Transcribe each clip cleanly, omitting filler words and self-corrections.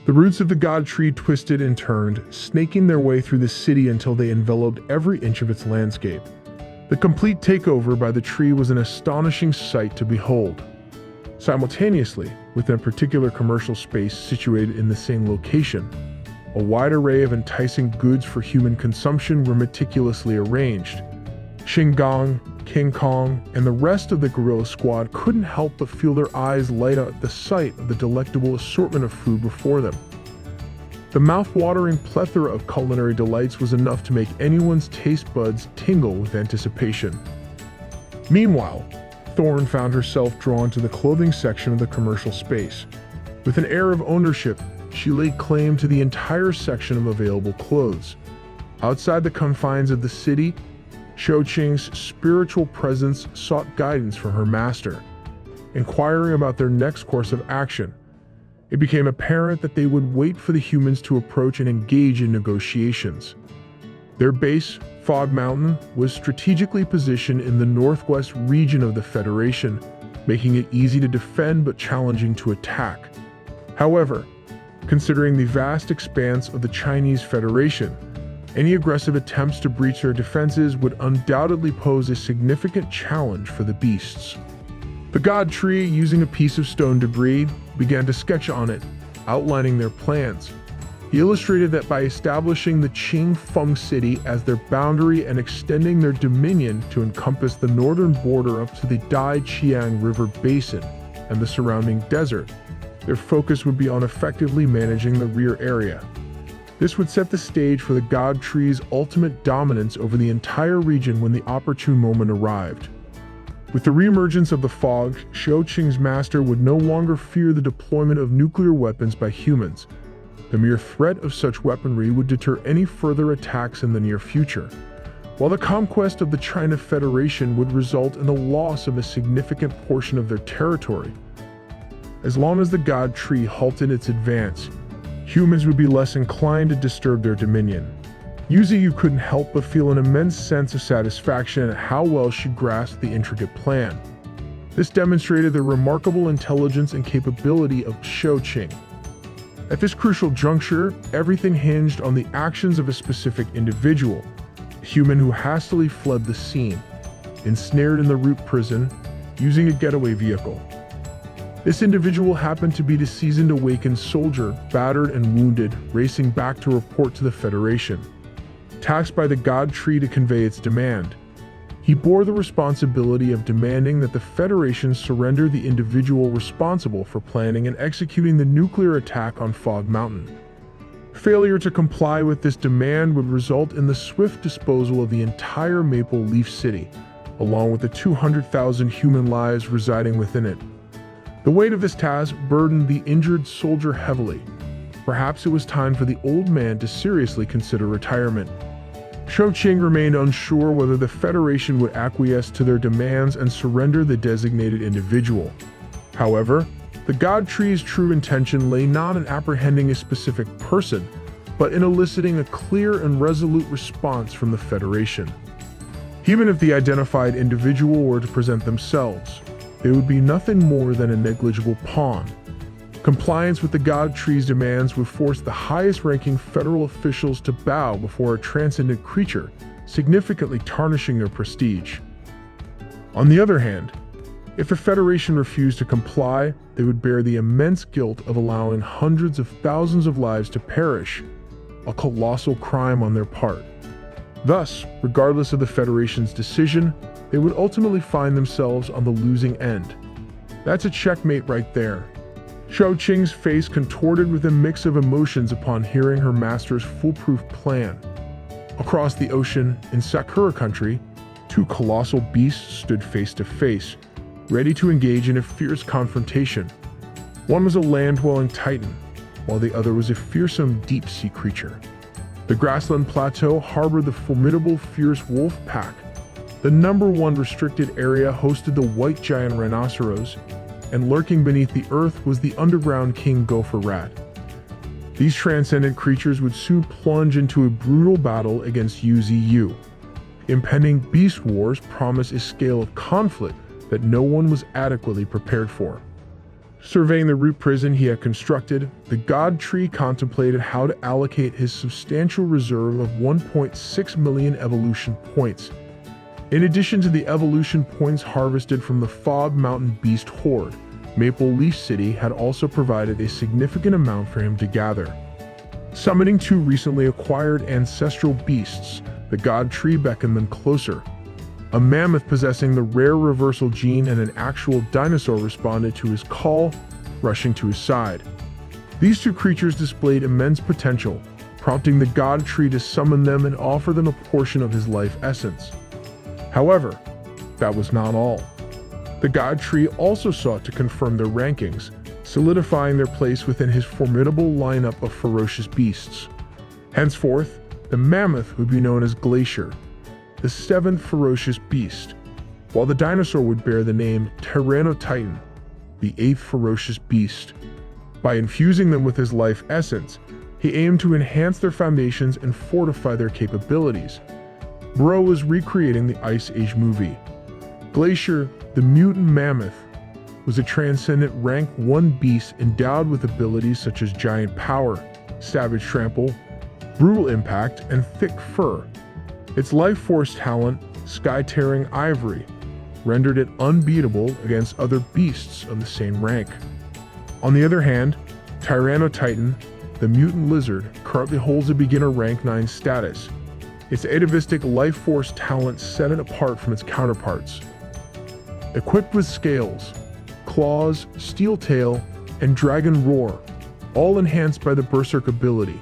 The roots of the god tree twisted and turned, snaking their way through the city until they enveloped every inch of its landscape. The complete takeover by the tree was an astonishing sight to behold. Simultaneously, within a particular commercial space situated in the same location, a wide array of enticing goods for human consumption were meticulously arranged. Shingang, King Kong, and the rest of the gorilla squad couldn't help but feel their eyes light up at the sight of the delectable assortment of food before them. The mouth-watering plethora of culinary delights was enough to make anyone's taste buds tingle with anticipation. Meanwhile, Thorne found herself drawn to the clothing section of the commercial space. With an air of ownership, she laid claim to the entire section of available clothes. Outside the confines of the city, Shou Qing's spiritual presence sought guidance from her master, inquiring about their next course of action. It became apparent that they would wait for the humans to approach and engage in negotiations. Their base, Fog Mountain, was strategically positioned in the northwest region of the Federation, making it easy to defend but challenging to attack. However, considering the vast expanse of the Chinese Federation, any aggressive attempts to breach their defenses would undoubtedly pose a significant challenge for the beasts. The god tree, using a piece of stone debris, began to sketch on it, outlining their plans. He illustrated that by establishing the Qing Feng city as their boundary and extending their dominion to encompass the northern border up to the Dai Qiang River basin and the surrounding desert, their focus would be on effectively managing the rear area. This would set the stage for the god tree's ultimate dominance over the entire region when the opportune moment arrived. With the reemergence of the fog, Shou Qing's master would no longer fear the deployment of nuclear weapons by humans. The mere threat of such weaponry would deter any further attacks in the near future, while the conquest of the China Federation would result in the loss of a significant portion of their territory. As long as the god tree halted its advance, humans would be less inclined to disturb their dominion. Yuzu couldn't help but feel an immense sense of satisfaction at how well she grasped the intricate plan. This demonstrated the remarkable intelligence and capability of Shou Qing. At this crucial juncture, everything hinged on the actions of a specific individual, a human who hastily fled the scene, ensnared in the root prison, using a getaway vehicle. This individual happened to be the seasoned awakened soldier, battered and wounded, racing back to report to the Federation. Tasked by the god tree to convey its demand, he bore the responsibility of demanding that the Federation surrender the individual responsible for planning and executing the nuclear attack on Fog Mountain. Failure to comply with this demand would result in the swift disposal of the entire Maple Leaf City, along with the 200,000 human lives residing within it. The weight of this task burdened the injured soldier heavily. Perhaps it was time for the old man to seriously consider retirement. Shou Qing remained unsure whether the Federation would acquiesce to their demands and surrender the designated individual. However, the god tree's true intention lay not in apprehending a specific person, but in eliciting a clear and resolute response from the Federation. Even if the identified individual were to present themselves, they would be nothing more than a negligible pawn. Compliance with the god tree's demands would force the highest-ranking federal officials to bow before a transcendent creature, significantly tarnishing their prestige. On the other hand, if the Federation refused to comply, they would bear the immense guilt of allowing hundreds of thousands of lives to perish, a colossal crime on their part. Thus, regardless of the Federation's decision, they would ultimately find themselves on the losing end. That's a checkmate right there. Shou Qing's face contorted with a mix of emotions upon hearing her master's foolproof plan. Across the ocean, in Sakura country, two colossal beasts stood face to face, ready to engage in a fierce confrontation. One was a land-dwelling titan, while the other was a fearsome deep-sea creature. The grassland plateau harbored the formidable fierce wolf pack. The #1 restricted area hosted the white giant rhinoceros, and lurking beneath the earth was the underground king gopher rat. These transcendent creatures would soon plunge into a brutal battle against Yuzu. Impending beast wars promise a scale of conflict that no one was adequately prepared for. Surveying the root prison he had constructed, the God Tree contemplated how to allocate his substantial reserve of 1.6 million evolution points. In addition to the evolution points harvested from the Fog Mountain Beast Horde, Maple Leaf City had also provided a significant amount for him to gather. Summoning 2 recently acquired ancestral beasts, the God Tree beckoned them closer. A mammoth possessing the rare reversal gene and an actual dinosaur responded to his call, rushing to his side. These 2 creatures displayed immense potential, prompting the God Tree to summon them and offer them a portion of his life essence. However, that was not all. The God Tree also sought to confirm their rankings, solidifying their place within his formidable lineup of ferocious beasts. Henceforth, the mammoth would be known as Glacier, the 7th ferocious beast, while the dinosaur would bear the name Tyrannotitan, the 8th ferocious beast. By infusing them with his life essence, he aimed to enhance their foundations and fortify their capabilities. Bro was recreating the Ice Age movie. Glacier, the mutant mammoth, was a transcendent rank 1 beast endowed with abilities such as giant power, savage trample, brutal impact, and thick fur. Its life force talent, sky-tearing ivory, rendered it unbeatable against other beasts of the same rank. On the other hand, Tyrannotitan, the mutant lizard, currently holds a beginner rank 9 status. Its atavistic life force talent set it apart from its counterparts. Equipped with scales, claws, steel tail, and dragon roar, all enhanced by the berserk ability,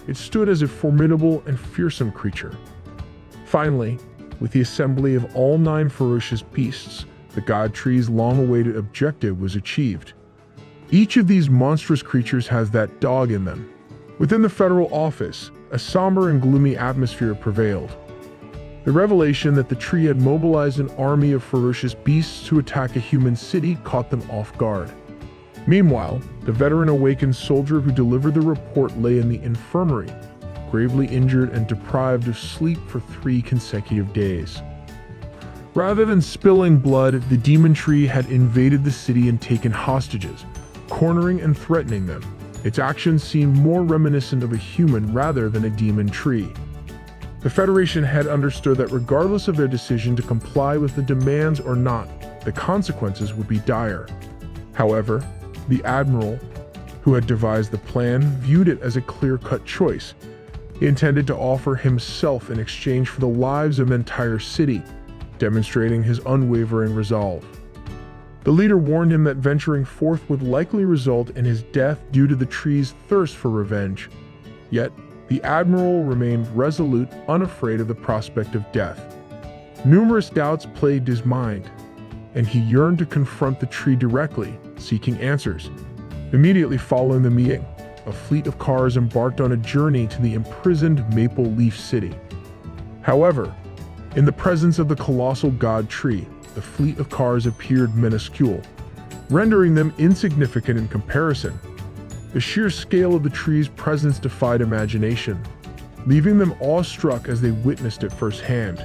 it stood as a formidable and fearsome creature. Finally, with the assembly of all 9 ferocious beasts, the God Tree's long-awaited objective was achieved. Each of these monstrous creatures has that dog in them. Within the federal office, a somber and gloomy atmosphere prevailed. The revelation that the tree had mobilized an army of ferocious beasts to attack a human city caught them off guard. Meanwhile, the veteran awakened soldier who delivered the report lay in the infirmary, gravely injured and deprived of sleep for 3 consecutive days. Rather than spilling blood, the demon tree had invaded the city and taken hostages, cornering and threatening them. Its actions seemed more reminiscent of a human rather than a demon tree. The Federation had understood that regardless of their decision to comply with the demands or not, the consequences would be dire. However, the Admiral, who had devised the plan, viewed it as a clear-cut choice. He intended to offer himself in exchange for the lives of an entire city, demonstrating his unwavering resolve. The leader warned him that venturing forth would likely result in his death due to the tree's thirst for revenge. Yet, the Admiral remained resolute, unafraid of the prospect of death. Numerous doubts plagued his mind, and he yearned to confront the tree directly, seeking answers. Immediately following the meeting, a fleet of cars embarked on a journey to the imprisoned Maple Leaf City. However, in the presence of the colossal God Tree, the fleet of cars appeared minuscule, rendering them insignificant in comparison. The sheer scale of the tree's presence defied imagination, leaving them awestruck as they witnessed it firsthand.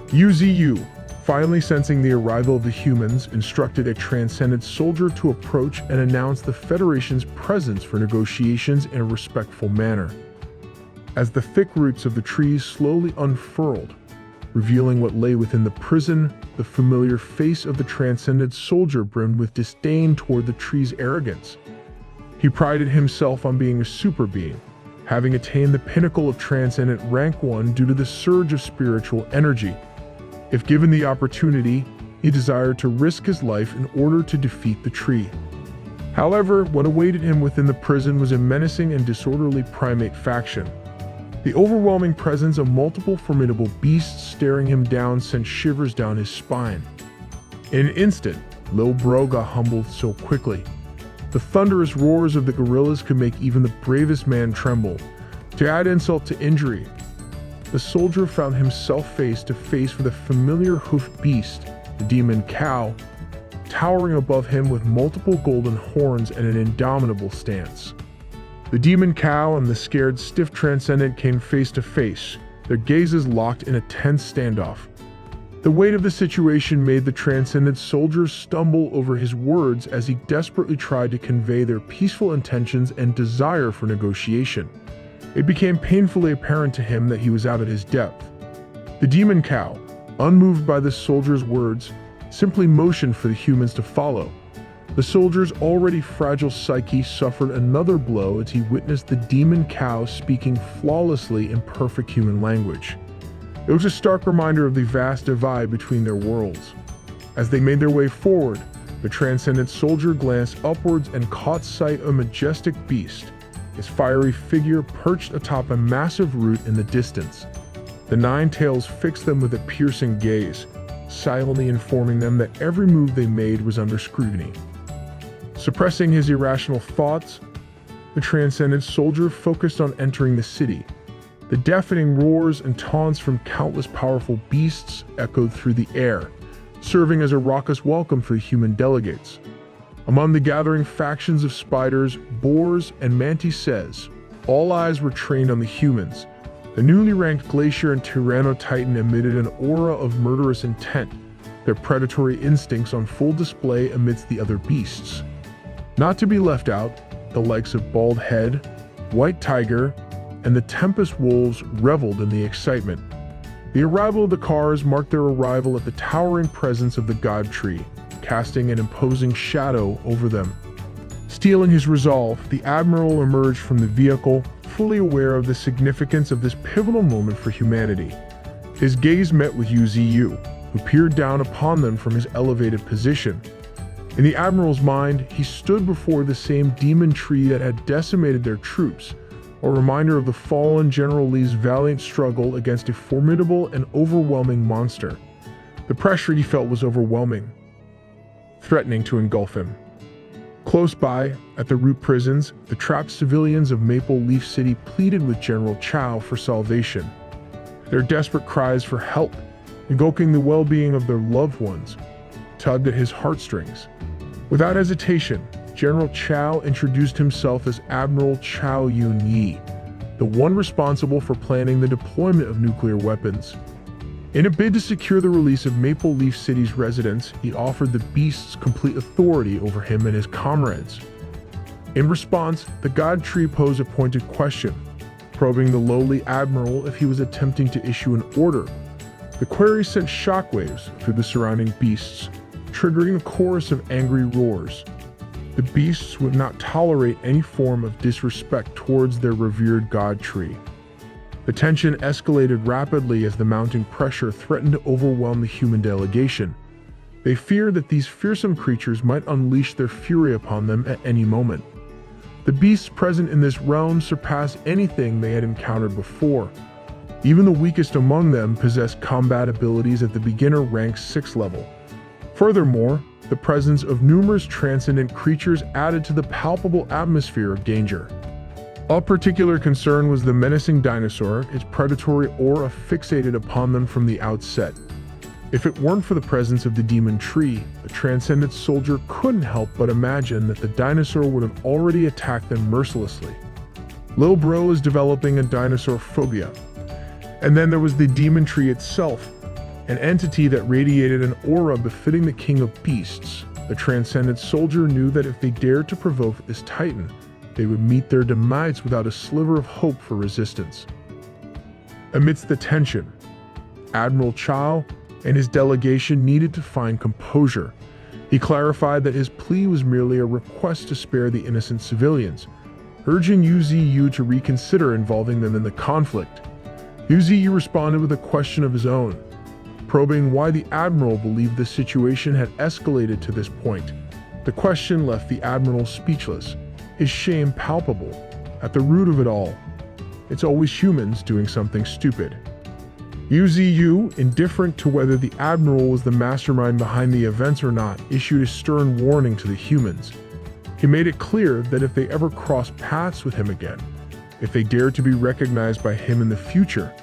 UZU, finally sensing the arrival of the humans, instructed a transcendent soldier to approach and announce the Federation's presence for negotiations in a respectful manner. As the thick roots of the trees slowly unfurled, revealing what lay within the prison, the familiar face of the transcendent soldier brimmed with disdain toward the tree's arrogance. He prided himself on being a super being, having attained the pinnacle of transcendent rank 1 due to the surge of spiritual energy. If given the opportunity, he desired to risk his life in order to defeat the tree. However, what awaited him within the prison was a menacing and disorderly primate faction. The overwhelming presence of multiple formidable beasts staring him down sent shivers down his spine. In an instant, Lil Bro got humbled so quickly. The thunderous roars of the gorillas could make even the bravest man tremble. To add insult to injury, the soldier found himself face to face with a familiar hoofed beast, the demon cow, towering above him with multiple golden horns and an indomitable stance. The demon cow and the scared stiff transcendent came face to face, their gazes locked in a tense standoff. The weight of the situation made the transcendent soldier stumble over his words as he desperately tried to convey their peaceful intentions and desire for negotiation. It became painfully apparent to him that he was out at his depth. The demon cow, unmoved by the soldier's words, simply motioned for the humans to follow. The soldier's already fragile psyche suffered another blow as he witnessed the demon cow speaking flawlessly in perfect human language. It was a stark reminder of the vast divide between their worlds. As they made their way forward, the transcendent soldier glanced upwards and caught sight of a majestic beast, his fiery figure perched atop a massive root in the distance. The nine tails fixed them with a piercing gaze, silently informing them that every move they made was under scrutiny. Suppressing his irrational thoughts, the transcendent soldier focused on entering the city. The deafening roars and taunts from countless powerful beasts echoed through the air, serving as a raucous welcome for the human delegates. Among the gathering factions of spiders, boars, and mantises, all eyes were trained on the humans. The newly ranked Glacier and Tyranno-Titan emitted an aura of murderous intent, their predatory instincts on full display amidst the other beasts. Not to be left out, the likes of Bald Head, White Tiger, and the Tempest Wolves reveled in the excitement. The arrival of the cars marked their arrival at the towering presence of the God Tree, casting an imposing shadow over them. Steeling his resolve, the Admiral emerged from the vehicle, fully aware of the significance of this pivotal moment for humanity. His gaze met with Yu, who peered down upon them from his elevated position. In the Admiral's mind, he stood before the same demon tree that had decimated their troops, a reminder of the fallen General Lee's valiant struggle against a formidable and overwhelming monster. The pressure he felt was overwhelming, threatening to engulf him. Close by, at the root prisons, the trapped civilians of Maple Leaf City pleaded with General Chow for salvation. Their desperate cries for help, invoking the well-being of their loved ones, tugged at his heartstrings. Without hesitation, General Chow introduced himself as Admiral Chow Yun-Yi, the one responsible for planning the deployment of nuclear weapons. In a bid to secure the release of Maple Leaf City's residents, he offered the beasts complete authority over him and his comrades. In response, the God Tree posed a pointed question, probing the lowly Admiral if he was attempting to issue an order. The query sent shockwaves through the surrounding beasts, triggering a chorus of angry roars. The beasts would not tolerate any form of disrespect towards their revered God Tree. The tension escalated rapidly as the mounting pressure threatened to overwhelm the human delegation. They feared that these fearsome creatures might unleash their fury upon them at any moment. The beasts present in this realm surpassed anything they had encountered before. Even the weakest among them possessed combat abilities at the beginner rank 6 level. Furthermore, the presence of numerous transcendent creatures added to the palpable atmosphere of danger. Of particular concern was the menacing dinosaur, its predatory aura fixated upon them from the outset. If it weren't for the presence of the demon tree, the transcendent soldier couldn't help but imagine that the dinosaur would have already attacked them mercilessly. Lil Bro is developing a dinosaur phobia. And then there was the demon tree itself, an entity that radiated an aura befitting the king of beasts. The transcendent soldier knew that if they dared to provoke this titan, they would meet their demise without a sliver of hope for resistance. Amidst the tension, Admiral Chow and his delegation needed to find composure. He clarified that his plea was merely a request to spare the innocent civilians, urging Yu to reconsider involving them in the conflict. Yu responded with a question of his own, probing why the Admiral believed the situation had escalated to this point. The question left the Admiral speechless, his shame palpable. At the root of it all, it's always humans doing something stupid. Yu, indifferent to whether the Admiral was the mastermind behind the events or not, issued a stern warning to the humans. He made it clear that if they ever crossed paths with him again, if they dared to be recognized by him in the future,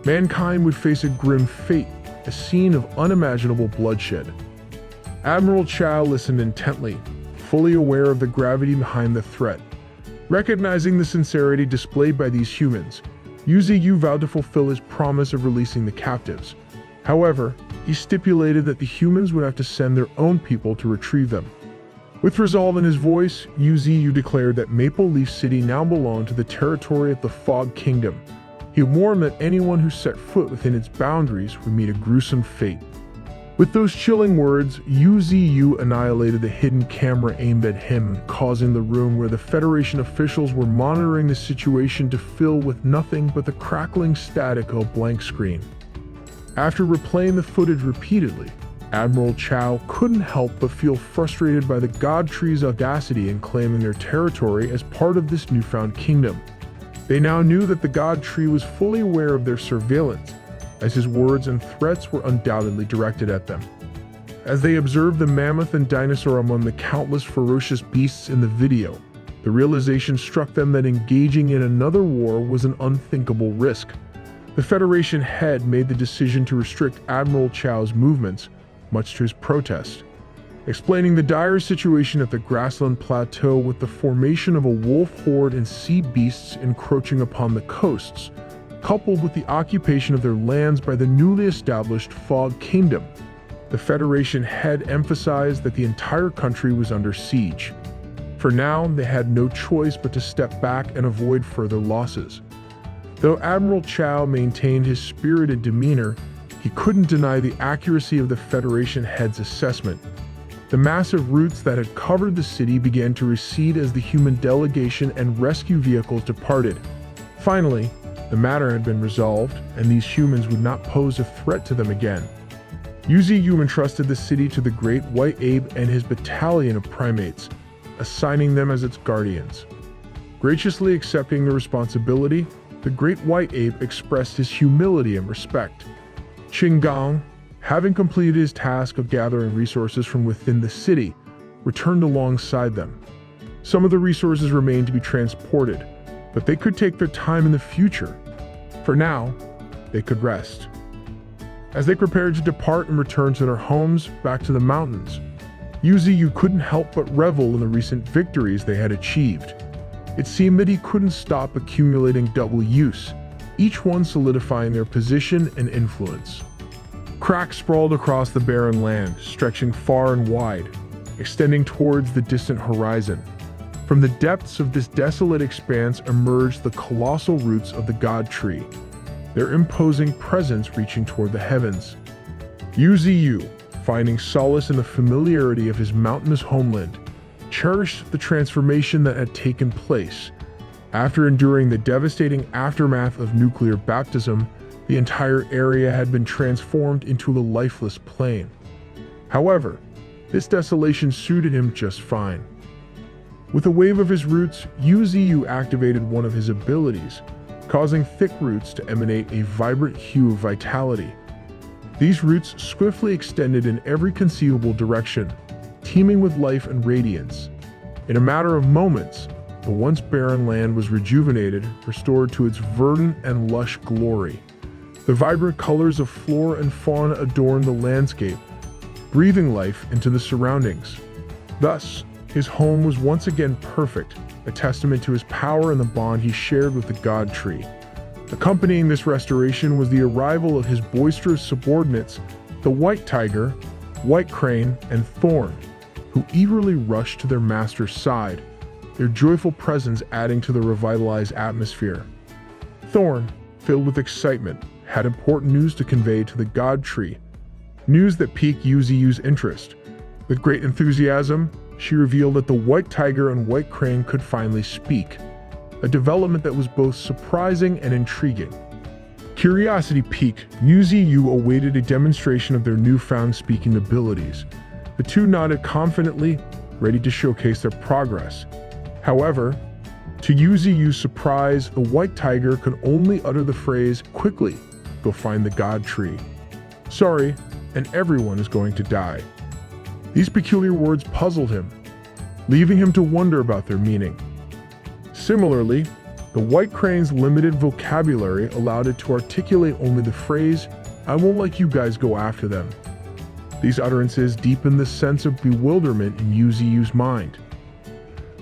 mankind would face a grim fate, a scene of unimaginable bloodshed. Admiral Chow listened intently, fully aware of the gravity behind the threat. Recognizing the sincerity displayed by these humans, Yu vowed to fulfill his promise of releasing the captives. However, he stipulated that the humans would have to send their own people to retrieve them. With resolve in his voice, Yu declared that Maple Leaf City now belonged to the territory of the Fog Kingdom. He warned that anyone who set foot within its boundaries would meet a gruesome fate. With those chilling words, Yu annihilated the hidden camera aimed at him, causing the room where the Federation officials were monitoring the situation to fill with nothing but the crackling static of a blank screen. After replaying the footage repeatedly, Admiral Chow couldn't help but feel frustrated by the God Tree's audacity in claiming their territory as part of this newfound kingdom. They now knew that the God Tree was fully aware of their surveillance, as his words and threats were undoubtedly directed at them. As they observed the mammoth and dinosaur among the countless ferocious beasts in the video, the realization struck them that engaging in another war was an unthinkable risk. The Federation head made the decision to restrict Admiral Chow's movements, much to his protest, explaining the dire situation at the grassland plateau with the formation of a wolf horde and sea beasts encroaching upon the coasts, coupled with the occupation of their lands by the newly established Fog Kingdom. The Federation head emphasized that the entire country was under siege. For now, they had no choice but to step back and avoid further losses. Though Admiral Chow maintained his spirited demeanor, he couldn't deny the accuracy of the Federation head's assessment. The massive roots that had covered the city began to recede as the human delegation and rescue vehicles departed. Finally, the matter had been resolved, and these humans would not pose a threat to them again. Yu entrusted the city to the Great White Ape and his battalion of primates, assigning them as its guardians. Graciously accepting the responsibility, the Great White Ape expressed his humility and respect. Qinggang, having completed his task of gathering resources from within the city, returned alongside them. Some of the resources remained to be transported, but they could take their time in the future. For now, they could rest. As they prepared to depart and return to their homes back to the mountains, Yu couldn't help but revel in the recent victories they had achieved. It seemed that he couldn't stop accumulating W's, each one solidifying their position and influence. Cracks sprawled across the barren land, stretching far and wide, extending towards the distant horizon. From the depths of this desolate expanse emerged the colossal roots of the God Tree, their imposing presence reaching toward the heavens. Yu, finding solace in the familiarity of his mountainous homeland, cherished the transformation that had taken place. After enduring the devastating aftermath of nuclear baptism, the entire area had been transformed into a lifeless plain. However, this desolation suited him just fine. With a wave of his roots, Yu activated one of his abilities, causing thick roots to emanate a vibrant hue of vitality. These roots swiftly extended in every conceivable direction, teeming with life and radiance. In a matter of moments, the once barren land was rejuvenated, restored to its verdant and lush glory. The vibrant colors of flora and fauna adorned the landscape, breathing life into the surroundings. Thus, his home was once again perfect, a testament to his power and the bond he shared with the God Tree. Accompanying this restoration was the arrival of his boisterous subordinates, the White Tiger, White Crane, and Thorn, who eagerly rushed to their master's side, their joyful presence adding to the revitalized atmosphere. Thorn, filled with excitement, had important news to convey to the God Tree, news that piqued Yu's interest. With great enthusiasm, she revealed that the White Tiger and White Crane could finally speak, a development that was both surprising and intriguing. Curiosity piqued, Yu awaited a demonstration of their newfound speaking abilities. The two nodded confidently, ready to showcase their progress. However, to Yu's surprise, the White Tiger could only utter the phrase, "Quickly, go find the God Tree. Sorry, and everyone is going to die." These peculiar words puzzled him, leaving him to wonder about their meaning. Similarly, the White Crane's limited vocabulary allowed it to articulate only the phrase, "I won't let you guys go after them." These utterances deepened the sense of bewilderment in Yu's mind.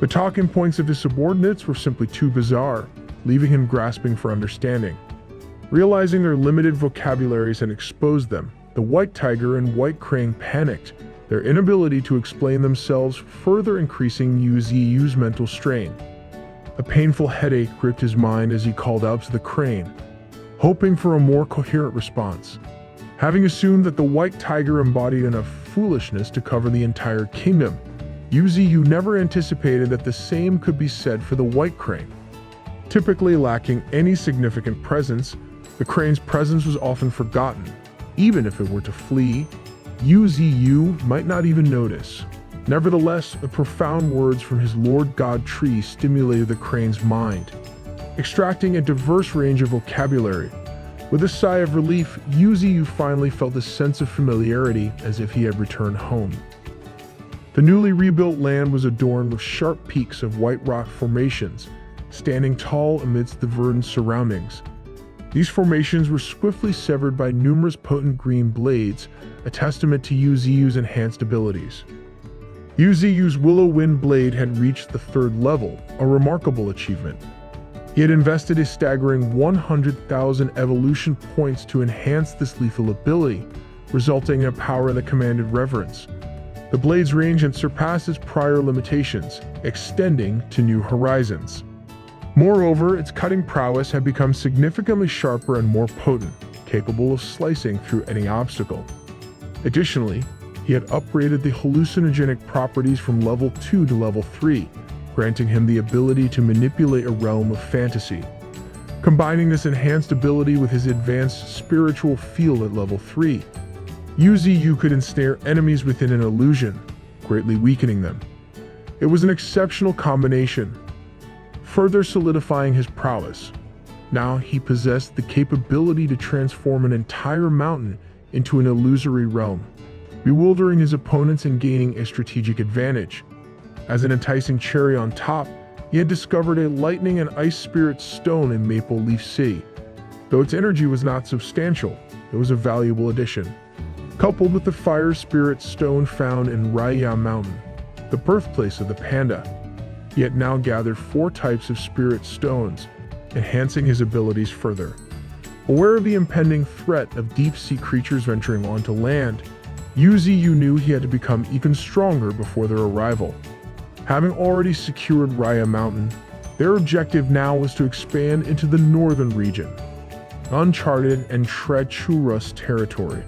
The talking points of his subordinates were simply too bizarre, leaving him grasping for understanding. Realizing their limited vocabularies had exposed them, the white tiger and white crane panicked, their inability to explain themselves further increasing Yu Ziyu's mental strain. A painful headache gripped his mind as he called out to the crane, hoping for a more coherent response. Having assumed that the white tiger embodied enough foolishness to cover the entire kingdom, Yu Ziyu never anticipated that the same could be said for the white crane. Typically lacking any significant presence, the crane's presence was often forgotten. Even if it were to flee, Yu Ziyu might not even notice. Nevertheless, the profound words from his Lord God tree stimulated the crane's mind, extracting a diverse range of vocabulary. With a sigh of relief, Yu Ziyu finally felt a sense of familiarity as if he had returned home. The newly rebuilt land was adorned with sharp peaks of white rock formations, standing tall amidst the verdant surroundings. These formations were swiftly severed by numerous potent green blades, a testament to Yu Ziyu's enhanced abilities. Yu Ziyu's Willow Wind Blade had reached the 3rd level, a remarkable achievement. He had invested a staggering 100,000 evolution points to enhance this lethal ability, resulting in a power that commanded reverence. The blade's range had surpassed its prior limitations, extending to new horizons. Moreover, its cutting prowess had become significantly sharper and more potent, capable of slicing through any obstacle. Additionally, he had upgraded the hallucinogenic properties from level 2 to level 3, granting him the ability to manipulate a realm of fantasy. Combining this enhanced ability with his advanced spiritual field at level 3, Yu Ziyu could ensnare enemies within an illusion, greatly weakening them. It was an exceptional combination, further solidifying his prowess. Now he possessed the capability to transform an entire mountain into an illusory realm, bewildering his opponents and gaining a strategic advantage. As an enticing cherry on top, he had discovered a lightning and ice spirit stone in Maple Leaf Sea. Though its energy was not substantial, it was a valuable addition. Coupled with the fire spirit stone found in Raya Mountain, the birthplace of the panda, he had now gathered 4 types of spirit stones, enhancing his abilities further. Aware of the impending threat of deep-sea creatures venturing onto land, Yu Ziyu knew he had to become even stronger before their arrival. Having already secured Raya Mountain, their objective now was to expand into the northern region, uncharted and treacherous territory.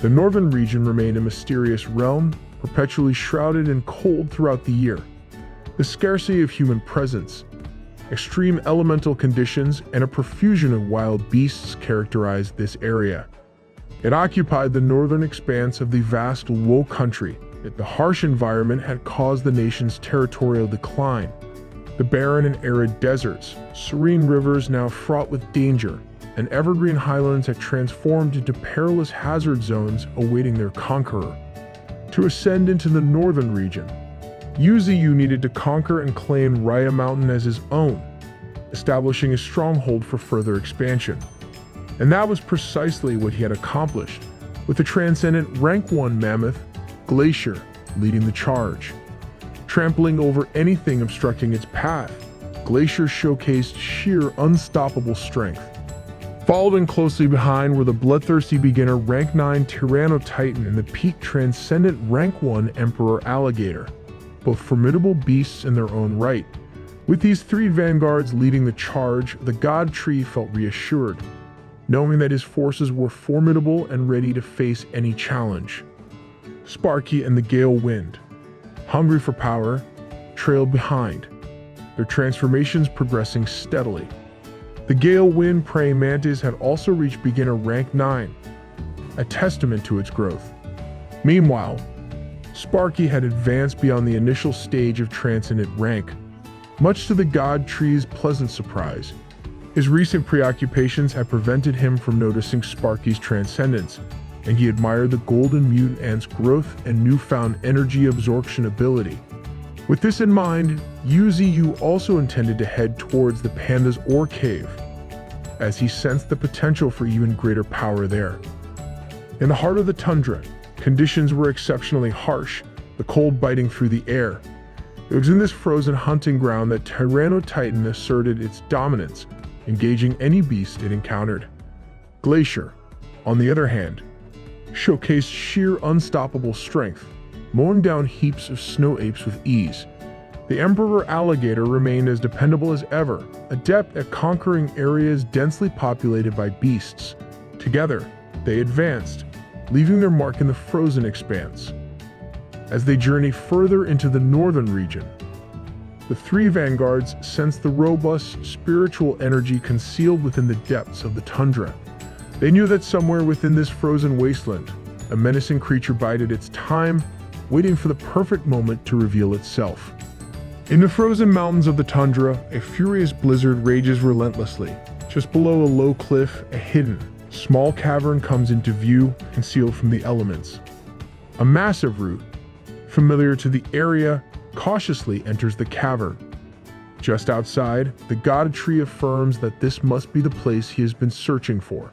The northern region remained a mysterious realm, perpetually shrouded in cold throughout the year. The scarcity of human presence, extreme elemental conditions, and a profusion of wild beasts characterized this area. It occupied the northern expanse of the vast Luo country, yet the harsh environment had caused the nation's territorial decline. The barren and arid deserts, serene rivers now fraught with danger, and evergreen highlands had transformed into perilous hazard zones awaiting their conqueror. To ascend into the northern region, Yu Ziyu needed to conquer and claim Raya Mountain as his own, establishing a stronghold for further expansion. And that was precisely what he had accomplished, with the transcendent Rank 1 mammoth, Glacier, leading the charge. Trampling over anything obstructing its path, Glacier showcased sheer unstoppable strength. Following closely behind were the bloodthirsty beginner Rank 9 Tyranno Titan and the peak transcendent Rank 1 Emperor Alligator, both formidable beasts in their own right. With these 3 vanguards leading the charge, the God Tree felt reassured, knowing that his forces were formidable and ready to face any challenge. Sparky and the Gale Wind, hungry for power, trailed behind, their transformations progressing steadily. The Gale Wind praying mantis had also reached beginner Rank 9, a testament to its growth. Meanwhile, Sparky had advanced beyond the initial stage of transcendent rank, much to the God Tree's pleasant surprise. His recent preoccupations had prevented him from noticing Sparky's transcendence, and he admired the golden mutant ant's growth and newfound energy absorption ability. With this in mind, Yu Ziyu also intended to head towards the panda's ore cave, as he sensed the potential for even greater power there. In the heart of the tundra, conditions were exceptionally harsh, the cold biting through the air. It was in this frozen hunting ground that Tyranno Titan asserted its dominance, engaging any beast it encountered. Glacier, on the other hand, showcased sheer unstoppable strength, mowing down heaps of snow apes with ease. The Emperor Alligator remained as dependable as ever, adept at conquering areas densely populated by beasts. Together, they advanced, leaving their mark in the frozen expanse. As they journey further into the northern region, the three vanguards sensed the robust spiritual energy concealed within the depths of the tundra. They knew that somewhere within this frozen wasteland, a menacing creature bided its time, waiting for the perfect moment to reveal itself. In the frozen mountains of the tundra, a furious blizzard rages relentlessly. Just below a low cliff, a hidden, small cavern comes into view, concealed from the elements. A massive root, familiar to the area, cautiously enters the cavern. Just outside, the god tree affirms that this must be the place he has been searching for.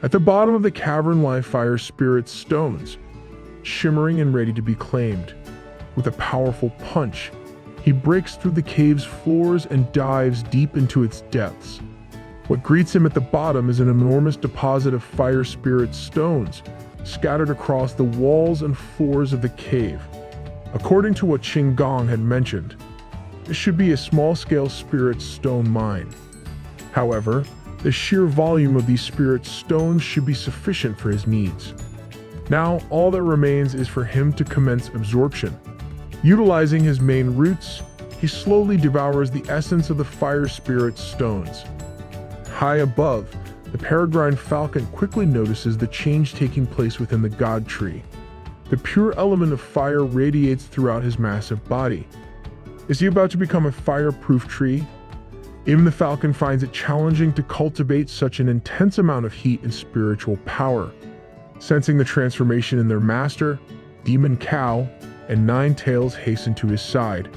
At the bottom of the cavern lie fire spirit stones, shimmering and ready to be claimed. With a powerful punch, he breaks through the cave's floors and dives deep into its depths. What greets him at the bottom is an enormous deposit of fire spirit stones, scattered across the walls and floors of the cave. According to what Qinggong had mentioned, this should be a small-scale spirit stone mine. However, the sheer volume of these spirit stones should be sufficient for his needs. Now, all that remains is for him to commence absorption. Utilizing his main roots, he slowly devours the essence of the fire spirit stones. High above, the peregrine falcon quickly notices the change taking place within the god tree. The pure element of fire radiates throughout his massive body. Is he about to become a fireproof tree? Even the falcon finds it challenging to cultivate such an intense amount of heat and spiritual power. Sensing the transformation in their master, Demon Cow and Nine Tails hasten to his side.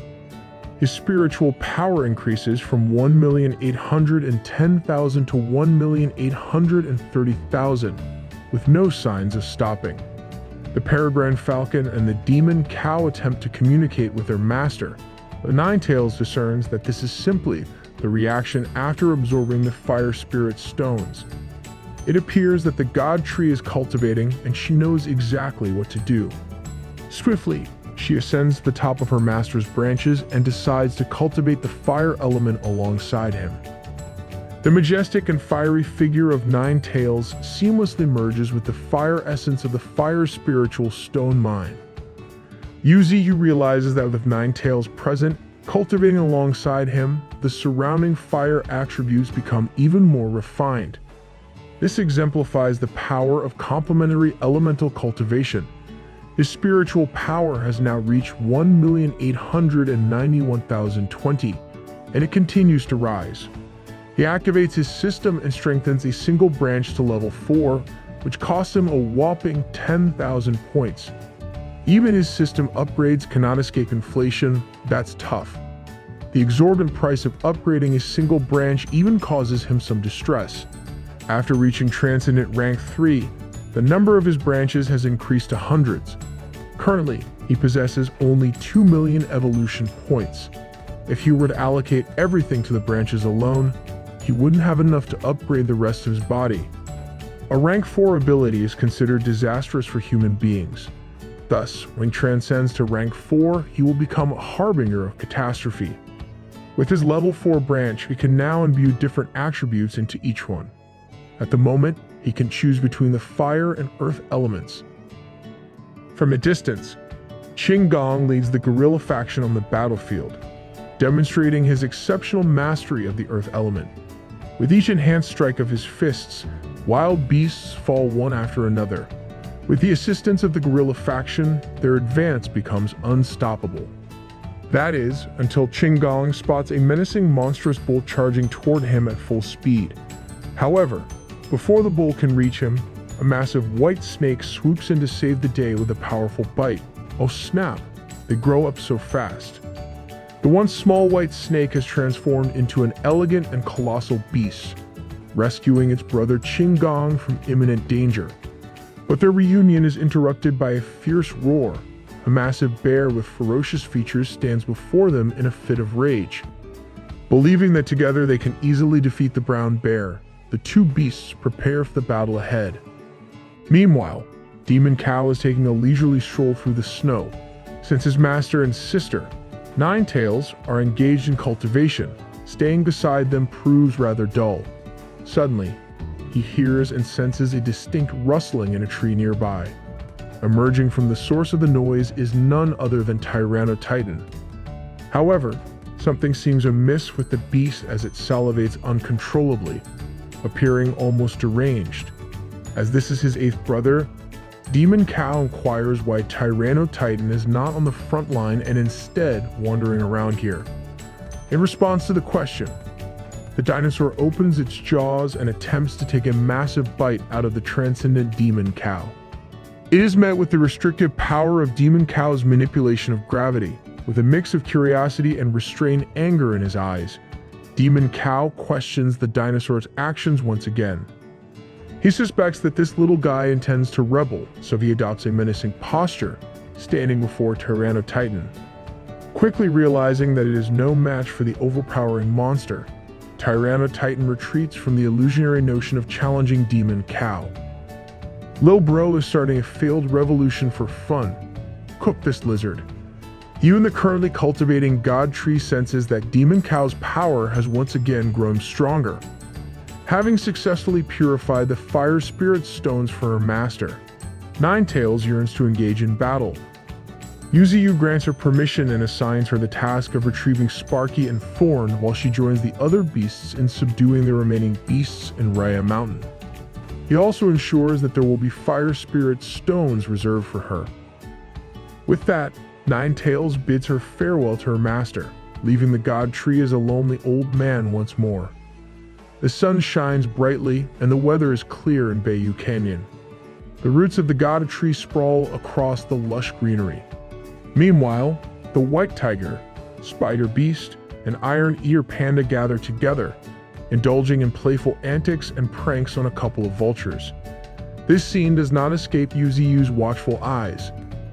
His spiritual power increases from 1,810,000 to 1,830,000, with no signs of stopping. The peregrine falcon and the demon cow attempt to communicate with their master, but Nine Tails discerns that this is simply the reaction after absorbing the fire spirit stones. It appears that the god tree is cultivating, and she knows exactly what to do. Swiftly, she ascends the top of her master's branches and decides to cultivate the fire element alongside him. The majestic and fiery figure of Nine Tails seamlessly merges with the fire essence of the fire spiritual stone mine. Yuzi realizes that with Nine Tails present, cultivating alongside him, the surrounding fire attributes become even more refined. This exemplifies the power of complementary elemental cultivation. His spiritual power has now reached 1,891,020, and it continues to rise. He activates his system and strengthens a single branch to level 4, which costs him a whopping 10,000 points. Even his system upgrades cannot escape inflation. That's tough. The exorbitant price of upgrading a single branch even causes him some distress. After reaching Transcendent Rank 3, the number of his branches has increased to hundreds. Currently, he possesses only 2 million evolution points. If he were to allocate everything to the branches alone, he wouldn't have enough to upgrade the rest of his body. A Rank 4 ability is considered disastrous for human beings. Thus, when he transcends to Rank 4, he will become a harbinger of catastrophe. With his level 4 branch, he can now imbue different attributes into each one. At the moment, he can choose between the fire and earth elements. From a distance, Qinggong leads the guerrilla faction on the battlefield, demonstrating his exceptional mastery of the earth element. With each enhanced strike of his fists, wild beasts fall one after another. With the assistance of the guerrilla faction, their advance becomes unstoppable. That is, until Qinggong spots a menacing monstrous bull charging toward him at full speed. However, before the bull can reach him, a massive white snake swoops in to save the day with a powerful bite. Oh snap, they grow up so fast. The once small white snake has transformed into an elegant and colossal beast, rescuing its brother Qinggong from imminent danger. But their reunion is interrupted by a fierce roar. A massive bear with ferocious features stands before them in a fit of rage. Believing that together they can easily defeat the brown bear, the two beasts prepare for the battle ahead. Meanwhile, Demon Cow is taking a leisurely stroll through the snow, since his master and sister, Ninetails, are engaged in cultivation. Staying beside them proves rather dull. Suddenly, he hears and senses a distinct rustling in a tree nearby. Emerging from the source of the noise is none other than Tyrannotitan. However, something seems amiss with the beast as it salivates uncontrollably, appearing almost deranged. As this is his eighth brother, Demon Cow inquires why Tyrannotitan is not on the front line and instead wandering around here. In response to the question, the dinosaur opens its jaws and attempts to take a massive bite out of the transcendent Demon Cow. It is met with the restrictive power of Demon Cow's manipulation of gravity. With a mix of curiosity and restrained anger in his eyes, Demon Cow questions the dinosaur's actions once again. He suspects that this little guy intends to rebel, so he adopts a menacing posture, standing before Tyrannotitan. Quickly realizing that it is no match for the overpowering monster, Tyrannotitan retreats from the illusionary notion of challenging Demon Cow. Lil Bro is starting a failed revolution for fun. Cook this lizard. Even the currently cultivating God Tree senses that Demon Cow's power has once again grown stronger. Having successfully purified the Fire Spirit stones for her master, Ninetails yearns to engage in battle. Yuziyu grants her permission and assigns her the task of retrieving Sparky and Thorn while she joins the other beasts in subduing the remaining beasts in Raya Mountain. He also ensures that there will be Fire Spirit stones reserved for her. With that, Ninetails bids her farewell to her master, leaving the God Tree as a lonely old man once more. The sun shines brightly and the weather is clear in Bayou Canyon. The roots of the God Tree sprawl across the lush greenery. Meanwhile, the White Tiger, Spider Beast, and Iron Ear Panda gather together, indulging in playful antics and pranks on a couple of vultures. This scene does not escape Yuziyu's watchful eyes.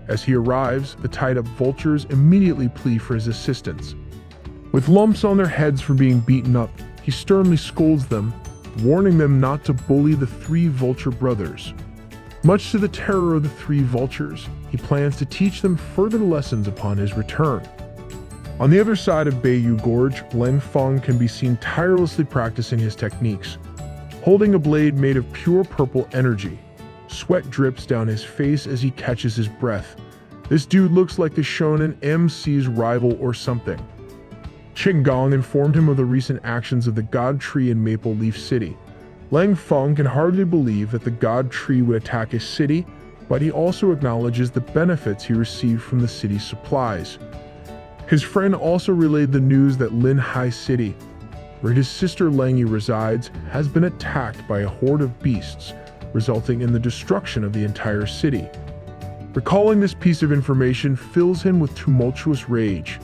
As he arrives, the tied-up vultures immediately plead for his assistance. With lumps on their heads for being beaten up, he sternly scolds them, warning them not to bully the three vulture brothers. Much to the terror of the three vultures, he plans to teach them further lessons upon his return. On the other side of Bayou Gorge, Leng Feng can be seen tirelessly practicing his techniques. Holding a blade made of pure purple energy, sweat drips down his face as he catches his breath. This dude looks like the shonen MC's rival or something. Qinggong informed him of the recent actions of the God Tree in Maple Leaf City. Leng Feng can hardly believe that the God Tree would attack his city, but he also acknowledges the benefits he received from the city's supplies. His friend also relayed the news that Lin Hai City, where his sister Langyi resides, has been attacked by a horde of beasts, resulting in the destruction of the entire city. Recalling this piece of information fills him with tumultuous rage.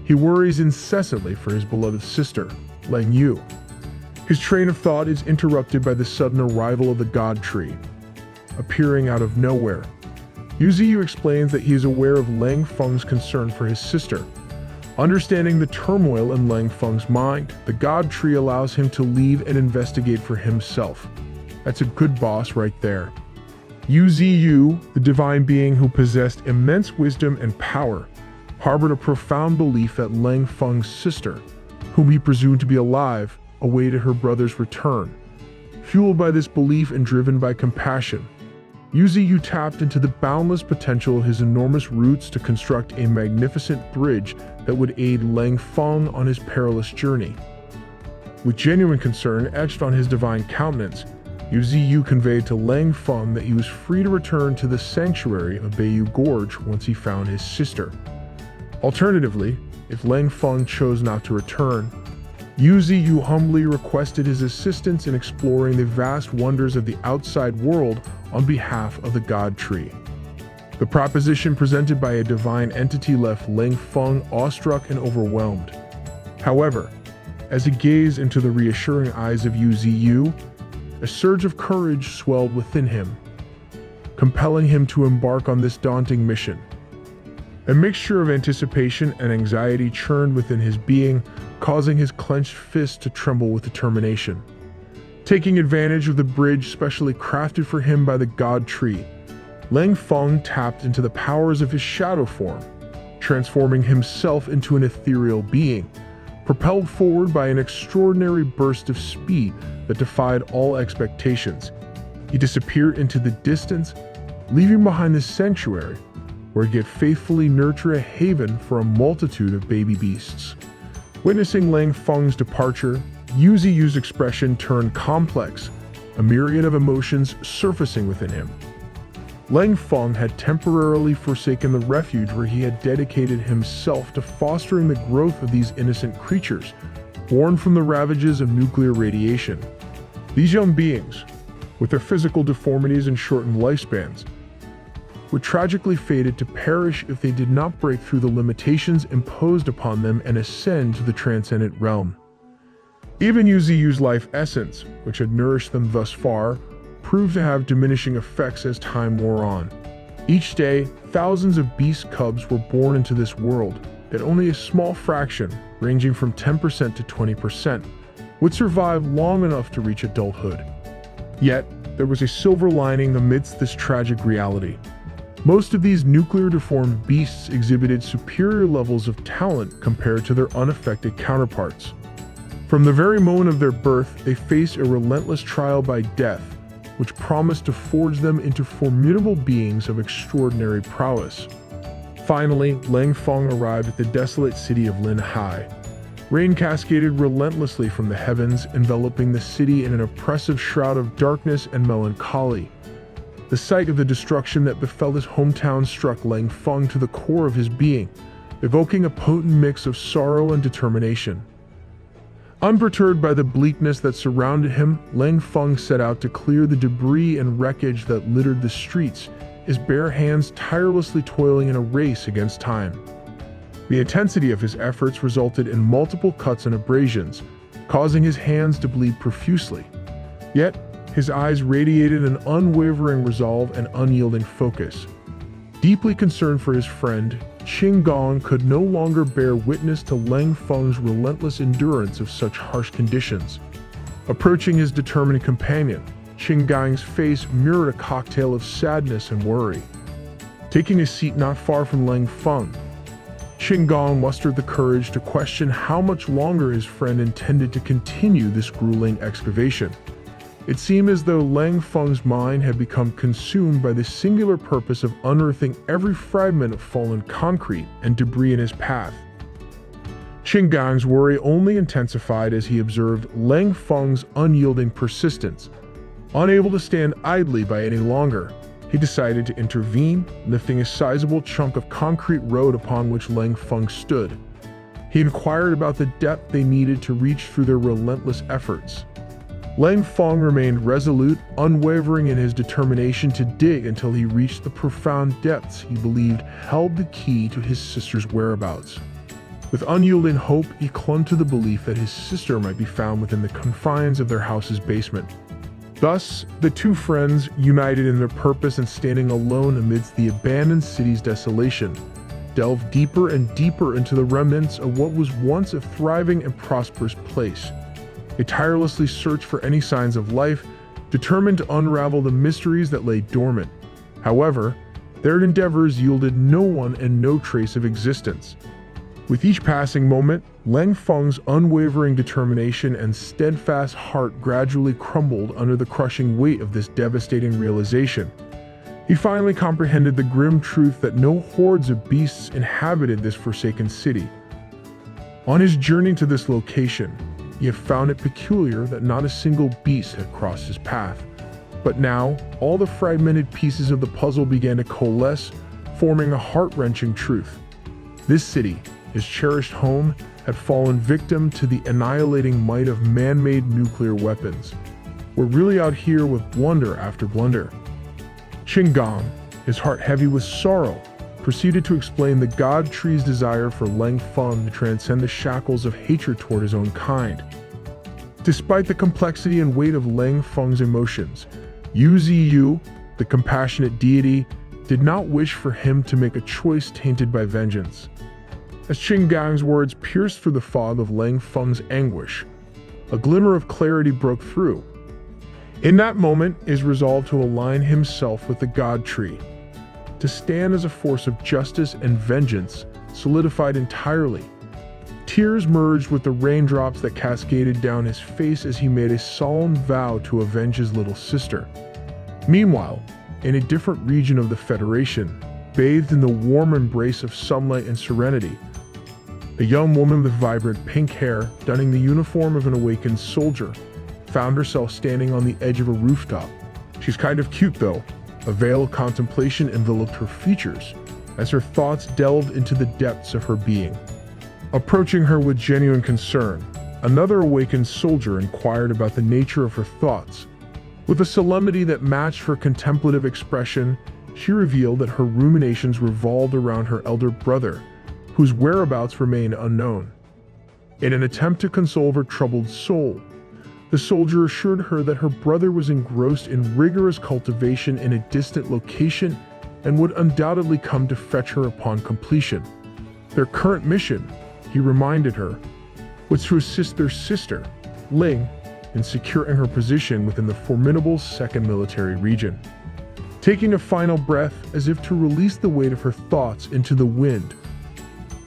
He worries incessantly for his beloved sister, Lang Yu. His train of thought is interrupted by the sudden arrival of the God Tree, appearing out of nowhere. Yuziyu explains that he is aware of Leng Feng's concern for his sister. Understanding the turmoil in Leng Feng's mind, the God Tree allows him to leave and investigate for himself. That's a good boss right there. Yuziyu, the divine being who possessed immense wisdom and power, harbored a profound belief that Leng Feng's sister, whom he presumed to be alive, awaited her brother's return. Fueled by this belief and driven by compassion, Yuziyu tapped into the boundless potential of his enormous roots to construct a magnificent bridge that would aid Leng Feng on his perilous journey. With genuine concern etched on his divine countenance, Yuziyu conveyed to Leng Feng that he was free to return to the sanctuary of Bayou Gorge once he found his sister. Alternatively, if Leng Feng chose not to return, Yuziyu humbly requested his assistance in exploring the vast wonders of the outside world on behalf of the God Tree. The proposition presented by a divine entity left Leng Feng awestruck and overwhelmed. However, as he gazed into the reassuring eyes of Yuziyu, a surge of courage swelled within him, compelling him to embark on this daunting mission. A mixture of anticipation and anxiety churned within his being, causing his clenched fist to tremble with determination. Taking advantage of the bridge specially crafted for him by the god tree, Lang Feng tapped into the powers of his shadow form, transforming himself into an ethereal being, propelled forward by an extraordinary burst of speed that defied all expectations. He disappeared into the distance, leaving behind the sanctuary, where he could faithfully nurture a haven for a multitude of baby beasts. Witnessing Lang Feng's departure, Yu Ziyu's expression turned complex, a myriad of emotions surfacing within him. Lang Feng had temporarily forsaken the refuge where he had dedicated himself to fostering the growth of these innocent creatures, born from the ravages of nuclear radiation. These young beings, with their physical deformities and shortened lifespans, were tragically fated to perish if they did not break through the limitations imposed upon them and ascend to the transcendent realm. Even Yu Ziyu's life essence, which had nourished them thus far, proved to have diminishing effects as time wore on. Each day, thousands of beast cubs were born into this world, yet only a small fraction, ranging from 10% to 20%, would survive long enough to reach adulthood. Yet, there was a silver lining amidst this tragic reality. Most of these nuclear-deformed beasts exhibited superior levels of talent compared to their unaffected counterparts. From the very moment of their birth, they faced a relentless trial by death, which promised to forge them into formidable beings of extraordinary prowess. Finally, Lang Feng arrived at the desolate city of Linhai. Rain cascaded relentlessly from the heavens, enveloping the city in an oppressive shroud of darkness and melancholy. The sight of the destruction that befell his hometown struck Lang Feng to the core of his being, evoking a potent mix of sorrow and determination. Unperturbed by the bleakness that surrounded him, Lang Feng set out to clear the debris and wreckage that littered the streets, his bare hands tirelessly toiling in a race against time. The intensity of his efforts resulted in multiple cuts and abrasions, causing his hands to bleed profusely. Yet, his eyes radiated an unwavering resolve and unyielding focus. Deeply concerned for his friend, Qin Gong could no longer bear witness to Lang Feng's relentless endurance of such harsh conditions. Approaching his determined companion, Qin Gong's face mirrored a cocktail of sadness and worry. Taking a seat not far from Lang Feng, Qin Gong mustered the courage to question how much longer his friend intended to continue this grueling excavation. It seemed as though Lang Feng's mind had become consumed by the singular purpose of unearthing every fragment of fallen concrete and debris in his path. Qin Gong's worry only intensified as he observed Lang Feng's unyielding persistence. Unable to stand idly by any longer, he decided to intervene, lifting a sizable chunk of concrete road upon which Lang Feng stood. He inquired about the depth they needed to reach through their relentless efforts. Lang Feng remained resolute, unwavering in his determination to dig until he reached the profound depths he believed held the key to his sister's whereabouts. With unyielding hope, he clung to the belief that his sister might be found within the confines of their house's basement. Thus, the two friends, united in their purpose and standing alone amidst the abandoned city's desolation, delved deeper and deeper into the remnants of what was once a thriving and prosperous place. They tirelessly searched for any signs of life, determined to unravel the mysteries that lay dormant. However, their endeavors yielded no one and no trace of existence. With each passing moment, Lang Feng's unwavering determination and steadfast heart gradually crumbled under the crushing weight of this devastating realization. He finally comprehended the grim truth that no hordes of beasts inhabited this forsaken city. On his journey to this location, he had found it peculiar that not a single beast had crossed his path. But now, all the fragmented pieces of the puzzle began to coalesce, forming a heart-wrenching truth. This city, his cherished home, had fallen victim to the annihilating might of man-made nuclear weapons. We're really out here with blunder after blunder. Qin Gong, his heart heavy with sorrow, proceeded to explain the god tree's desire for Lang Feng to transcend the shackles of hatred toward his own kind. Despite the complexity and weight of Lang Feng's emotions, Yu Ziyu, the compassionate deity, did not wish for him to make a choice tainted by vengeance. As Qin Gong's words pierced through the fog of Lang Feng's anguish, a glimmer of clarity broke through. In that moment is resolved to align himself with the God Tree, to stand as a force of justice and vengeance, solidified entirely. Tears merged with the raindrops that cascaded down his face as he made a solemn vow to avenge his little sister. Meanwhile, in a different region of the Federation, bathed in the warm embrace of sunlight and serenity, a young woman with vibrant pink hair, donning the uniform of an awakened soldier, found herself standing on the edge of a rooftop. She's kind of cute though. A veil of contemplation enveloped her features as her thoughts delved into the depths of her being. Approaching her with genuine concern, another awakened soldier inquired about the nature of her thoughts. With a solemnity that matched her contemplative expression, she revealed that her ruminations revolved around her elder brother, whose whereabouts remained unknown. In an attempt to console her troubled soul, the soldier assured her that her brother was engrossed in rigorous cultivation in a distant location and would undoubtedly come to fetch her upon completion. Their current mission, he reminded her, was to assist their sister, Ling, in securing her position within the formidable Second Military Region. Taking a final breath as if to release the weight of her thoughts into the wind,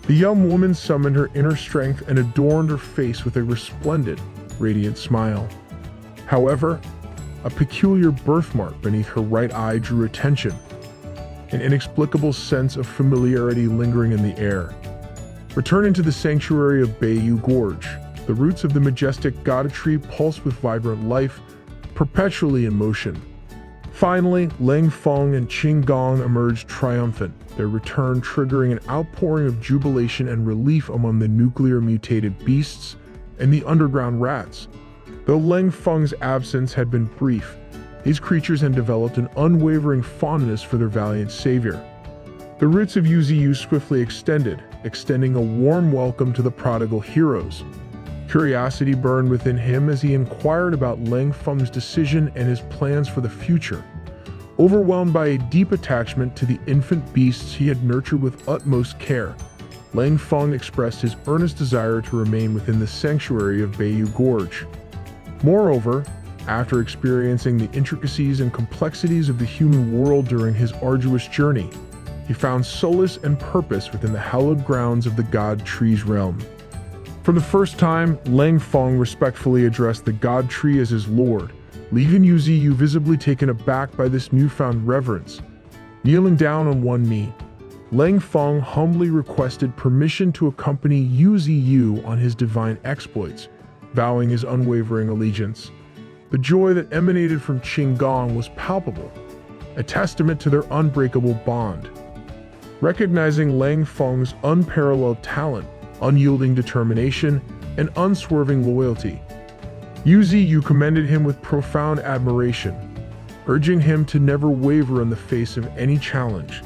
the young woman summoned her inner strength and adorned her face with a resplendent, radiant smile. However, a peculiar birthmark beneath her right eye drew attention, an inexplicable sense of familiarity lingering in the air. Returning to the sanctuary of Beiyu Gorge, the roots of the majestic God Tree pulsed with vibrant life, perpetually in motion. Finally, Lang Feng and Qing Gong emerged triumphant, their return triggering an outpouring of jubilation and relief among the nuclear-mutated beasts and the underground rats. Though Lang Feng's absence had been brief, these creatures had developed an unwavering fondness for their valiant savior. The roots of Yuziyu swiftly extending a warm welcome to the prodigal heroes. Curiosity burned within him as he inquired about Lang Feng's decision and his plans for the future. Overwhelmed by a deep attachment to the infant beasts he had nurtured with utmost care, Lang Feng expressed his earnest desire to remain within the sanctuary of Beiyu Gorge. Moreover, after experiencing the intricacies and complexities of the human world during his arduous journey, he found solace and purpose within the hallowed grounds of the God Tree's realm. For the first time, Lang Feng respectfully addressed the God Tree as his lord, leaving Yuziyu visibly taken aback by this newfound reverence. Kneeling down on one knee, Lang Feng humbly requested permission to accompany Yuziyu on his divine exploits, vowing his unwavering allegiance. The joy that emanated from Qing Gong was palpable, a testament to their unbreakable bond. Recognizing Lang Feng's unparalleled talent, unyielding determination, and unswerving loyalty, Yuziyu commended him with profound admiration, urging him to never waver in the face of any challenge.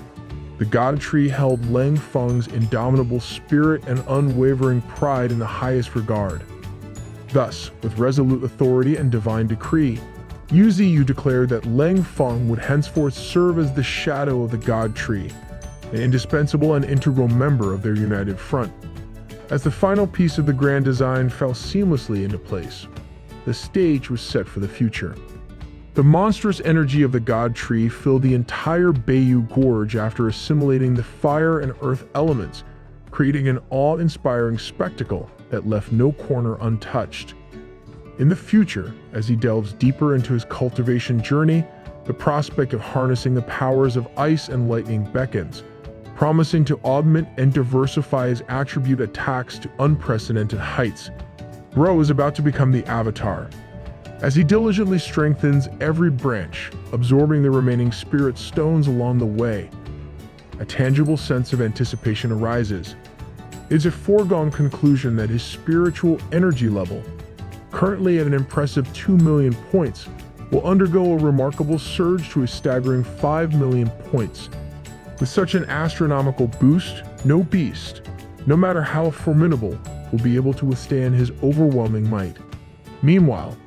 The God Tree held Lang Feng's indomitable spirit and unwavering pride in the highest regard. Thus, with resolute authority and divine decree, Yuziyu declared that Lang Feng would henceforth serve as the shadow of the God Tree, an indispensable and integral member of their united front. As the final piece of the grand design fell seamlessly into place, the stage was set for the future. The monstrous energy of the God Tree filled the entire Beiyu Gorge after assimilating the fire and earth elements, creating an awe-inspiring spectacle that left no corner untouched. In the future, as he delves deeper into his cultivation journey, the prospect of harnessing the powers of ice and lightning beckons, promising to augment and diversify his attribute attacks to unprecedented heights. Bro is about to become the Avatar, as he diligently strengthens every branch, absorbing the remaining spirit stones along the way. A tangible sense of anticipation arises. It is a foregone conclusion that his spiritual energy level, currently at an impressive 2 million points, will undergo a remarkable surge to a staggering 5 million points. With such an astronomical boost, no beast, no matter how formidable, will be able to withstand his overwhelming might. Meanwhile,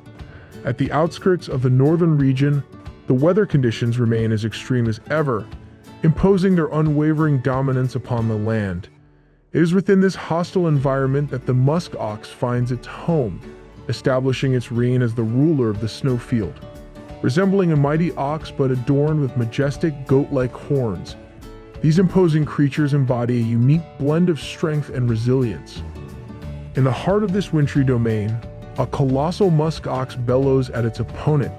at the outskirts of the northern region, the weather conditions remain as extreme as ever, imposing their unwavering dominance upon the land. It is within this hostile environment that the musk ox finds its home, establishing its reign as the ruler of the snowfield. resembling a mighty ox but adorned with majestic goat-like horns. These imposing creatures embody a unique blend of strength and resilience. In the heart of this wintry domain, a colossal musk ox bellows at its opponent,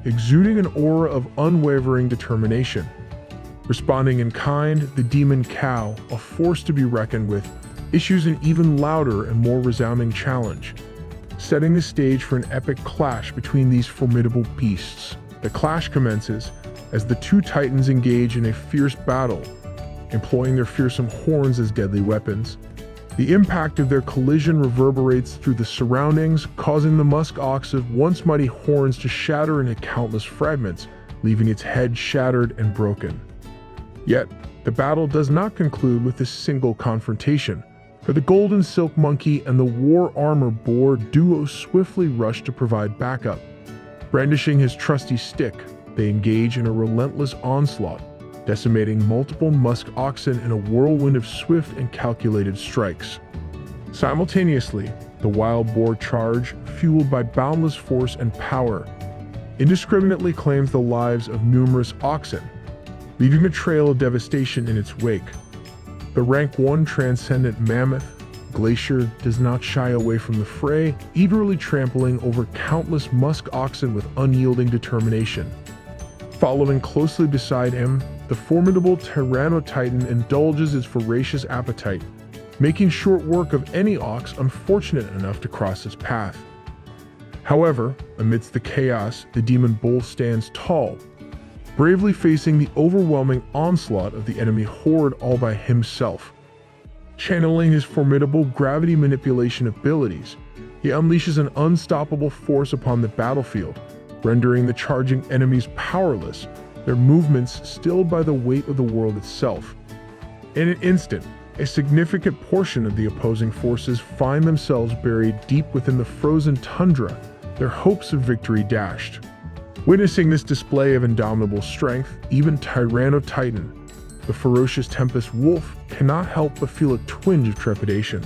exuding an aura of unwavering determination. Responding in kind, the demon cow, a force to be reckoned with, issues an even louder and more resounding challenge, setting the stage for an epic clash between these formidable beasts. The clash commences as the two titans engage in a fierce battle, employing their fearsome horns as deadly weapons. The impact of their collision reverberates through the surroundings, causing the musk ox's once mighty horns to shatter into countless fragments, leaving its head shattered and broken. Yet, the battle does not conclude with this single confrontation, for the golden silk monkey and the war armor boar duo swiftly rush to provide backup. Brandishing his trusty stick, they engage in a relentless onslaught, decimating multiple musk oxen in a whirlwind of swift and calculated strikes. Simultaneously, the wild boar charge, fueled by boundless force and power, indiscriminately claims the lives of numerous oxen, leaving a trail of devastation in its wake. The rank 1 transcendent mammoth, Glacier, does not shy away from the fray, eagerly trampling over countless musk oxen with unyielding determination. Following closely beside him, the formidable Tyrannotitan indulges its voracious appetite, making short work of any ox unfortunate enough to cross its path. However, amidst the chaos, the demon bull stands tall, bravely facing the overwhelming onslaught of the enemy horde all by himself. Channeling his formidable gravity manipulation abilities, he unleashes an unstoppable force upon the battlefield, rendering the charging enemies powerless, their movements stilled by the weight of the world itself. In an instant, a significant portion of the opposing forces find themselves buried deep within the frozen tundra, their hopes of victory dashed. Witnessing this display of indomitable strength, even Tyrannotitan, the ferocious Tempest Wolf, cannot help but feel a twinge of trepidation.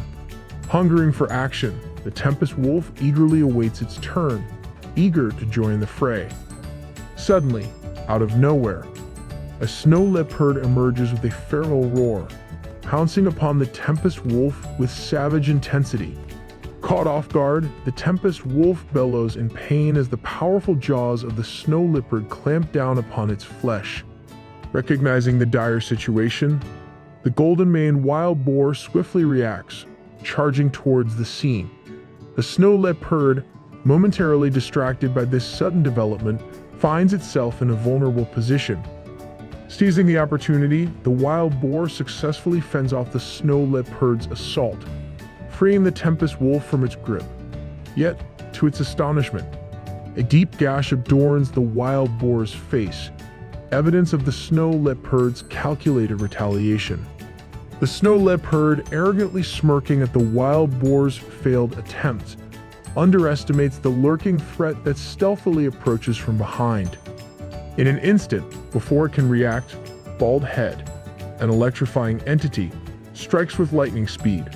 Hungering for action, the Tempest Wolf eagerly awaits its turn, eager to join the fray. Suddenly, out of nowhere, a snow leopard emerges with a feral roar, pouncing upon the Tempest Wolf with savage intensity. Caught off guard, the Tempest Wolf bellows in pain as the powerful jaws of the snow leopard clamp down upon its flesh. Recognizing the dire situation, the golden-maned wild boar swiftly reacts, charging towards the scene. The snow leopard, momentarily distracted by this sudden development, finds itself in a vulnerable position. Seizing the opportunity, the wild boar successfully fends off the snow leopard's assault, freeing the Tempest Wolf from its grip. Yet, to its astonishment, a deep gash adorns the wild boar's face, evidence of the snow leopard's calculated retaliation. The snow leopard, arrogantly smirking at the wild boar's failed attempt, underestimates the lurking threat that stealthily approaches from behind. In an instant, before it can react, Bald Head, an electrifying entity, strikes with lightning speed,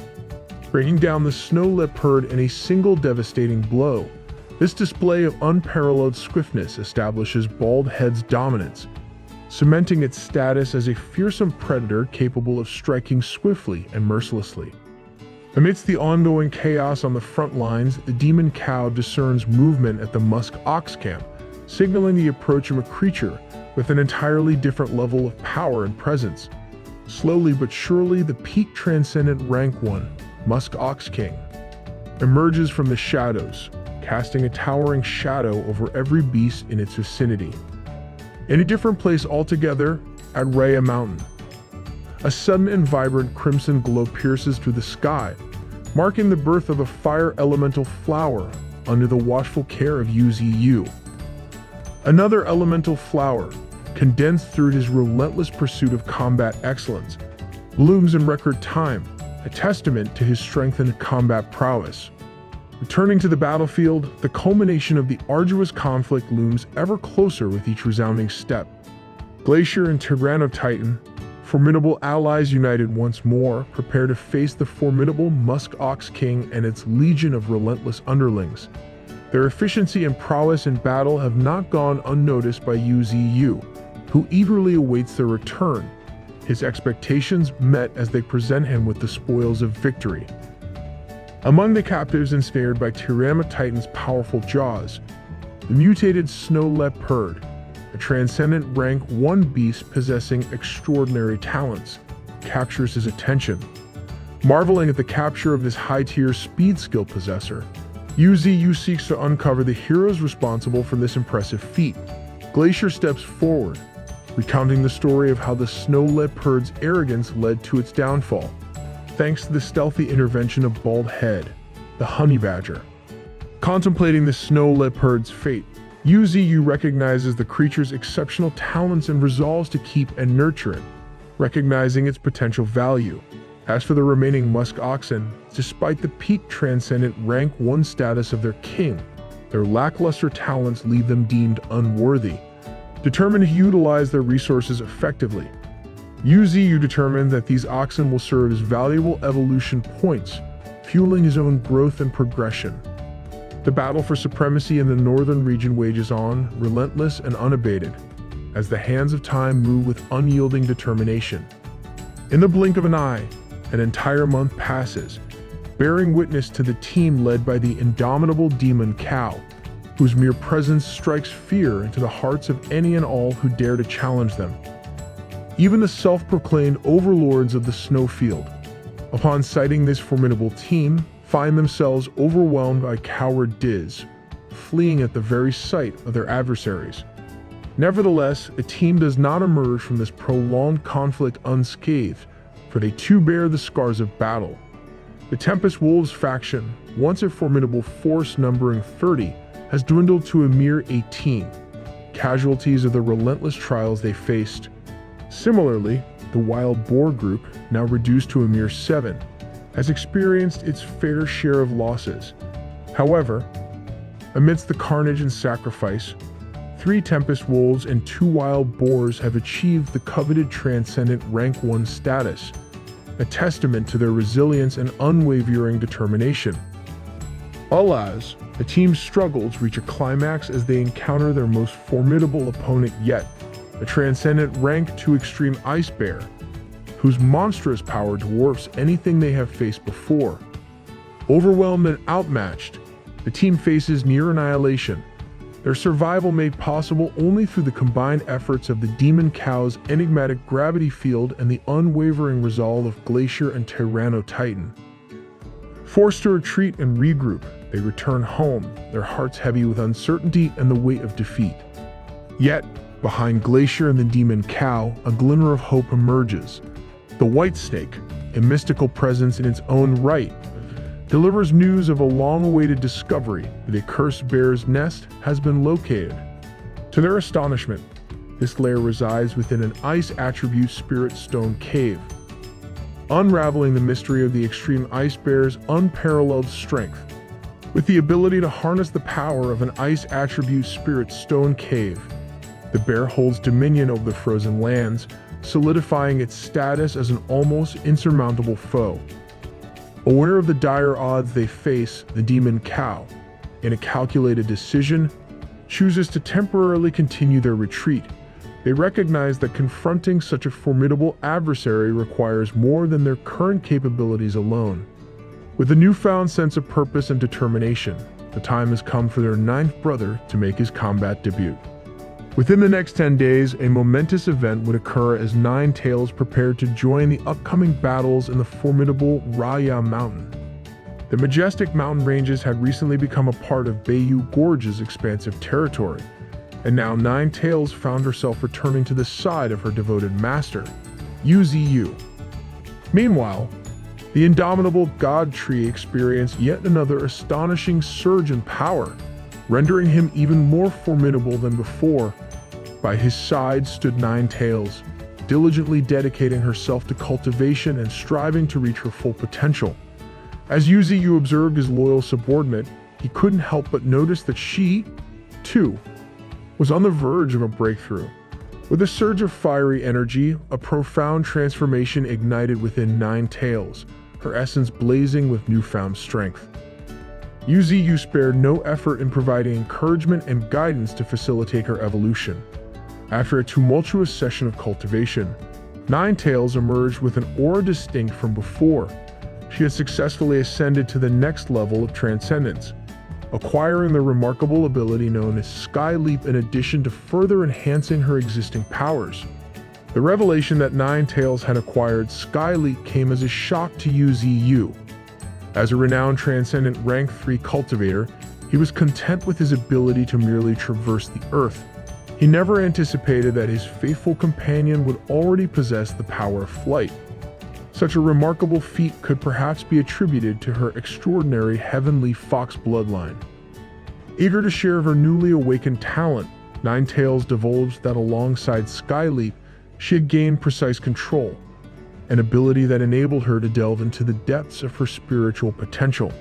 bringing down the snow leopard in a single devastating blow. This display of unparalleled swiftness establishes Bald Head's dominance, cementing its status as a fearsome predator capable of striking swiftly and mercilessly. Amidst the ongoing chaos on the front lines, the demon cow discerns movement at the musk ox camp, signaling the approach of a creature with an entirely different level of power and presence. Slowly but surely, the peak transcendent rank 1, Musk Ox King, emerges from the shadows, casting a towering shadow over every beast in its vicinity. In a different place altogether, at Rhea Mountain, a sudden and vibrant crimson glow pierces through the sky, marking the birth of a fire elemental flower under the watchful care of Yuzi. Another elemental flower, condensed through his relentless pursuit of combat excellence, blooms in record time, a testament to his strength and combat prowess. Returning to the battlefield, the culmination of the arduous conflict looms ever closer with each resounding step. Glacier and Tyrannotitan, formidable allies united once more, prepare to face the formidable Musk Ox King and its legion of relentless underlings. Their efficiency and prowess in battle have not gone unnoticed by Yu Ziyu, who eagerly awaits their return, his expectations met as they present him with the spoils of victory. Among the captives ensnared by Tyranno Titan's powerful jaws, the mutated snow leopard, a transcendent rank 1 beast possessing extraordinary talents, captures his attention. Marveling at the capture of this high-tier speed skill possessor, Yu Ziyu seeks to uncover the heroes responsible for this impressive feat. Glacier steps forward, recounting the story of how the snow leopard's arrogance led to its downfall, thanks to the stealthy intervention of Bald Head, the honey badger. Contemplating the snow leopard's fate, Yu Ziyu recognizes the creature's exceptional talents and resolves to keep and nurture it, recognizing its potential value. As for the remaining musk oxen, despite the peak transcendent rank 1 status of their king, their lackluster talents leave them deemed unworthy. Determined to utilize their resources effectively, Yu Ziyu determined that these oxen will serve as valuable evolution points, fueling his own growth and progression. The battle for supremacy in the northern region wages on, relentless and unabated, as the hands of time move with unyielding determination. In the blink of an eye, an entire month passes, bearing witness to the team led by the indomitable demon cow, whose mere presence strikes fear into the hearts of any and all who dare to challenge them. Even the self-proclaimed overlords of the snowfield, upon sighting this formidable team, find themselves overwhelmed by coward Diz, fleeing at the very sight of their adversaries. Nevertheless, the team does not emerge from this prolonged conflict unscathed, for they too bear the scars of battle. The Tempest Wolves faction, once a formidable force numbering 30, has dwindled to a mere 18, casualties of the relentless trials they faced. Similarly, the Wild Boar group, now reduced to a mere 7, has experienced its fair share of losses. However, amidst the carnage and sacrifice, 3 Tempest Wolves and 2 Wild Boars have achieved the coveted transcendent rank 1 status, a testament to their resilience and unwavering determination. Alas, the team's struggles reach a climax as they encounter their most formidable opponent yet, a transcendent rank 2 extreme ice bear, whose monstrous power dwarfs anything they have faced before. Overwhelmed and outmatched, the team faces near annihilation, their survival made possible only through the combined efforts of the Demon Cow's enigmatic gravity field and the unwavering resolve of Glacier and Tyranno Titan. Forced to retreat and regroup, they return home, their hearts heavy with uncertainty and the weight of defeat. Yet, behind Glacier and the Demon Cow, a glimmer of hope emerges. The White Snake, a mystical presence in its own right, delivers news of a long-awaited discovery that a cursed bear's nest has been located. To their astonishment, this lair resides within an ice attribute spirit stone cave. Unraveling the mystery of the extreme ice bear's unparalleled strength, with the ability to harness the power of an ice attribute spirit stone cave, the bear holds dominion over the frozen lands, solidifying its status as an almost insurmountable foe. Aware of the dire odds they face, the Demon Cow, in a calculated decision, chooses to temporarily continue their retreat. They recognize that confronting such a formidable adversary requires more than their current capabilities alone. With a newfound sense of purpose and determination, the time has come for their 9th brother to make his combat debut. Within the next 10 days, a momentous event would occur as Nine Tails prepared to join the upcoming battles in the formidable Raya Mountain. The majestic mountain ranges had recently become a part of Bayou Gorge's expansive territory, and now Nine Tails found herself returning to the side of her devoted master, Yu Ziyu. Meanwhile, the indomitable God Tree experienced yet another astonishing surge in power, rendering him even more formidable than before. By his side stood Nine Tails, diligently dedicating herself to cultivation and striving to reach her full potential. As Yu Ziyu observed his loyal subordinate, he couldn't help but notice that she, too, was on the verge of a breakthrough. With a surge of fiery energy, a profound transformation ignited within Nine Tails, her essence blazing with newfound strength. UZU spared no effort in providing encouragement and guidance to facilitate her evolution. After a tumultuous session of cultivation, Ninetales emerged with an aura distinct from before. She had successfully ascended to the next level of transcendence, acquiring the remarkable ability known as Sky Leap in addition to further enhancing her existing powers. The revelation that Ninetales had acquired Sky Leap came as a shock to UZU. As a renowned transcendent rank 3 cultivator, he was content with his ability to merely traverse the earth. He never anticipated that his faithful companion would already possess the power of flight. Such a remarkable feat could perhaps be attributed to her extraordinary heavenly fox bloodline. Eager to share her newly awakened talent, Ninetales divulged that alongside Sky Leap, she had gained precise control, an ability that enabled her to delve into the depths of her spiritual potential.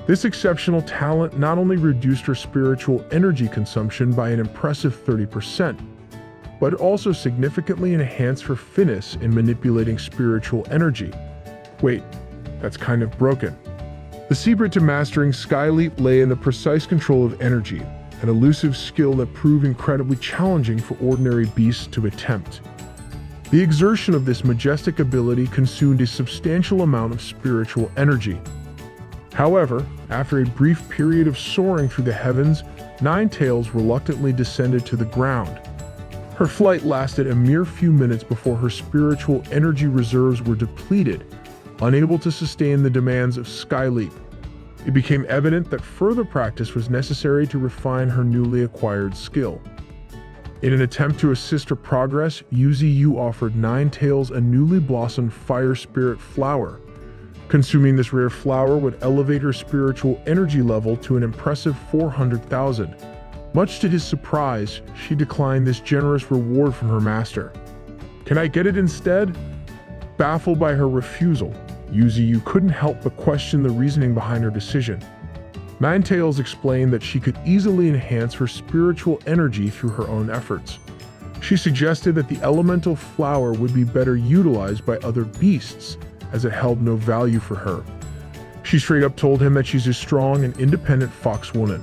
This exceptional talent not only reduced her spiritual energy consumption by an impressive 30%, but also significantly enhanced her finesse in manipulating spiritual energy. Wait, that's kind of broken. The secret to mastering Sky Leap lay in the precise control of energy, an elusive skill that proved incredibly challenging for ordinary beasts to attempt. The exertion of this majestic ability consumed a substantial amount of spiritual energy. However, after a brief period of soaring through the heavens, Ninetales reluctantly descended to the ground. Her flight lasted a mere few minutes before her spiritual energy reserves were depleted, unable to sustain the demands of Sky Leap. It became evident that further practice was necessary to refine her newly acquired skill. In an attempt to assist her progress, UZU offered Ninetales a newly blossomed fire spirit flower. Consuming this rare flower would elevate her spiritual energy level to an impressive 400,000. Much to his surprise, she declined this generous reward from her master. "Can I get it instead?" Baffled by her refusal, UZU couldn't help but question the reasoning behind her decision. Ninetales explained that she could easily enhance her spiritual energy through her own efforts. She suggested that the elemental flower would be better utilized by other beasts, as it held no value for her. She straight up told him that she's a strong and independent fox woman.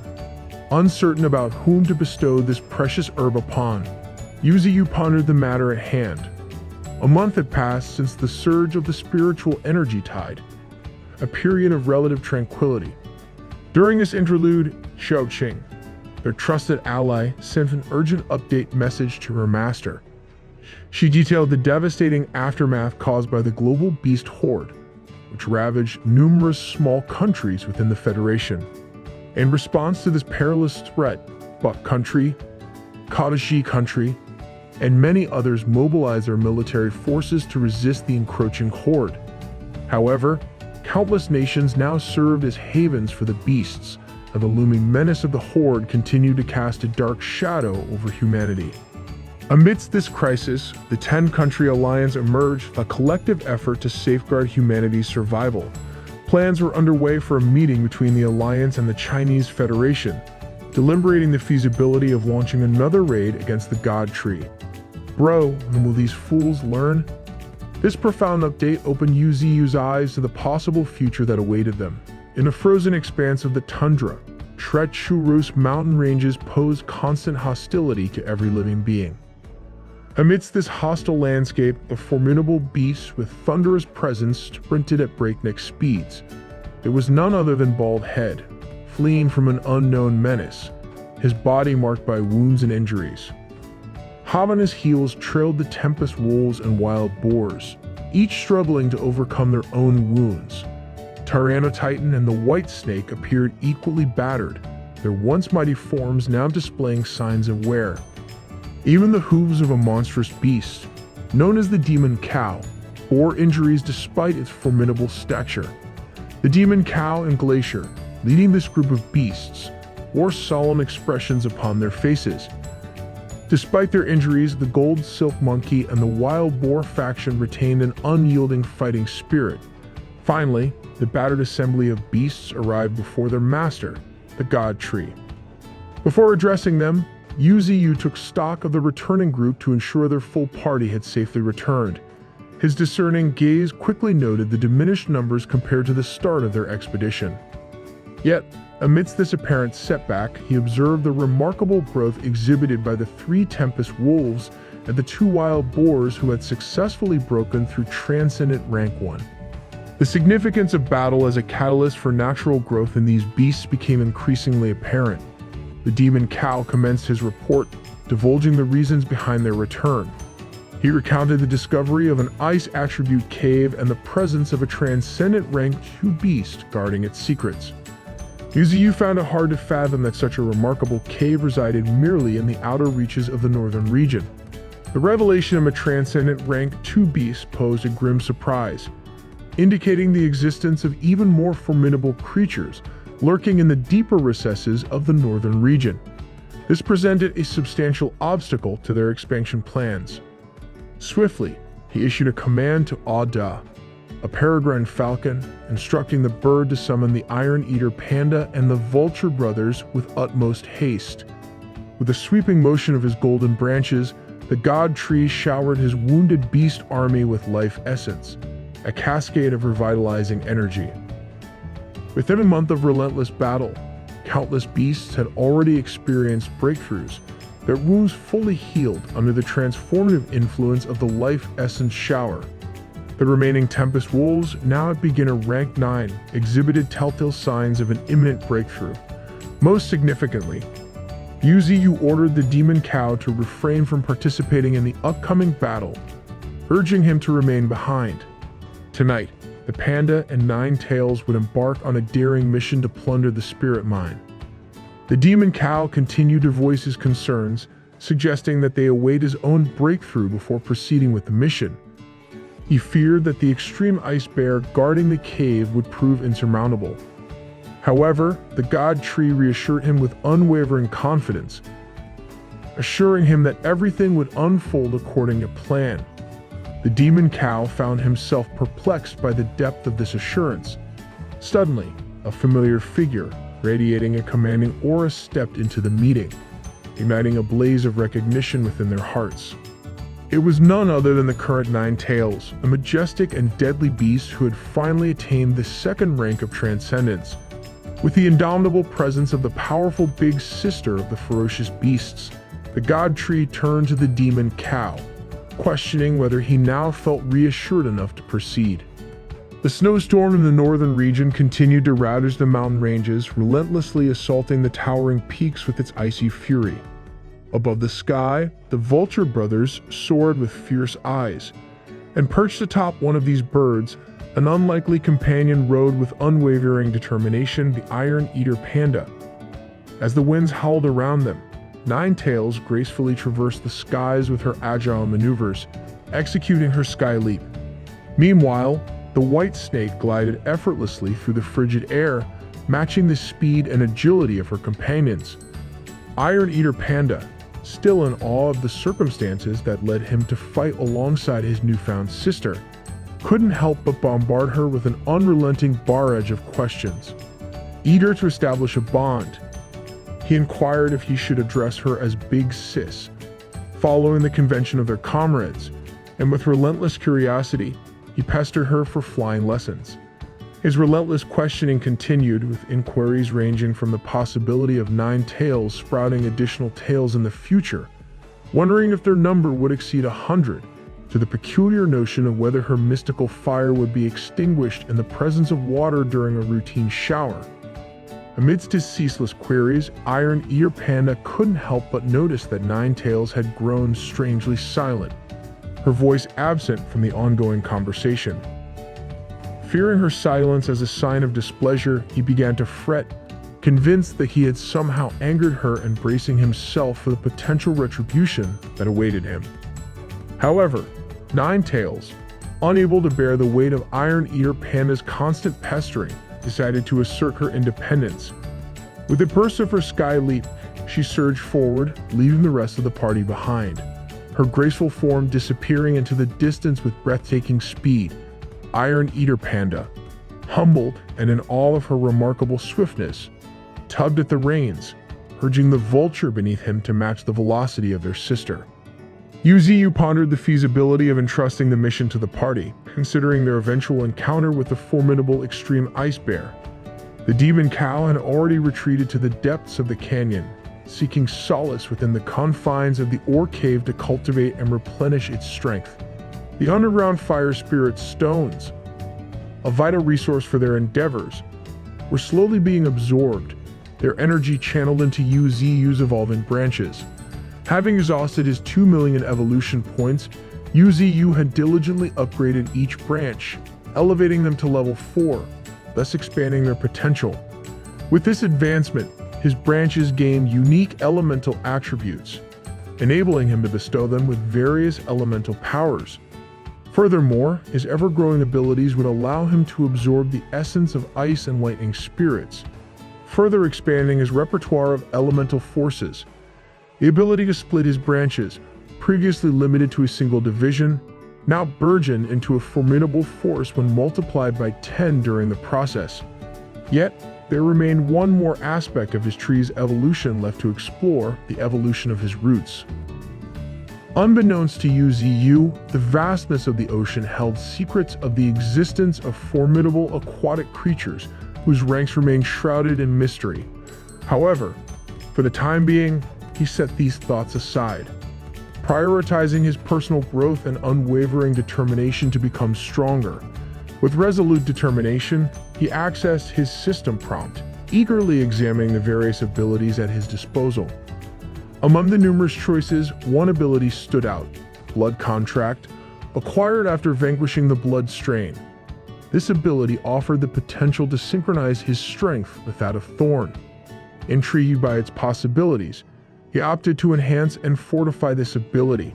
Uncertain about whom to bestow this precious herb upon, UZU pondered the matter at hand. A month had passed since the surge of the spiritual energy tide, a period of relative tranquility. During this interlude, Xiaoqing, their trusted ally, sent an urgent update message to her master. She detailed the devastating aftermath caused by the global beast horde, which ravaged numerous small countries within the Federation. In response to this perilous threat, Buck Country, Kadashi Country, and many others mobilized their military forces to resist the encroaching horde. However, countless nations now served as havens for the beasts, and the looming menace of the horde continued to cast a dark shadow over humanity. Amidst this crisis, the 10-country alliance emerged, a collective effort to safeguard humanity's survival. Plans were underway for a meeting between the alliance and the Chinese Federation, deliberating the feasibility of launching another raid against the God Tree. Bro, when will these fools learn? This profound update opened UZU's eyes to the possible future that awaited them. In the frozen expanse of the tundra, treacherous mountain ranges posed constant hostility to every living being. Amidst this hostile landscape, a formidable beast with thunderous presence sprinted at breakneck speeds. It was none other than Bald Head, fleeing from an unknown menace, his body marked by wounds and injuries. Hot on his heels trailed the Tempest wolves and wild boars, each struggling to overcome their own wounds. Tyrannotitan and the White Snake appeared equally battered, their once mighty forms now displaying signs of wear. Even the hooves of a monstrous beast, known as the Demon Cow, bore injuries despite its formidable stature. The Demon Cow and Glacier, leading this group of beasts, wore solemn expressions upon their faces. Despite their injuries, the Gold Silk Monkey and the Wild Boar faction retained an unyielding fighting spirit. Finally, the battered assembly of beasts arrived before their master, the God Tree. Before addressing them, UZU took stock of the returning group to ensure their full party had safely returned. His discerning gaze quickly noted the diminished numbers compared to the start of their expedition. Yet, amidst this apparent setback, he observed the remarkable growth exhibited by the 3 Tempest Wolves and the 2 Wild Boars who had successfully broken through Transcendent Rank 1. The significance of battle as a catalyst for natural growth in these beasts became increasingly apparent. The Demon Cow commenced his report, divulging the reasons behind their return. He recounted the discovery of an ice attribute cave and the presence of a Transcendent Rank 2 beast guarding its secrets. Yuziyu found it hard to fathom that such a remarkable cave resided merely in the outer reaches of the northern region. The revelation of a Transcendent Rank 2 beast posed a grim surprise, indicating the existence of even more formidable creatures lurking in the deeper recesses of the northern region. This presented a substantial obstacle to their expansion plans. Swiftly, he issued a command to Ada, a peregrine falcon, instructing the bird to summon the Iron Eater Panda and the Vulture brothers with utmost haste. With a sweeping motion of his golden branches, the god tree showered his wounded beast army with life essence, a cascade of revitalizing energy. Within a month of relentless battle, countless beasts had already experienced breakthroughs, their wounds fully healed under the transformative influence of the life essence shower. The remaining Tempest Wolves, now at beginner rank 9, exhibited telltale signs of an imminent breakthrough. Most significantly, Yuziyu ordered the Demon Cow to refrain from participating in the upcoming battle, urging him to remain behind. Tonight, the Panda and Nine Tails would embark on a daring mission to plunder the Spirit Mine. The Demon Cow continued to voice his concerns, suggesting that they await his own breakthrough before proceeding with the mission. He feared that the extreme ice bear guarding the cave would prove insurmountable. However, the god tree reassured him with unwavering confidence, assuring him that everything would unfold according to plan. The Demon Cow found himself perplexed by the depth of this assurance. Suddenly, a familiar figure, radiating a commanding aura, stepped into the meeting, igniting a blaze of recognition within their hearts. It was none other than the current Nine Tails, a majestic and deadly beast who had finally attained the 2nd rank of transcendence. With the indomitable presence of the powerful big sister of the ferocious beasts, the god tree turned to the Demon Cow, questioning whether he now felt reassured enough to proceed. The snowstorm in the northern region continued to ravage the mountain ranges, relentlessly assaulting the towering peaks with its icy fury. Above the sky, the Vulture brothers soared with fierce eyes, and perched atop one of these birds, an unlikely companion rode with unwavering determination the Iron Eater Panda. As the winds howled around them, Nine Tails gracefully traversed the skies with her agile maneuvers, executing her sky leap. Meanwhile, the White Snake glided effortlessly through the frigid air, matching the speed and agility of her companions. Iron Eater Panda, still in awe of the circumstances that led him to fight alongside his newfound sister, couldn't help but bombard her with an unrelenting barrage of questions. Eager to establish a bond, he inquired if he should address her as Big Sis, following the convention of their comrades, and with relentless curiosity, he pestered her for flying lessons. His relentless questioning continued, with inquiries ranging from the possibility of Nine Tails sprouting additional tails in the future, wondering if their number would exceed 100, to the peculiar notion of whether her mystical fire would be extinguished in the presence of water during a routine shower. Amidst his ceaseless queries, Iron Eater Panda couldn't help but notice that Nine Tails had grown strangely silent, her voice absent from the ongoing conversation. Fearing her silence as a sign of displeasure, he began to fret, convinced that he had somehow angered her and bracing himself for the potential retribution that awaited him. However, Nine Tails, unable to bear the weight of Iron Eater Panda's constant pestering, decided to assert her independence. With a burst of her sky leap, she surged forward, leaving the rest of the party behind, her graceful form disappearing into the distance with breathtaking speed. Iron Eater Panda, humbled and in awe of her remarkable swiftness, tugged at the reins, urging the Vulture beneath him to match the velocity of their sister. Yuziyu pondered the feasibility of entrusting the mission to the party, considering their eventual encounter with the formidable extreme ice bear. The demon cow had already retreated to the depths of the canyon, seeking solace within the confines of the ore cave to cultivate and replenish its strength. The underground fire spirit stones, a vital resource for their endeavors, were slowly being absorbed, their energy channeled into UZU's evolving branches. Having exhausted his 2 million evolution points, UZU had diligently upgraded each branch, elevating them to level 4, thus expanding their potential. With this advancement, his branches gained unique elemental attributes, enabling him to bestow them with various elemental powers. Furthermore, his ever-growing abilities would allow him to absorb the essence of ice and lightning spirits, further expanding his repertoire of elemental forces. The ability to split his branches, previously limited to a single division, now burgeoned into a formidable force when multiplied by 10 during the process. Yet, there remained one more aspect of his tree's evolution left to explore: the evolution of his roots. Unbeknownst to UZU, the vastness of the ocean held secrets of the existence of formidable aquatic creatures whose ranks remained shrouded in mystery. However, for the time being, he set these thoughts aside, prioritizing his personal growth and unwavering determination to become stronger. With resolute determination, he accessed his system prompt, eagerly examining the various abilities at his disposal. Among the numerous choices, one ability stood out: Blood Contract, acquired after vanquishing the blood strain. This ability offered the potential to synchronize his strength with that of Thorn. Intrigued by its possibilities, he opted to enhance and fortify this ability,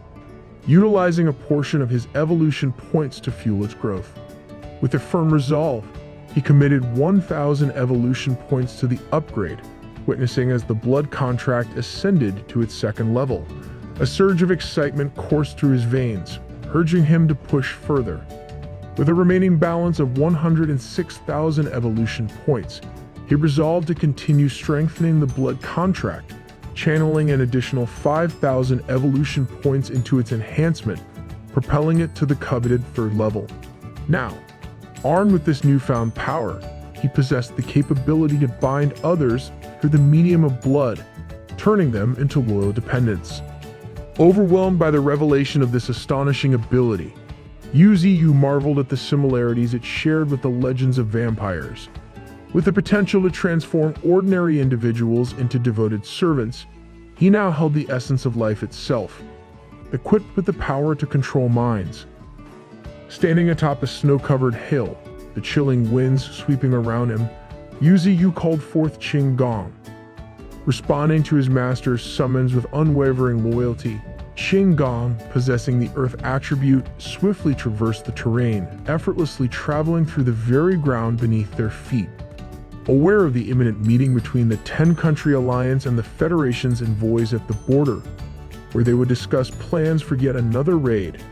utilizing a portion of his evolution points to fuel its growth. With a firm resolve, he committed 1,000 evolution points to the upgrade, witnessing as the blood contract ascended to its second level. A surge of excitement coursed through his veins, urging him to push further. With a remaining balance of 106,000 evolution points, he resolved to continue strengthening the blood contract, channeling an additional 5,000 evolution points into its enhancement, propelling it to the coveted third level. Now, armed with this newfound power, he possessed the capability to bind others through the medium of blood, turning them into loyal dependents. Overwhelmed by the revelation of this astonishing ability, UZU marveled at the similarities it shared with the legends of vampires. With the potential to transform ordinary individuals into devoted servants, he now held the essence of life itself, equipped with the power to control minds. Standing atop a snow-covered hill, the chilling winds sweeping around him, UZU called forth Qing Gong. Responding to his master's summons with unwavering loyalty, Qing Gong, possessing the earth attribute, swiftly traversed the terrain, effortlessly traveling through the very ground beneath their feet. Aware of the imminent meeting between the 10-country alliance and the Federation's envoys at the border, where they would discuss plans for yet another raid,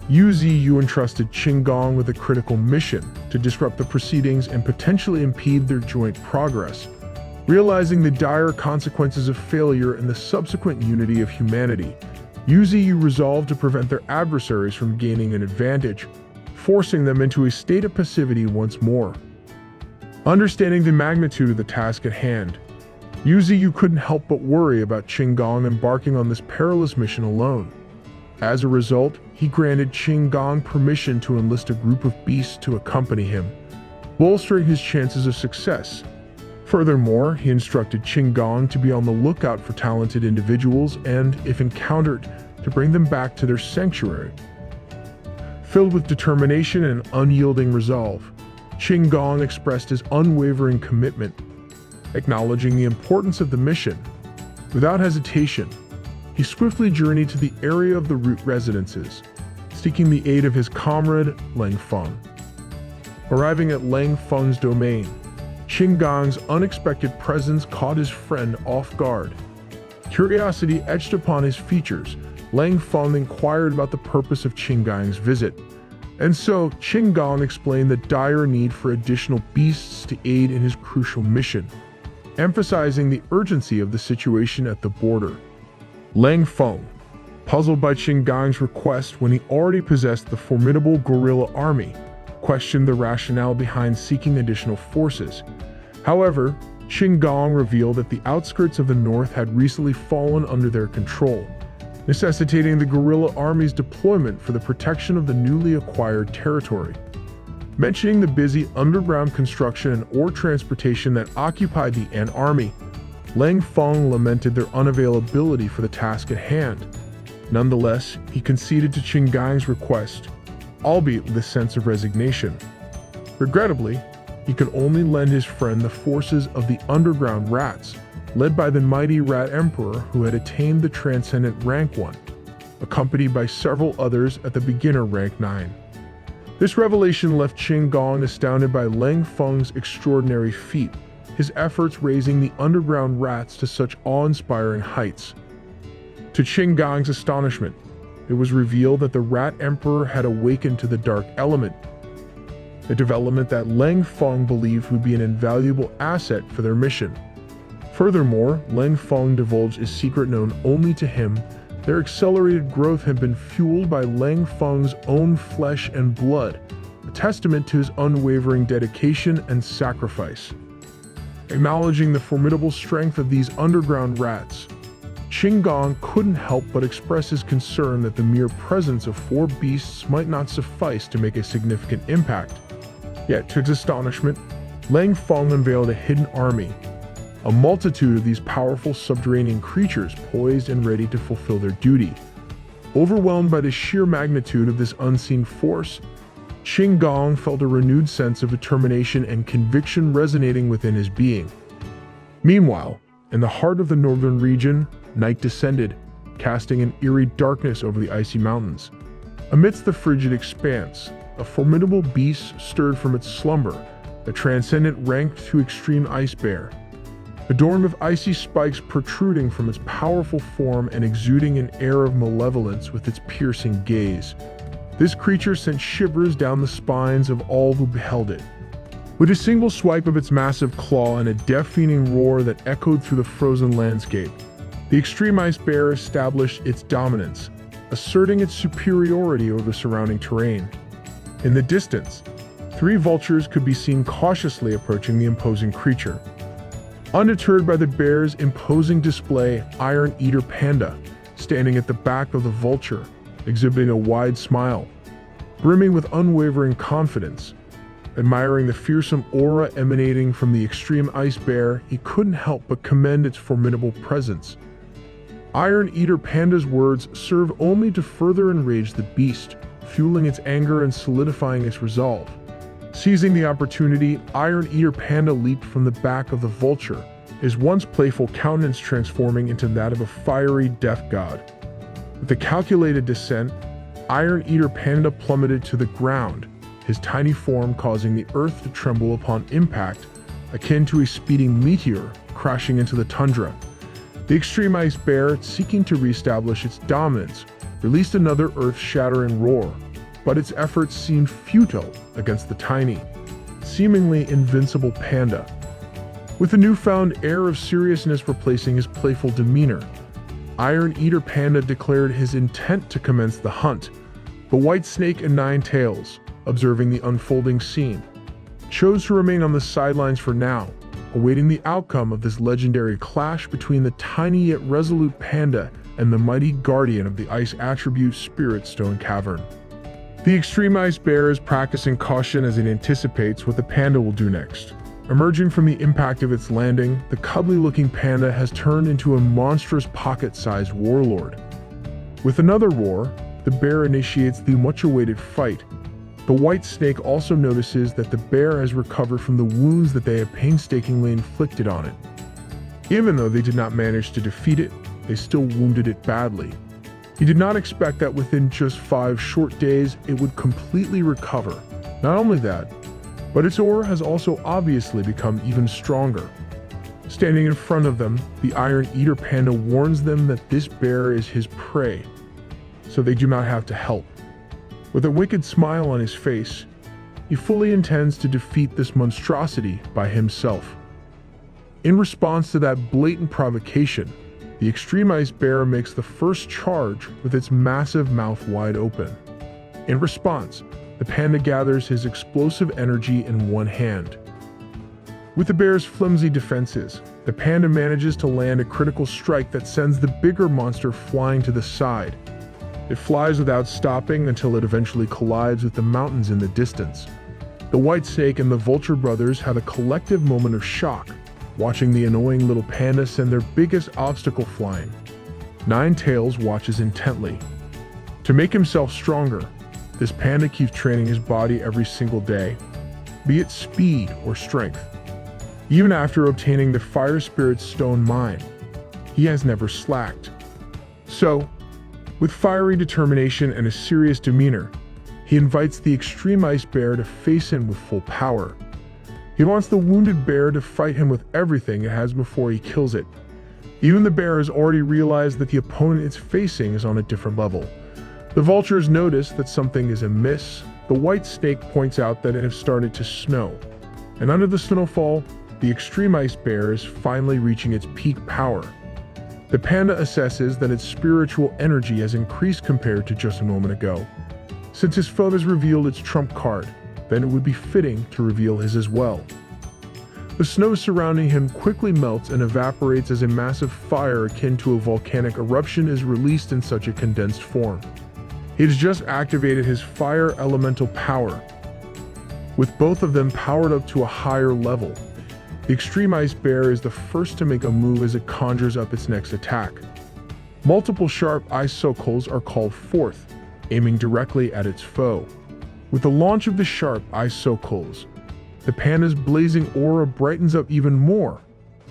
UZU entrusted Qing Gong with a critical mission to disrupt the proceedings and potentially impede their joint progress. Realizing the dire consequences of failure and the subsequent unity of humanity, UZU resolved to prevent their adversaries from gaining an advantage, forcing them into a state of passivity once more. Understanding the magnitude of the task at hand, UZU couldn't help but worry about Qing Gong embarking on this perilous mission alone. As a result, he granted Qing Gong permission to enlist a group of beasts to accompany him, bolstering his chances of success. Furthermore, he instructed Qing Gong to be on the lookout for talented individuals and, if encountered, to bring them back to their sanctuary. Filled with determination and unyielding resolve, Qing Gong expressed his unwavering commitment, acknowledging the importance of the mission. Without hesitation, he swiftly journeyed to the area of the root residences, seeking the aid of his comrade, Lang Feng. Arriving at Lang Feng's domain, Qing Gong's unexpected presence caught his friend off guard. Curiosity etched upon his features, Lang Feng inquired about the purpose of Qing Gong's visit, and so Qing Gong explained the dire need for additional beasts to aid in his crucial mission, emphasizing the urgency of the situation at the border. Lang Feng, puzzled by Qing Gong's request when he already possessed the formidable guerrilla army, questioned the rationale behind seeking additional forces. However, Qinggong revealed that the outskirts of the north had recently fallen under their control, necessitating the guerrilla army's deployment for the protection of the newly acquired territory. Mentioning the busy underground construction and ore transportation that occupied the An army, Lang Feng lamented their unavailability for the task at hand. Nonetheless, he conceded to Qinggong's request, albeit with a sense of resignation. Regrettably, he could only lend his friend the forces of the underground rats, led by the mighty Rat Emperor who had attained the transcendent rank 1, accompanied by several others at the beginner rank 9. This revelation left Qinggong astounded by Lang Feng's extraordinary feat, his efforts raising the underground rats to such awe-inspiring heights. To Qinggong's astonishment, it was revealed that the Rat Emperor had awakened to the dark element, a development that Lang Feng believed would be an invaluable asset for their mission. Furthermore, Lang Feng divulged a secret known only to him. Their accelerated growth had been fueled by Lang Feng's own flesh and blood, a testament to his unwavering dedication and sacrifice. Acknowledging the formidable strength of these underground rats, Qinggong couldn't help but express his concern that the mere presence of 4 beasts might not suffice to make a significant impact. Yet, to his astonishment, Lang Feng unveiled a hidden army, a multitude of these powerful subterranean creatures poised and ready to fulfill their duty. Overwhelmed by the sheer magnitude of this unseen force, Qinggong felt a renewed sense of determination and conviction resonating within his being. Meanwhile, in the heart of the northern region, night descended, casting an eerie darkness over the icy mountains. Amidst the frigid expanse, a formidable beast stirred from its slumber, a transcendent ranked to extreme ice bear. Adorned with icy spikes protruding from its powerful form and exuding an air of malevolence with its piercing gaze, this creature sent shivers down the spines of all who beheld it. With a single swipe of its massive claw and a deafening roar that echoed through the frozen landscape, the extreme ice bear established its dominance, asserting its superiority over the surrounding terrain. In the distance, 3 vultures could be seen cautiously approaching the imposing creature. Undeterred by the bear's imposing display, Iron Eater Panda, standing at the back of the vulture, exhibiting a wide smile, brimming with unwavering confidence. Admiring the fearsome aura emanating from the extreme ice bear, he couldn't help but commend its formidable presence. Iron Eater Panda's words serve only to further enrage the beast, fueling its anger and solidifying its resolve. Seizing the opportunity, Iron Eater Panda leaped from the back of the vulture, his once playful countenance transforming into that of a fiery death god. With a calculated descent, Iron Eater Panda plummeted to the ground, his tiny form causing the earth to tremble upon impact, akin to a speeding meteor crashing into the tundra. The extreme ice bear, seeking to reestablish its dominance, released another earth-shattering roar, but its efforts seemed futile against the tiny, seemingly invincible panda. With a newfound air of seriousness replacing his playful demeanor, Iron Eater Panda declared his intent to commence the hunt. The White Snake and 9 Tails, observing the unfolding scene, chose to remain on the sidelines for now, awaiting the outcome of this legendary clash between the tiny yet resolute panda and the mighty guardian of the ice attribute Spirit Stone Cavern. The extreme ice bear is practicing caution as it anticipates what the panda will do next. Emerging from the impact of its landing, the cuddly-looking panda has turned into a monstrous pocket-sized warlord. With another roar, the bear initiates the much-awaited fight. The White Snake also notices that the bear has recovered from the wounds that they have painstakingly inflicted on it. Even though they did not manage to defeat it, they still wounded it badly. He did not expect that within just 5 short days it would completely recover. Not only that, but its aura has also obviously become even stronger. Standing in front of them, the Iron Eater Panda warns them that this bear is his prey, so they do not have to help. With a wicked smile on his face, he fully intends to defeat this monstrosity by himself. In response to that blatant provocation, the extreme ice bear makes the first charge with its massive mouth wide open. In response, the panda gathers his explosive energy in one hand. With the bear's flimsy defenses, the panda manages to land a critical strike that sends the bigger monster flying to the side. It flies without stopping until it eventually collides with the mountains in the distance. The white snake and the vulture brothers have a collective moment of shock, watching the annoying little panda send their biggest obstacle flying. Nine Tails watches intently. To make himself stronger, this panda keeps training his body every single day, be it speed or strength. Even after obtaining the Fire Spirit's stone mine, he has never slacked. So, with fiery determination and a serious demeanor, he invites the extreme ice bear to face him with full power. He wants the wounded bear to fight him with everything it has before he kills it. Even the bear has already realized that the opponent it's facing is on a different level. The vultures notice that something is amiss. The white snake points out that it has started to snow, and under the snowfall, the extreme ice bear is finally reaching its peak power. The panda assesses that its spiritual energy has increased compared to just a moment ago. Since his foe has revealed its trump card, then it would be fitting to reveal his as well. The snow surrounding him quickly melts and evaporates as a massive fire akin to a volcanic eruption is released in such a condensed form. He has just activated his fire elemental power, with both of them powered up to a higher level. The extreme ice bear is the first to make a move as it conjures up its next attack. Multiple sharp icicles are called forth, aiming directly at its foe. With the launch of the sharp icicles, the panda's blazing aura brightens up even more.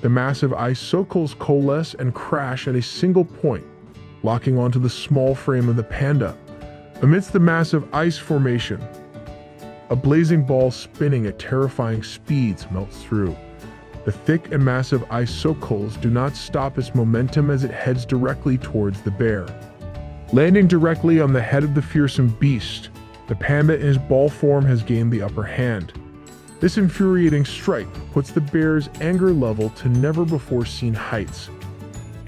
The massive icicles coalesce and crash at a single point, locking onto the small frame of the panda. Amidst the massive ice formation, a blazing ball spinning at terrifying speeds melts through. The thick and massive icicles do not stop its momentum as it heads directly towards the bear. Landing directly on the head of the fearsome beast, the panda in his ball form has gained the upper hand. This infuriating strike puts the bear's anger level to never-before-seen heights.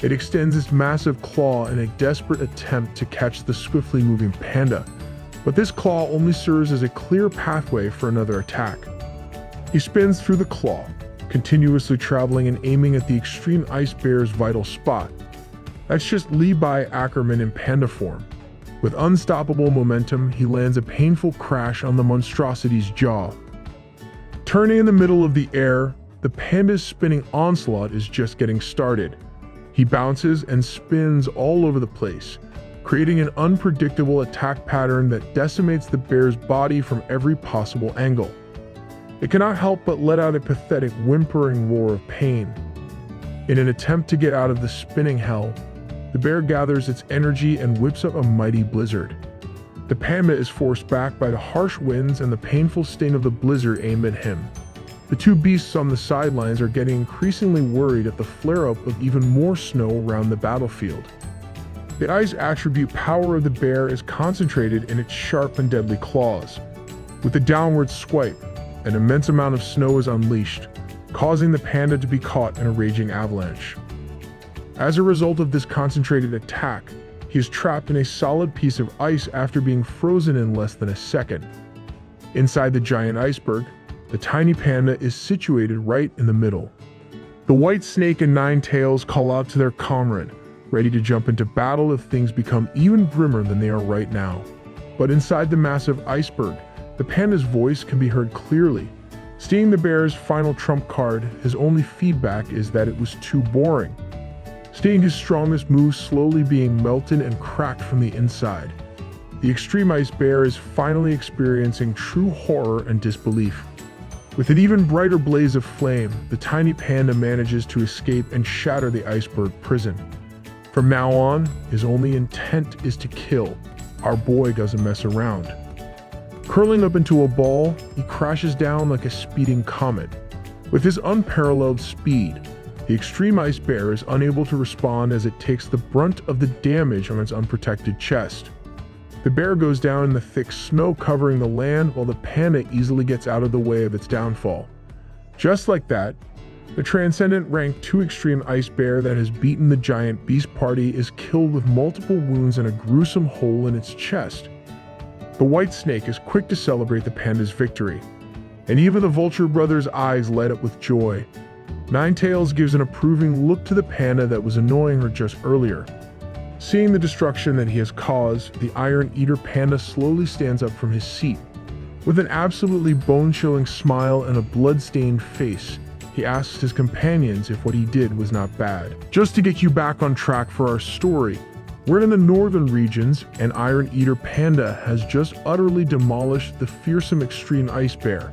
It extends its massive claw in a desperate attempt to catch the swiftly moving panda, but this claw only serves as a clear pathway for another attack. He spins through the claw, continuously traveling and aiming at the extreme ice bear's vital spot. That's just Levi Ackerman in panda form. With unstoppable momentum, he lands a painful crash on the monstrosity's jaw. Turning in the middle of the air, the panda's spinning onslaught is just getting started. He bounces and spins all over the place, creating an unpredictable attack pattern that decimates the bear's body from every possible angle. It cannot help but let out a pathetic whimpering roar of pain. In an attempt to get out of the spinning hell, the bear gathers its energy and whips up a mighty blizzard. The panda is forced back by the harsh winds and the painful sting of the blizzard aimed at him. The two beasts on the sidelines are getting increasingly worried at the flare-up of even more snow around the battlefield. The ice attribute power of the bear is concentrated in its sharp and deadly claws. With a downward swipe, an immense amount of snow is unleashed, causing the panda to be caught in a raging avalanche. As a result of this concentrated attack, he is trapped in a solid piece of ice after being frozen in less than a second. Inside the giant iceberg, the tiny panda is situated right in the middle. The white snake and Nine Tails call out to their comrade, ready to jump into battle if things become even grimmer than they are right now. But inside the massive iceberg, the panda's voice can be heard clearly. Seeing the bear's final trump card, his only feedback is that it was too boring. Seeing his strongest move slowly being melted and cracked from the inside, the extreme ice bear is finally experiencing true horror and disbelief. With an even brighter blaze of flame, the tiny panda manages to escape and shatter the iceberg prison. From now on, his only intent is to kill. Our boy doesn't mess around. Curling up into a ball, he crashes down like a speeding comet. With his unparalleled speed, the extreme ice bear is unable to respond as it takes the brunt of the damage on its unprotected chest. The bear goes down in the thick snow covering the land while the panda easily gets out of the way of its downfall. Just like that, the transcendent rank 2 extreme ice bear that has beaten the giant beast party is killed with multiple wounds and a gruesome hole in its chest. The white snake is quick to celebrate the panda's victory. and even the Vulture Brothers' eyes light up with joy. Ninetails gives an approving look to the panda that was annoying her just earlier. Seeing the destruction that he has caused, the Iron Eater panda slowly stands up from his seat. With an absolutely bone-chilling smile and a blood-stained face, he asks his companions if what he did was not bad. Just to get you back on track for our story, we're in the northern regions, and Iron Eater panda has just utterly demolished the fearsome extreme ice bear.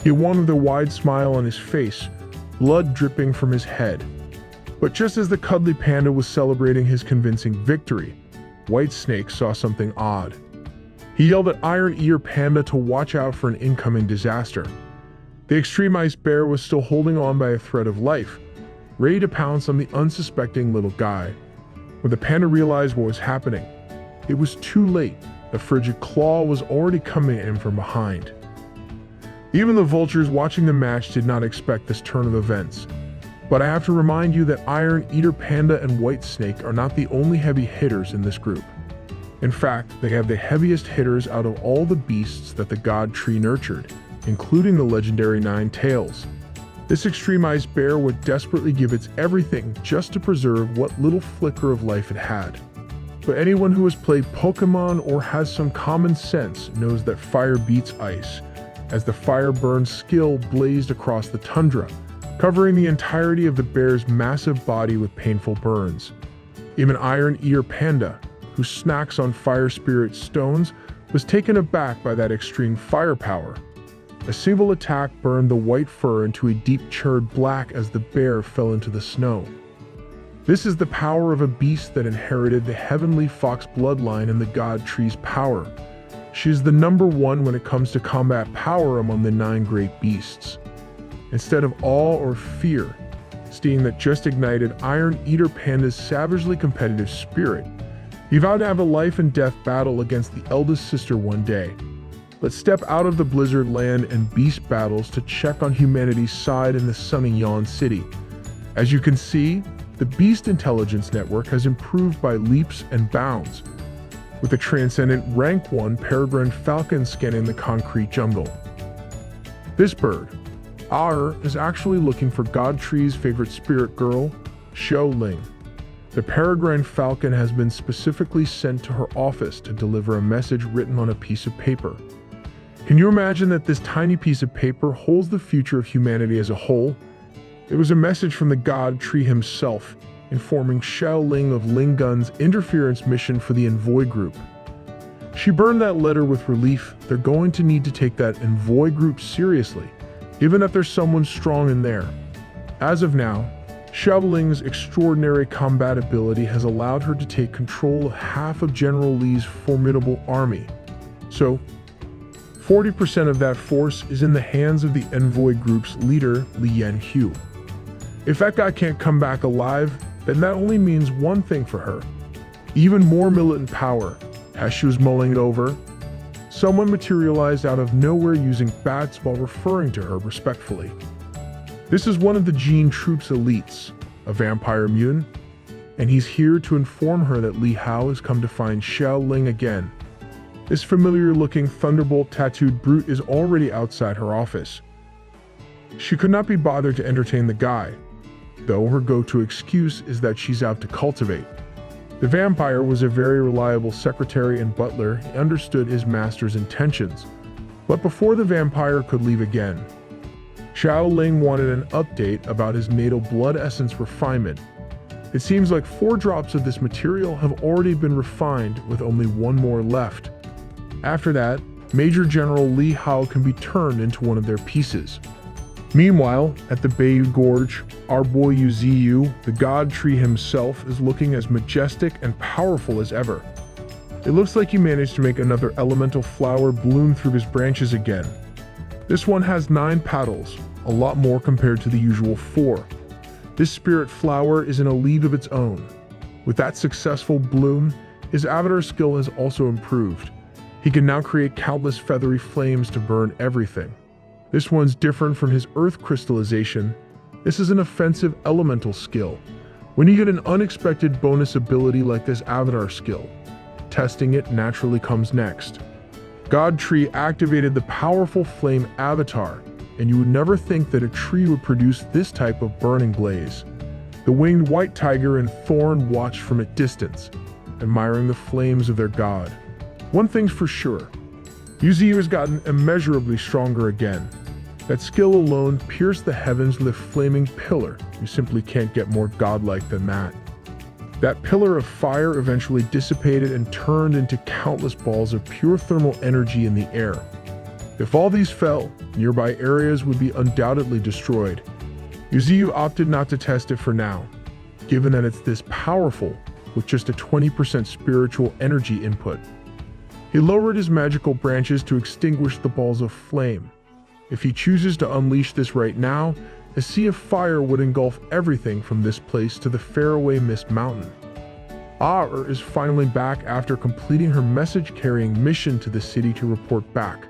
He won with a wide smile on his face, blood dripping from his head. But just as the cuddly panda was celebrating his convincing victory, White Snake saw something odd. He yelled at Iron Eater panda to watch out for an incoming disaster. The extreme ice bear was still holding on by a thread of life, ready to pounce on the unsuspecting little guy. When the panda realized what was happening, it was too late. The frigid claw was already coming at him from behind. Even the vultures watching the match did not expect this turn of events. But I have to remind you that Iron Eater panda and White Snake are not the only heavy hitters in this group. In fact, they have the heaviest hitters out of all the beasts that the God Tree nurtured, including the legendary Ninetails. This extreme ice bear would desperately give its everything just to preserve what little flicker of life it had. But anyone who has played Pokemon or has some common sense knows that fire beats ice, as the fire burn skill blazed across the tundra, covering the entirety of the bear's massive body with painful burns. Even Iron Eater panda, who snacks on fire spirit stones, was taken aback by that extreme firepower. A single attack burned the white fur into a deep charred black as the bear fell into the snow. This is the power of a beast that inherited the heavenly fox bloodline and the God Tree's power. She is the number one when it comes to combat power among the 9 great beasts. Instead of awe or fear, seeing that just ignited Iron Eater panda's savagely competitive spirit, he vowed to have a life and death battle against the eldest sister one day. Let's step out of the blizzard land and beast battles to check on humanity's side in the sunny Yawn City. As you can see, the Beast Intelligence Network has improved by leaps and bounds, with the transcendent Rank 1 peregrine falcon scanning the concrete jungle. This bird, is actually looking for God Tree's favorite spirit girl, Xiaoling. The peregrine falcon has been specifically sent to her office to deliver a message written on a piece of paper. Can you imagine that this tiny piece of paper holds the future of humanity as a whole? It was a message from the God Tree himself, informing Xiaoling of Lingun's interference mission for the Envoy group. She burned that letter with relief. They're going to need to take that Envoy group seriously, given that there's someone strong in there. As of now, Xiaoling's extraordinary combat ability has allowed her to take control of half of General Li's formidable army. So, 40% of that force is in the hands of the Envoy group's leader, Li Yanhu. If that guy can't come back alive, then that only means one thing for her. Even more militant power. As she was mulling it over, someone materialized out of nowhere using bats while referring to her respectfully. This is one of the Gene Troop's elites, a vampire mutant, and he's here to inform her that Li Hao has come to find Xiaoling again. This familiar-looking thunderbolt-tattooed brute is already outside her office. She could not be bothered to entertain the guy, though her go-to excuse is that she's out to cultivate. The vampire was a very reliable secretary and butler. He understood his master's intentions. But before the vampire could leave again, Xiaoling wanted an update about his natal blood essence refinement. It seems like 4 drops of this material have already been refined, with only 1 more left. After that, Major General Li Hao can be turned into one of their pieces. Meanwhile, at the Bayou Gorge, our boy Yuziyu, the God Tree himself, is looking as majestic and powerful as ever. It looks like he managed to make another elemental flower bloom through his branches again. This one has 9 petals, a lot more compared to the usual 4. This spirit flower is in a league of its own. With that successful bloom, his avatar skill has also improved. He can now create countless feathery flames to burn everything. This one's different from his earth crystallization. This is an offensive elemental skill. When you get an unexpected bonus ability like this avatar skill, testing it naturally comes next. God Tree activated the powerful flame avatar, and you would never think that a tree would produce this type of burning blaze. The winged white tiger and thorn watched from a distance, admiring the flames of their god. One thing's for sure, Yuzi has gotten immeasurably stronger again. That skill alone pierced the heavens with a flaming pillar. You simply can't get more godlike than that. That pillar of fire eventually dissipated and turned into countless balls of pure thermal energy in the air. If all these fell, nearby areas would be undoubtedly destroyed. Yuzi opted not to test it for now, given that it's this powerful with just a 20% spiritual energy input. He lowered his magical branches to extinguish the balls of flame. If he chooses to unleash this right now, a sea of fire would engulf everything from this place to the faraway Mist Mountain. Aur is finally back after completing her message-carrying mission to the city to report back.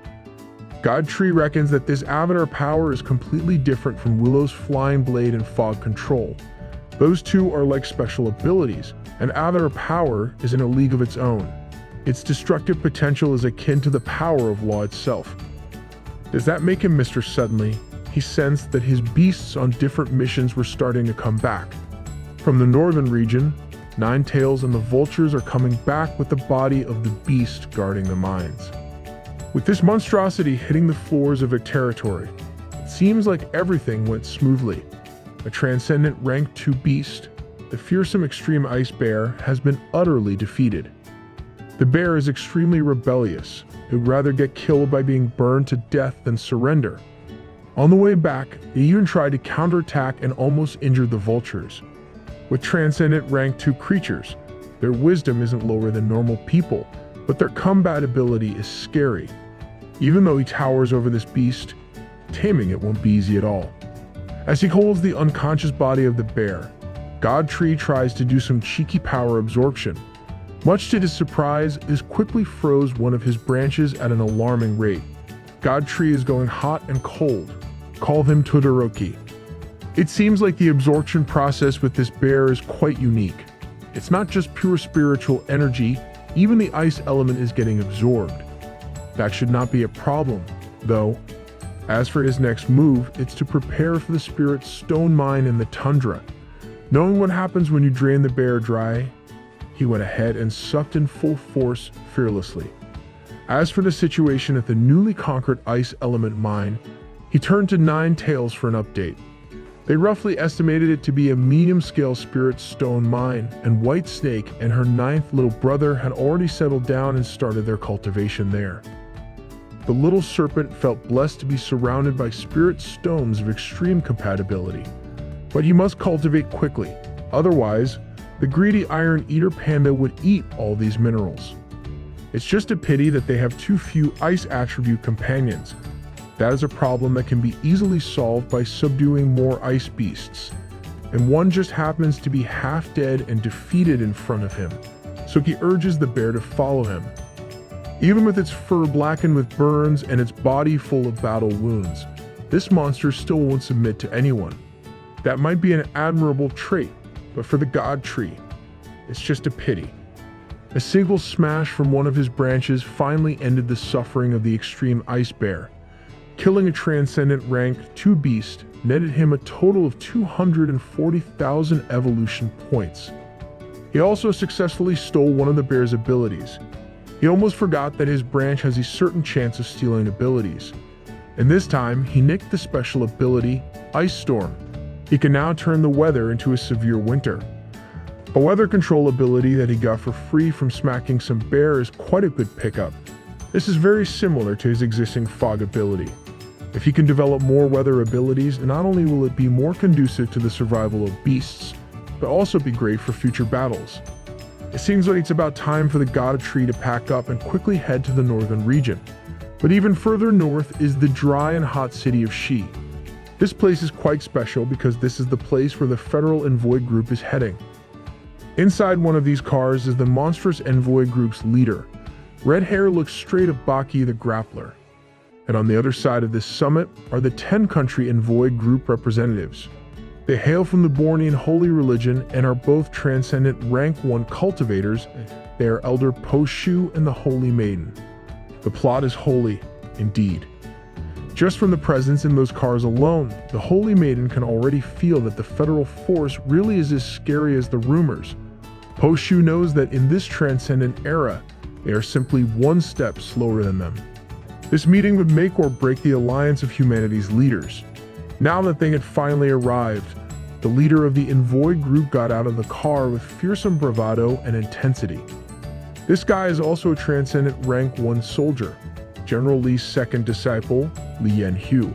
God Tree reckons that this avatar power is completely different from Willow's Flying Blade and Fog Control. Those two are like special abilities, and avatar power is in a league of its own. Its destructive potential is akin to the power of law itself. Does that make him Mr. Suddenly? He sensed that his beasts on different missions were starting to come back. From the northern region, Ninetails and the vultures are coming back with the body of the beast guarding the mines. With this monstrosity hitting the floors of their territory, it seems like everything went smoothly. A transcendent rank 2 beast, the fearsome extreme ice bear, has been utterly defeated. The bear is extremely rebellious. It would rather get killed by being burned to death than surrender. On the way back, they even tried to counterattack and almost injured the vultures. With transcendent rank 2 creatures, their wisdom isn't lower than normal people, but their combat ability is scary. Even though he towers over this beast, taming it won't be easy at all. As he holds the unconscious body of the bear, God Tree tries to do some cheeky power absorption. Much to his surprise, this quickly froze one of his branches at an alarming rate. God Tree is going hot and cold. Call him Todoroki. It seems like the absorption process with this bear is quite unique. It's not just pure spiritual energy, even the ice element is getting absorbed. That should not be a problem, though. As for his next move, it's to prepare for the spirit stone mine in the tundra. Knowing what happens when you drain the bear dry, he went ahead and sucked in full force fearlessly. As for the situation at the newly conquered ice element mine, he turned to Ninetails for an update. They roughly estimated it to be a medium-scale spirit stone mine, and White Snake and her 9th little brother had already settled down and started their cultivation there. The little serpent felt blessed to be surrounded by spirit stones of extreme compatibility. But he must cultivate quickly, otherwise, the greedy Iron Eater Panda would eat all these minerals. It's just a pity that they have too few ice attribute companions. That is a problem that can be easily solved by subduing more ice beasts. And one just happens to be half dead and defeated in front of him, so he urges the bear to follow him. Even with its fur blackened with burns and its body full of battle wounds, this monster still won't submit to anyone. That might be an admirable trait, but for the God Tree, it's just a pity. A single smash from one of his branches finally ended the suffering of the extreme ice bear. Killing a transcendent rank 2 beast netted him a total of 240,000 evolution points. He also successfully stole one of the bear's abilities. He almost forgot that his branch has a certain chance of stealing abilities. And this time, he nicked the special ability, Ice Storm. He can now turn the weather into a severe winter. A weather control ability that he got for free from smacking some bear is quite a good pickup. This is very similar to his existing fog ability. If he can develop more weather abilities, not only will it be more conducive to the survival of beasts, but also be great for future battles. It seems like it's about time for the God Tree to pack up and quickly head to the northern region. But even further north is the dry and hot city of Shi. This place is quite special because this is the place where the Federal Envoy Group is heading. Inside one of these cars is the monstrous Envoy Group's leader. Red hair looks straight at Baki the Grappler. And on the other side of this summit are the 10-country Envoy Group representatives. They hail from the Bornean holy religion and are both transcendent rank 1 cultivators. They are Elder Po Shu and the Holy Maiden. The plot is holy, indeed. Just from the presence in those cars alone, the Holy Maiden can already feel that the federal force really is as scary as the rumors. Po-shu knows that in this transcendent era, they are simply one step slower than them. This meeting would make or break the alliance of humanity's leaders. Now that they had finally arrived, the leader of the envoy group got out of the car with fearsome bravado and intensity. This guy is also a transcendent rank 1 soldier, General Lee's second disciple, Lee Yan-hyu.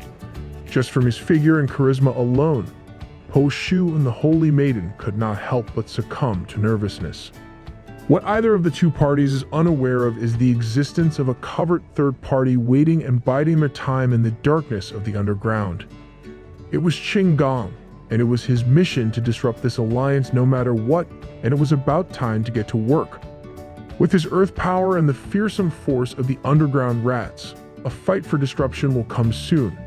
Just from his figure and charisma alone, Po-shu and the Holy Maiden could not help but succumb to nervousness. What either of the two parties is unaware of is the existence of a covert third party waiting and biding their time in the darkness of the underground. It was Qin Gong, and it was his mission to disrupt this alliance no matter what, and it was about time to get to work. With his earth power and the fearsome force of the underground rats, a fight for disruption will come soon.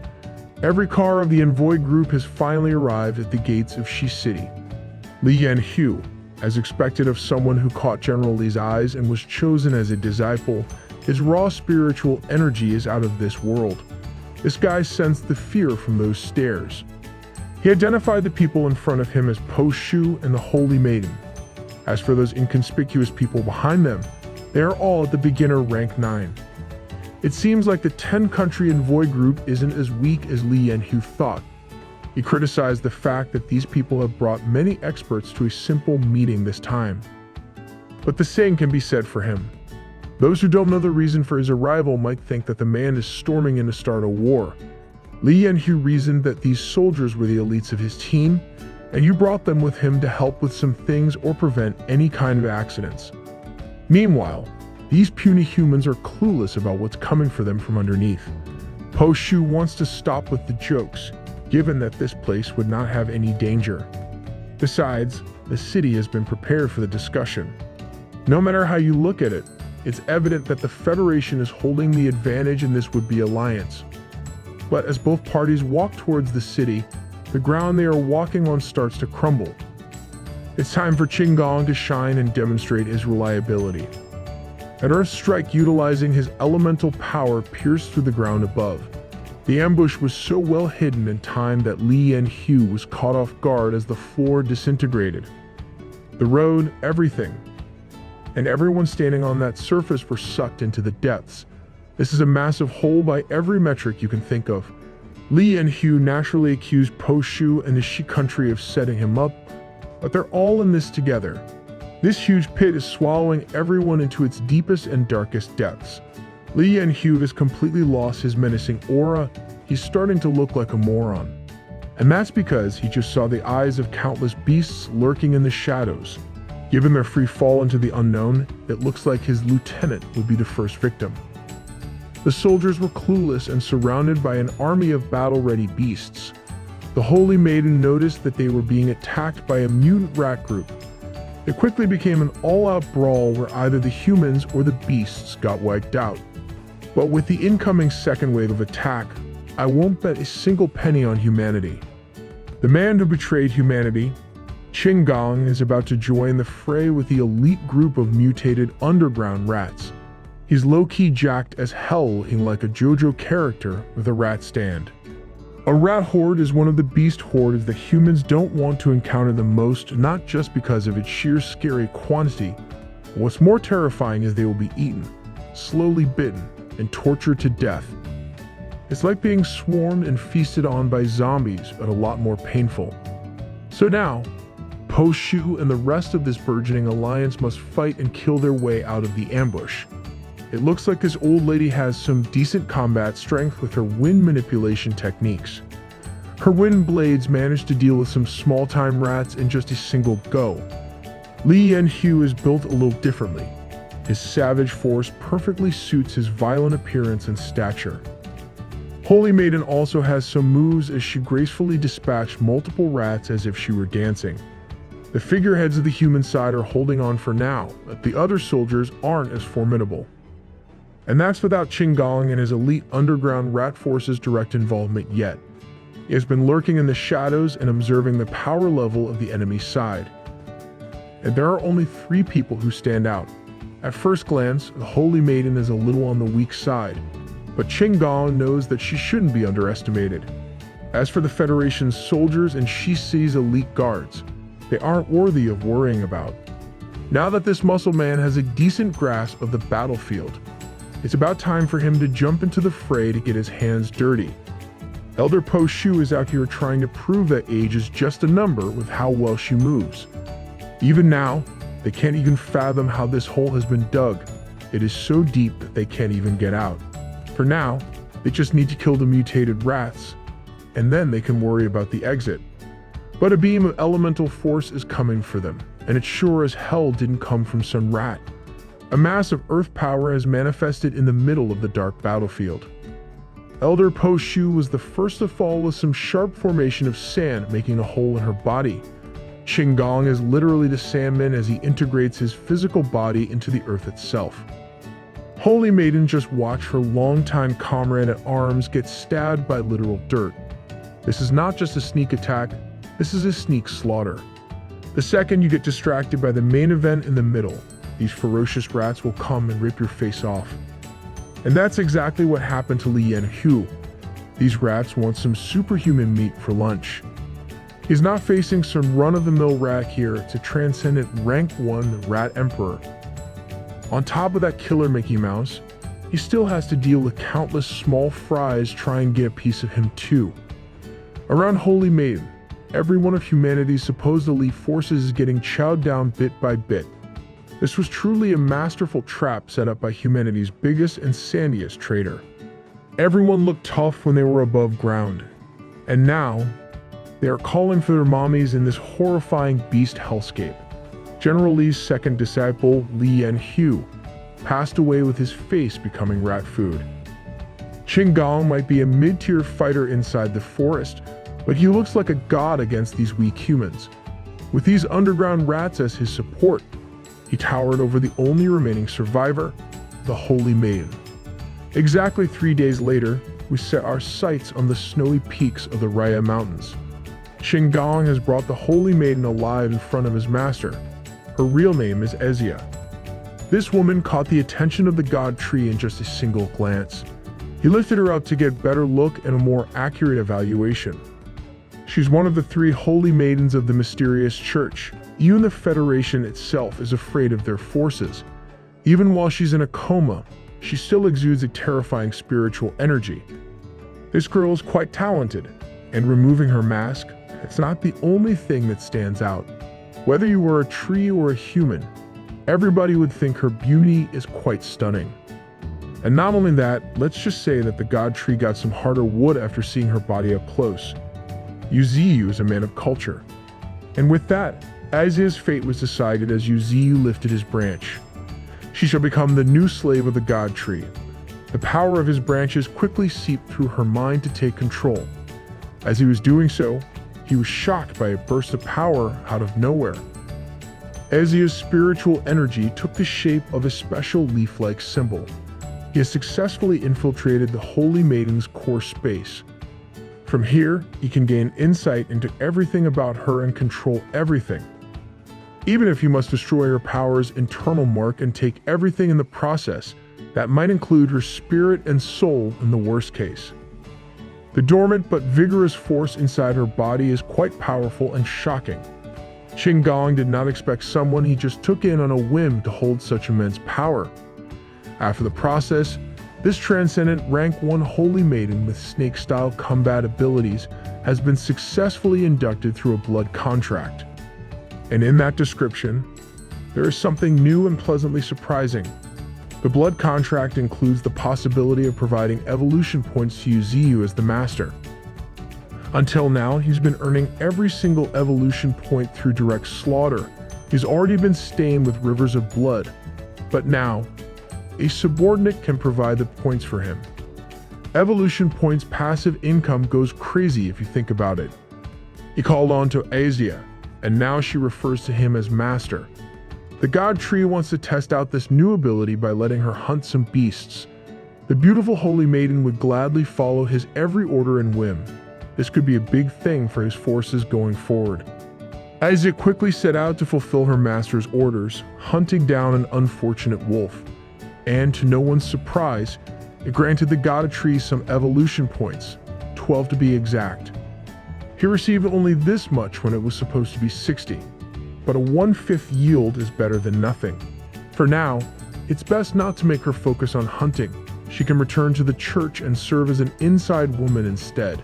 Every car of the envoy group has finally arrived at the gates of Shi City. Lee Yan-hyu, as expected of someone who caught General Lee's eyes and was chosen as a disciple, his raw spiritual energy is out of this world. This guy sensed the fear from those stares. He identified the people in front of him as Po-shu and the Holy Maiden. As for those inconspicuous people behind them, they are all at the beginner rank 9. It seems like the 10-country envoy group isn't as weak as Lee Yan-hyu thought. He criticized the fact that these people have brought many experts to a simple meeting this time. But the same can be said for him. Those who don't know the reason for his arrival might think that the man is storming in to start a war. Lee Yan-hyu reasoned that these soldiers were the elites of his team, and you brought them with him to help with some things or prevent any kind of accidents. Meanwhile, these puny humans are clueless about what's coming for them from underneath. Po-shu wants to stop with the jokes, given that this place would not have any danger. Besides, the city has been prepared for the discussion. No matter how you look at it, it's evident that the Federation is holding the advantage in this would-be alliance. But as both parties walk towards the city, the ground they are walking on starts to crumble. It's time for Qin Gong to shine and demonstrate his reliability. An earth strike utilizing his elemental power pierced through the ground above. The ambush was so well hidden and timed that Lee Yan-hyu was caught off guard as the floor disintegrated. The road, everything, and everyone standing on that surface were sucked into the depths. This is a massive hole by every metric you can think of. Lee Yan-hyu naturally accused Po-shu and the Shi country of setting him up, but they're all in this together. This huge pit is swallowing everyone into its deepest and darkest depths. Lee Yan-hyu has completely lost his menacing aura. He's starting to look like a moron. And that's because he just saw the eyes of countless beasts lurking in the shadows. Given their free fall into the unknown, it looks like his lieutenant would be the first victim. The soldiers were clueless and surrounded by an army of battle-ready beasts. The Holy Maiden noticed that they were being attacked by a mutant rat group. It quickly became an all-out brawl where either the humans or the beasts got wiped out. But with the incoming second wave of attack, I won't bet a single penny on humanity. The man who betrayed humanity, Qin Gong, is about to join the fray with the elite group of mutated underground rats. He's low-key jacked as hell, looking like a JoJo character with a rat stand. A rat horde is one of the beast hordes that humans don't want to encounter the most, not just because of its sheer scary quantity. What's more terrifying is they will be eaten, slowly bitten, and tortured to death. It's like being swarmed and feasted on by zombies, but a lot more painful. So now, Po-shu and the rest of this burgeoning alliance must fight and kill their way out of the ambush. It looks like this old lady has some decent combat strength with her wind manipulation techniques. Her wind blades manage to deal with some small-time rats in just a single go. Lee Yan-hyu is built a little differently. His savage force perfectly suits his violent appearance and stature. Holy Maiden also has some moves as she gracefully dispatched multiple rats as if she were dancing. The figureheads of the human side are holding on for now, but the other soldiers aren't as formidable. And that's without Qin Gong and his elite underground rat force's direct involvement yet. He has been lurking in the shadows and observing the power level of the enemy's side. And there are only 3 people who stand out: At first glance, the Holy Maiden is a little on the weak side, but Qinggong knows that she shouldn't be underestimated. As for the Federation's soldiers and Shixi's elite guards, they aren't worthy of worrying about. Now that this muscle man has a decent grasp of the battlefield, it's about time for him to jump into the fray to get his hands dirty. Elder Po Shu is out here trying to prove that age is just a number with how well she moves. Even now, they can't even fathom how this hole has been dug. It is so deep that they can't even get out. For now, they just need to kill the mutated rats, and then they can worry about the exit. But a beam of elemental force is coming for them, and it sure as hell didn't come from some rat. A mass of earth power has manifested in the middle of the dark battlefield. Elder Po Shu was the first to fall with some sharp formation of sand making a hole in her body. Qinggong is literally the Sandman as he integrates his physical body into the earth itself. Holy Maiden just watched her longtime comrade at arms get stabbed by literal dirt. This is not just a sneak attack, this is a sneak slaughter. The second you get distracted by the main event in the middle, these ferocious rats will come and rip your face off. And that's exactly what happened to Li Yanhu. These rats want some superhuman meat for lunch. He's not facing some run-of-the-mill rat here, it's a transcendent rank 1 rat emperor. On top of that killer Mickey Mouse, he still has to deal with countless small fries trying to get a piece of him too. Around Holy Maiden, every one of humanity's supposed elite forces is getting chowed down bit by bit. This was truly a masterful trap set up by humanity's biggest and sandiest traitor. Everyone looked tough when they were above ground, and now they are calling for their mommies in this horrifying beast hellscape. General Li's second disciple, Li Yanhu, passed away with his face becoming rat food. Qinggong might be a mid-tier fighter inside the forest, but he looks like a god against these weak humans. With these underground rats as his support, he towered over the only remaining survivor, the Holy Maiden. Exactly 3 days later, we set our sights on the snowy peaks of the Raya Mountains. Qinggong has brought the Holy Maiden alive in front of his master. Her real name is Ezia. This woman caught the attention of the god tree in just a single glance. He lifted her up to get a better look and a more accurate evaluation. She's one of the 3 holy maidens of the mysterious church. Even the Federation itself is afraid of their forces. Even while she's in a coma, she still exudes a terrifying spiritual energy. This girl is quite talented, and removing her mask, it's not the only thing that stands out. Whether you were a tree or a human, everybody would think her beauty is quite stunning. And not only that, let's just say that the god tree got some harder wood after seeing her body up close. Yuziyu is a man of culture. And with that, Azia's fate was decided as Yuziyu lifted his branch. She shall become the new slave of the god tree. The power of his branches quickly seeped through her mind to take control. As he was doing so, he was shocked by a burst of power out of nowhere. Azia's spiritual energy took the shape of a special leaf-like symbol. He has successfully infiltrated the Holy Maiden's core space. From here, he can gain insight into everything about her and control everything. Even if he must destroy her power's internal mark and take everything in the process, that might include her spirit and soul in the worst case. The dormant but vigorous force inside her body is quite powerful and shocking. Qinggong did not expect someone he just took in on a whim to hold such immense power. After the process, this transcendent rank 1 holy maiden with snake-style combat abilities has been successfully inducted through a blood contract. And in that description, there is something new and pleasantly surprising. The blood contract includes the possibility of providing evolution points to Yuziyu as the master. Until now, he's been earning every single evolution point through direct slaughter. He's already been stained with rivers of blood. But now, a subordinate can provide the points for him. Evolution points passive income goes crazy if you think about it. He called on to Azia, and now she refers to him as master. The god tree wants to test out this new ability by letting her hunt some beasts. The beautiful holy maiden would gladly follow his every order and whim. This could be a big thing for his forces going forward. Isaac quickly set out to fulfill her master's orders, hunting down an unfortunate wolf. And to no one's surprise, it granted the god tree some evolution points, 12 to be exact. He received only this much when it was supposed to be 60, but a 1/5 yield is better than nothing. For now, it's best not to make her focus on hunting. She can return to the church and serve as an inside woman instead.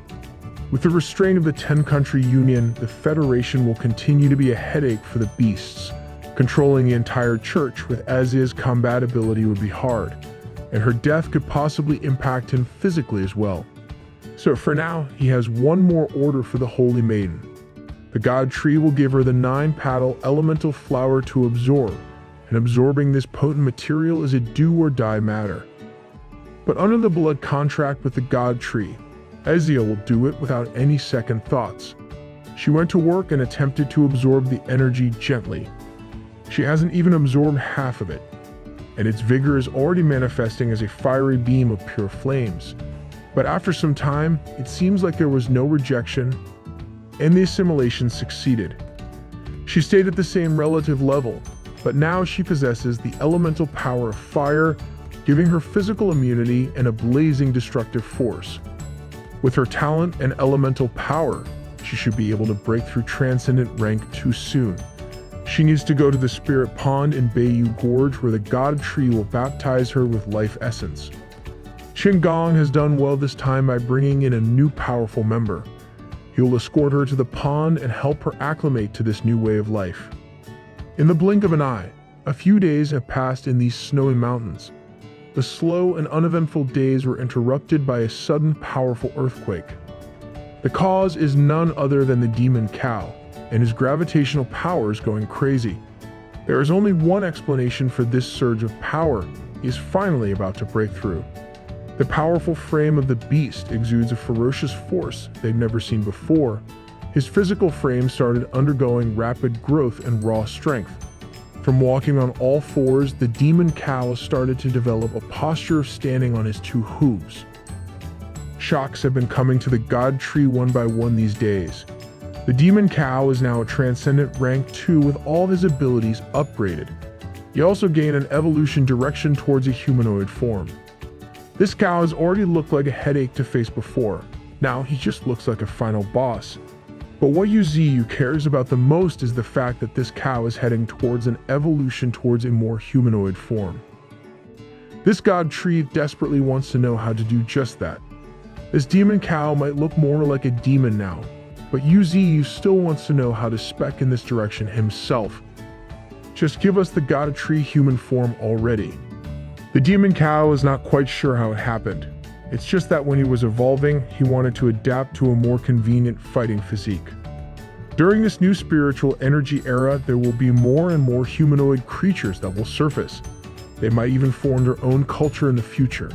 With the restraint of the 10-country union, the Federation will continue to be a headache for the beasts. Controlling the entire church with as-is compatibility would be hard, and her death could possibly impact him physically as well. So for now, he has one more order for the Holy Maiden. The god tree will give her the 9-petal elemental flower to absorb, and absorbing this potent material is a do-or-die matter. But under the blood contract with the god tree, Ezia will do it without any second thoughts. She went to work and attempted to absorb the energy gently. She hasn't even absorbed half of it, and its vigor is already manifesting as a fiery beam of pure flames. But after some time, it seems like there was no rejection, and the assimilation succeeded. She stayed at the same relative level, but now she possesses the elemental power of fire, giving her physical immunity and a blazing destructive force. With her talent and elemental power, she should be able to break through Transcendent rank too soon. She needs to go to the Spirit Pond in Bayou Gorge where the God Tree will baptize her with life essence. Qinggong has done well this time by bringing in a new powerful member. He will escort her to the pond and help her acclimate to this new way of life. In the blink of an eye, a few days have passed in these snowy mountains. The slow and uneventful days were interrupted by a sudden powerful earthquake. The cause is none other than the demon cow, and his gravitational powers going crazy. There is only one explanation for this surge of power. He is finally about to break through. The powerful frame of the beast exudes a ferocious force they've never seen before. His physical frame started undergoing rapid growth and raw strength. From walking on all fours, the demon cow started to develop a posture of standing on his 2 hooves. Shocks have been coming to the god tree one by one these days. The demon cow is now a transcendent rank 2 with all of his abilities upgraded. He also gained an evolution direction towards a humanoid form. This cow has already looked like a headache to face before. Now he just looks like a final boss. But what Yuziyu cares about the most is the fact that this cow is heading towards an evolution towards a more humanoid form. This god tree desperately wants to know how to do just that. This demon cow might look more like a demon now, but Yuziyu still wants to know how to spec in this direction himself. Just give us the god tree human form already. The demon cow is not quite sure how it happened. It's just that when he was evolving, he wanted to adapt to a more convenient fighting physique. During this new spiritual energy era, there will be more and more humanoid creatures that will surface. They might even form their own culture in the future.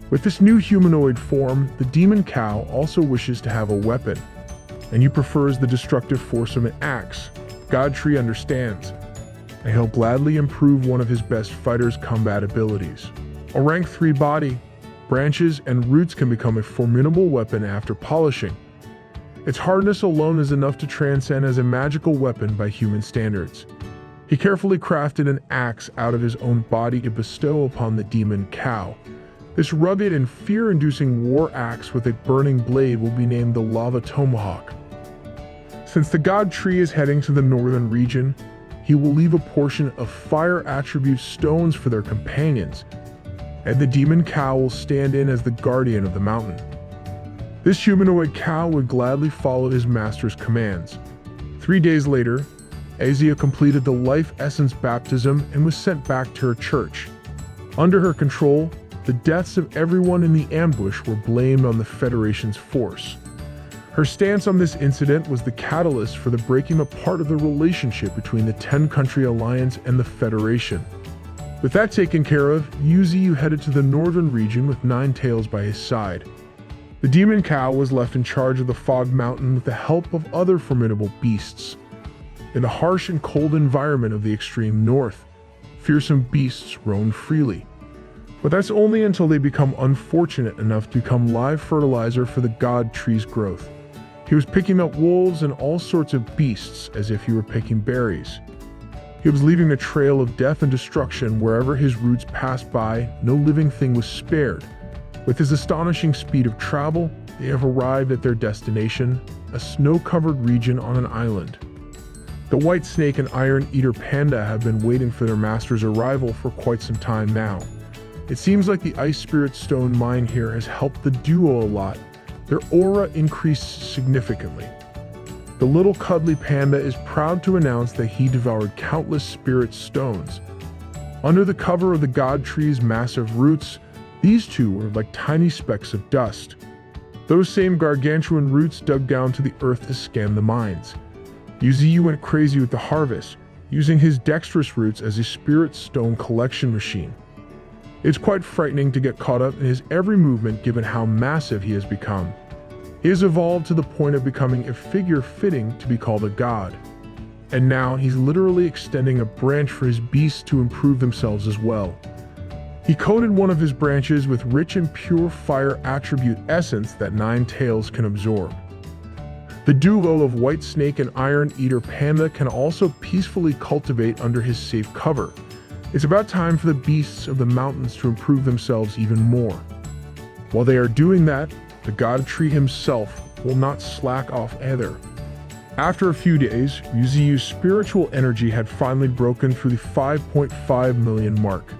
With this new humanoid form, the demon cow also wishes to have a weapon, and he prefers the destructive force of an axe. Godtree understands, and he'll gladly improve one of his best fighter's combat abilities. A rank 3 body, branches and roots can become a formidable weapon after polishing. Its hardness alone is enough to transcend as a magical weapon by human standards. He carefully crafted an axe out of his own body to bestow upon the demon cow. This rugged and fear-inducing war axe with a burning blade will be named the Lava Tomahawk. Since the god tree is heading to the northern region, he will leave a portion of fire attribute stones for their companions, and the demon cow will stand in as the guardian of the mountain. This humanoid cow would gladly follow his master's commands. 3 days later, Azia completed the life essence baptism and was sent back to her church. Under her control, the deaths of everyone in the ambush were blamed on the Federation's force. Her stance on this incident was the catalyst for the breaking apart of the relationship between the 10-country alliance and the Federation. With that taken care of, Yuziyu headed to the northern region with Nine Tails by his side. The demon cow was left in charge of the Fog Mountain with the help of other formidable beasts. In the harsh and cold environment of the extreme north, fearsome beasts roam freely. But that's only until they become unfortunate enough to become live fertilizer for the god tree's growth. He was picking up wolves and all sorts of beasts as if he were picking berries. He was leaving a trail of death and destruction wherever his roots passed by. No living thing was spared. With his astonishing speed of travel, they have arrived at their destination, a snow-covered region on an island. The white snake and iron eater panda have been waiting for their master's arrival for quite some time now. It seems like the ice spirit stone mine here has helped the duo a lot. Their aura increased significantly. The little cuddly panda is proud to announce that he devoured countless spirit stones. Under the cover of the god tree's massive roots, these two were like tiny specks of dust. Those same gargantuan roots dug down to the earth to scan the mines. Yuziyu went crazy with the harvest, using his dexterous roots as a spirit stone collection machine. It's quite frightening to get caught up in his every movement given how massive he has become. He has evolved to the point of becoming a figure fitting to be called a god. And now he's literally extending a branch for his beasts to improve themselves as well. He coated one of his branches with rich and pure fire attribute essence that 9 tails can absorb. The duo of white snake and iron eater panda can also peacefully cultivate under his safe cover. It's about time for the beasts of the mountains to improve themselves even more. While they are doing that, the god tree himself will not slack off either. After a few days, Yuziyu's spiritual energy had finally broken through the 5.5 million mark.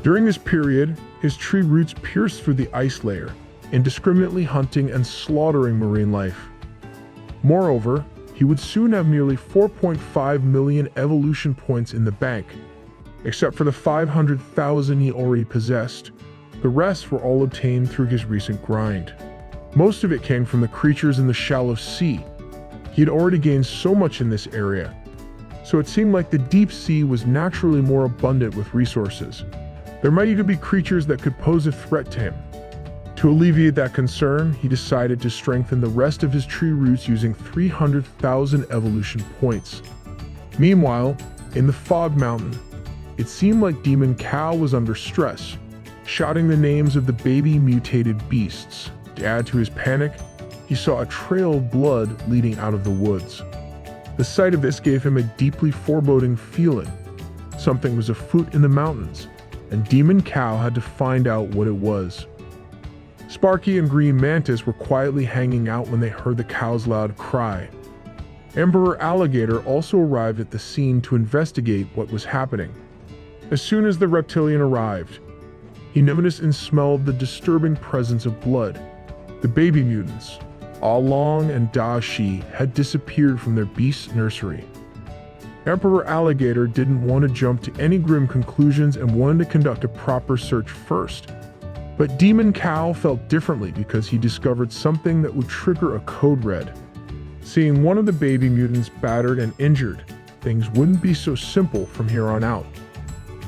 During this period, his tree roots pierced through the ice layer, indiscriminately hunting and slaughtering marine life. Moreover, he would soon have nearly 4.5 million evolution points in the bank. Except for the 500,000 he already possessed, the rest were all obtained through his recent grind. Most of it came from the creatures in the shallow sea. He had already gained so much in this area, so it seemed like the deep sea was naturally more abundant with resources. There might even be creatures that could pose a threat to him. To alleviate that concern, he decided to strengthen the rest of his tree roots using 300,000 evolution points. Meanwhile, in the Fog Mountain, it seemed like Demon Cow was under stress, shouting the names of the baby mutated beasts. To add to his panic, he saw a trail of blood leading out of the woods. The sight of this gave him a deeply foreboding feeling. Something was afoot in the mountains, and Demon Cow had to find out what it was. Sparky and Green Mantis were quietly hanging out when they heard the cow's loud cry. Emperor Alligator also arrived at the scene to investigate what was happening. As soon as the reptilian arrived, he noticed and smelled the disturbing presence of blood. The baby mutants, Along and Da Shi, had disappeared from their beast nursery. Emperor Alligator didn't want to jump to any grim conclusions and wanted to conduct a proper search first. But Demon Cow felt differently because he discovered something that would trigger a code red. Seeing one of the baby mutants battered and injured, things wouldn't be so simple from here on out.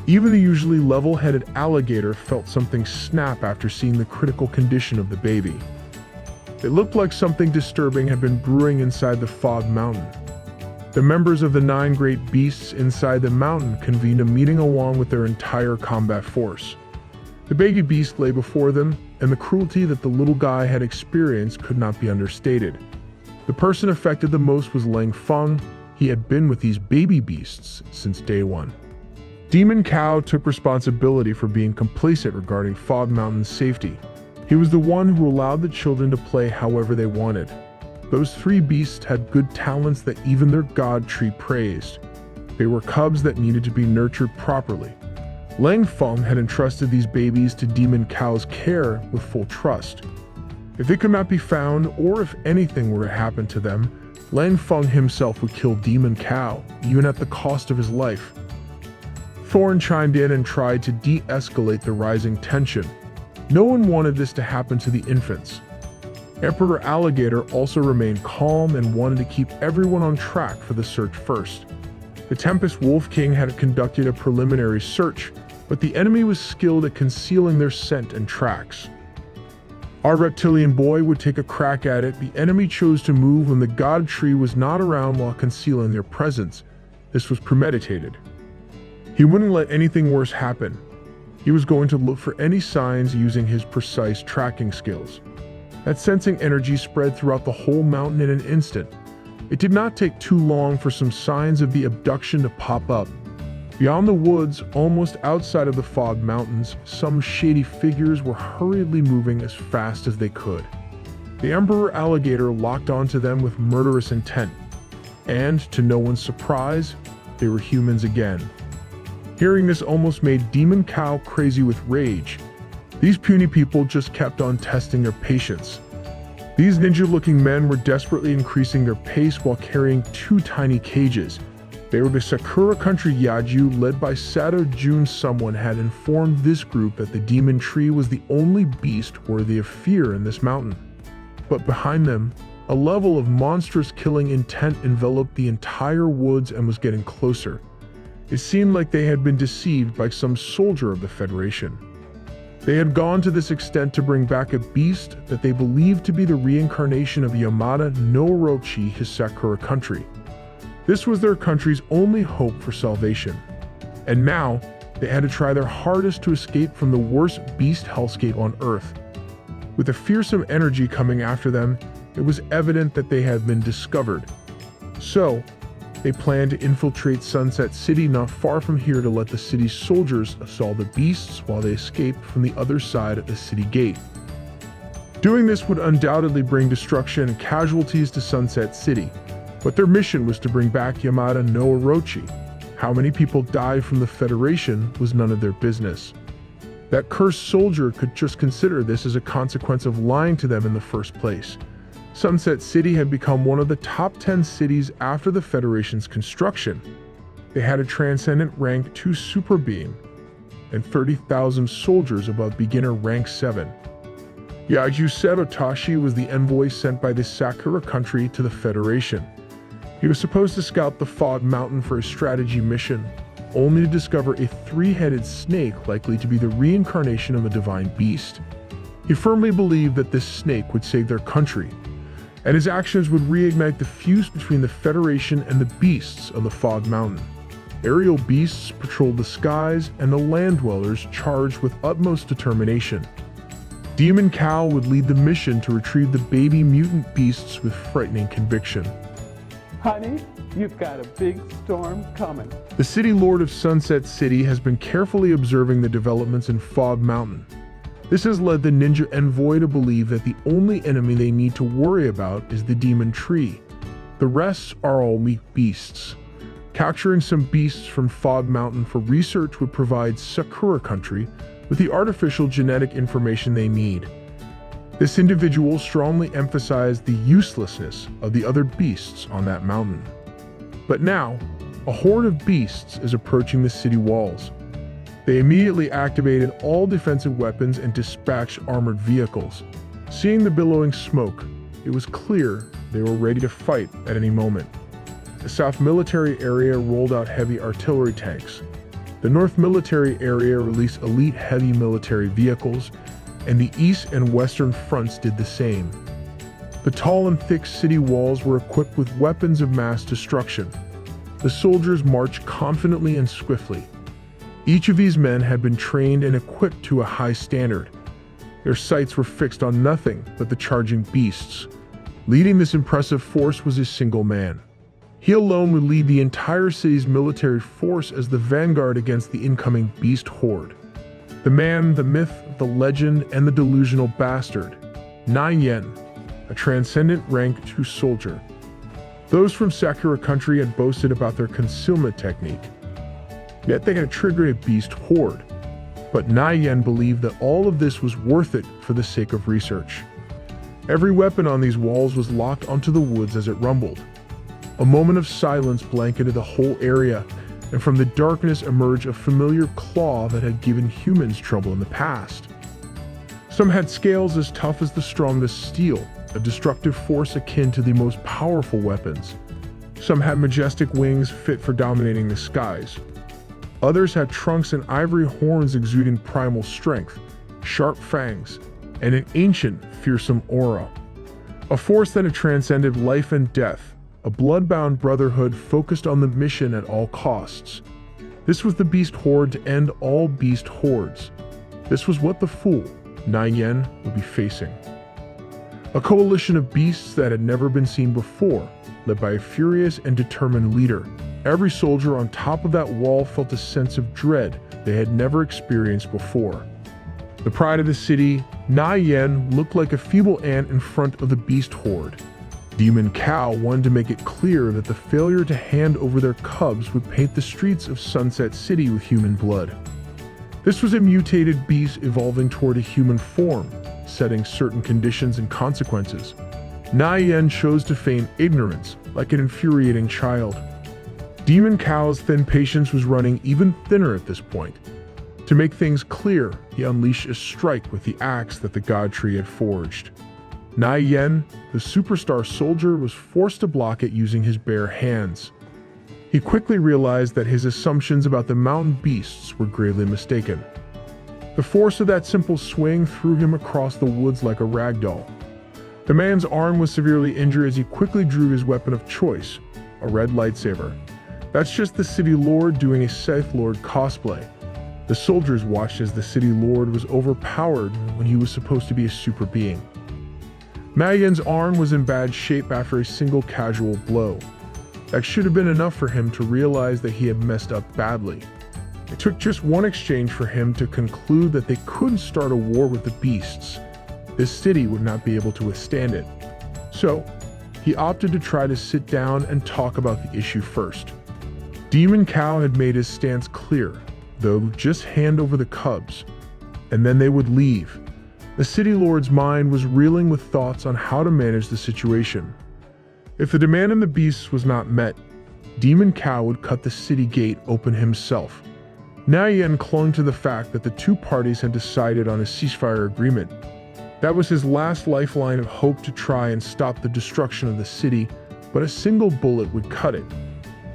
Even the usually level-headed Alligator felt something snap after seeing the critical condition of the baby. It looked like something disturbing had been brewing inside the Fog Mountain. The members of the 9 great beasts inside the mountain convened a meeting along with their entire combat force. The baby beast lay before them, and the cruelty that the little guy had experienced could not be understated. The person affected the most was Lang Feng. He had been with these baby beasts since day one. Demon Cow took responsibility for being complacent regarding Fog Mountain's safety. He was the one who allowed the children to play however they wanted. Those 3 beasts had good talents that even their god tree praised. They were cubs that needed to be nurtured properly. Lang Feng had entrusted these babies to Demon Cow's care with full trust. If they could not be found, or if anything were to happen to them, Lang Feng himself would kill Demon Cow, even at the cost of his life. Thorn chimed in and tried to de-escalate the rising tension. No one wanted this to happen to the infants. Emperor Alligator also remained calm and wanted to keep everyone on track for the search first. The Tempest Wolf King had conducted a preliminary search, but the enemy was skilled at concealing their scent and tracks. Our reptilian boy would take a crack at it. The enemy chose to move when the god tree was not around while concealing their presence. This was premeditated. He wouldn't let anything worse happen. He was going to look for any signs using his precise tracking skills. That sensing energy spread throughout the whole mountain in an instant. It did not take too long for some signs of the abduction to pop up. Beyond the woods, almost outside of the fog mountains, some shady figures were hurriedly moving as fast as they could. The Emperor Alligator locked onto them with murderous intent. And, to no one's surprise, they were humans again. Hearing this almost made Demon Cow crazy with rage. These puny people just kept on testing their patience. These ninja-looking men were desperately increasing their pace while carrying two tiny cages. They were the Sakura Country Yaju, led by Sato Jun. Someone had informed this group that the demon tree was the only beast worthy of fear in this mountain. But behind them, a level of monstrous killing intent enveloped the entire woods and was getting closer. It seemed like they had been deceived by some soldier of the Federation. They had gone to this extent to bring back a beast that they believed to be the reincarnation of Yamada no Orochi, his Sakura country. This was their country's only hope for salvation. And now, they had to try their hardest to escape from the worst beast hellscape on Earth. With a fearsome energy coming after them, it was evident that they had been discovered. So, they planned to infiltrate Sunset City not far from here to let the city's soldiers assault the beasts while they escaped from the other side of the city gate. Doing this would undoubtedly bring destruction and casualties to Sunset City, but their mission was to bring back Yamada no Orochi. How many people died from the Federation was none of their business. That cursed soldier could just consider this as a consequence of lying to them in the first place. Sunset City had become one of the top 10 cities after the Federation's construction. They had a transcendent rank 2 super being and 30,000 soldiers above beginner rank 7. Yaju Serotashi was the envoy sent by the Sakura country to the Federation. He was supposed to scout the Fog Mountain for a strategy mission, only to discover a 3-headed snake likely to be the reincarnation of a divine beast. He firmly believed that this snake would save their country, and his actions would reignite the fuse between the Federation and the beasts of the Fog Mountain. Aerial beasts patrolled the skies, and the land dwellers charged with utmost determination. Demon Cow would lead the mission to retrieve the baby mutant beasts with frightening conviction. Honey, you've got a big storm coming. The City Lord of Sunset City has been carefully observing the developments in Fog Mountain. This has led the ninja envoy to believe that the only enemy they need to worry about is the demon tree. The rest are all weak beasts. Capturing some beasts from Fog Mountain for research would provide Sakura Country with the artificial genetic information they need. This individual strongly emphasized the uselessness of the other beasts on that mountain. But now, a horde of beasts is approaching the city walls. They immediately activated all defensive weapons and dispatched armored vehicles. Seeing the billowing smoke, it was clear they were ready to fight at any moment. The South Military Area rolled out heavy artillery tanks. The North Military Area released elite heavy military vehicles, and the East and Western fronts did the same. The tall and thick city walls were equipped with weapons of mass destruction. The soldiers marched confidently and swiftly. Each of these men had been trained and equipped to a high standard. Their sights were fixed on nothing but the charging beasts. Leading this impressive force was a single man. He alone would lead the entire city's military force as the vanguard against the incoming beast horde. The man, the myth, the legend, and the delusional bastard, Nai Yen, a transcendent rank 2 soldier. Those from Sakura country had boasted about their concealment technique. Yet they had triggered a beast horde. But Nai Yen believed that all of this was worth it for the sake of research. Every weapon on these walls was locked onto the woods as it rumbled. A moment of silence blanketed the whole area, and from the darkness emerged a familiar claw that had given humans trouble in the past. Some had scales as tough as the strongest steel, a destructive force akin to the most powerful weapons. Some had majestic wings fit for dominating the skies. Others had trunks and ivory horns exuding primal strength, sharp fangs, and an ancient, fearsome aura. A force that had transcended life and death, a blood-bound brotherhood focused on the mission at all costs. This was the beast horde to end all beast hordes. This was what the fool, Nai Yen, would be facing. A coalition of beasts that had never been seen before, led by a furious and determined leader. Every soldier on top of that wall felt a sense of dread they had never experienced before. The pride of the city, Na Yen, looked like a feeble ant in front of the beast horde. Demon Cow wanted to make it clear that the failure to hand over their cubs would paint the streets of Sunset City with human blood. This was a mutated beast evolving toward a human form, setting certain conditions and consequences. Na Yen chose to feign ignorance, like an infuriating child. Demon Cow's thin patience was running even thinner at this point. To make things clear, he unleashed a strike with the axe that the God Tree had forged. Na Yen, the superstar soldier, was forced to block it using his bare hands. He quickly realized that his assumptions about the mountain beasts were gravely mistaken. The force of that simple swing threw him across the woods like a rag doll. The man's arm was severely injured as he quickly drew his weapon of choice, a red lightsaber. That's just the City Lord doing a Sith Lord cosplay. The soldiers watched as the City Lord was overpowered when he was supposed to be a super being. Ma Yen's arm was in bad shape after a single casual blow. That should have been enough for him to realize that he had messed up badly. It took just one exchange for him to conclude that they couldn't start a war with the beasts. This city would not be able to withstand it. So, he opted to try to sit down and talk about the issue first. Demon Cow had made his stance clear, though just hand over the cubs, and then they would leave. The City Lord's mind was reeling with thoughts on how to manage the situation. If the demand of the beasts was not met, Demon Cow would cut the city gate open himself. Na Yen clung to the fact that the two parties had decided on a ceasefire agreement. That was his last lifeline of hope to try and stop the destruction of the city, but a single bullet would cut it.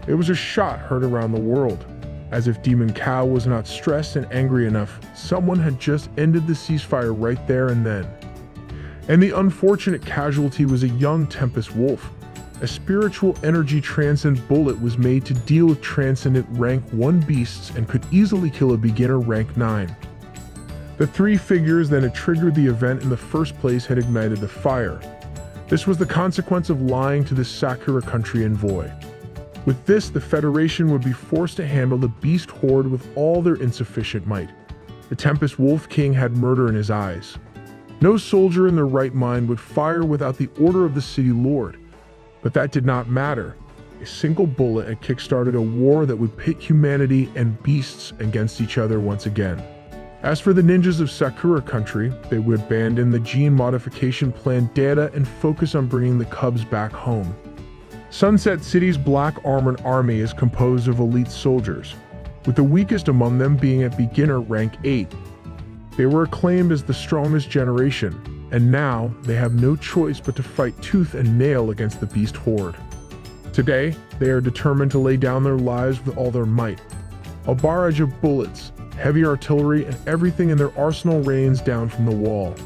It was a shot heard around the world. As if Demon Cow was not stressed and angry enough, someone had just ended the ceasefire right there and then. And the unfortunate casualty was a young Tempest Wolf. A spiritual energy transcend bullet was made to deal with transcendent rank 1 beasts and could easily kill a beginner rank 9. The 3 figures that had triggered the event in the first place had ignited the fire. This was the consequence of lying to the Sakura country envoy. With this, the Federation would be forced to handle the beast horde with all their insufficient might. The Tempest Wolf King had murder in his eyes. No soldier in their right mind would fire without the order of the City Lord. But that did not matter. A single bullet had kickstarted a war that would pit humanity and beasts against each other once again. As for the ninjas of Sakura country, they would abandon the gene modification plan data and focus on bringing the cubs back home. Sunset City's black armored army is composed of elite soldiers, with the weakest among them being at beginner rank 8. They were acclaimed as the strongest generation, and now they have no choice but to fight tooth and nail against the beast horde. Today, they are determined to lay down their lives with all their might. A barrage of bullets, heavy artillery, and everything in their arsenal rains down from the wall.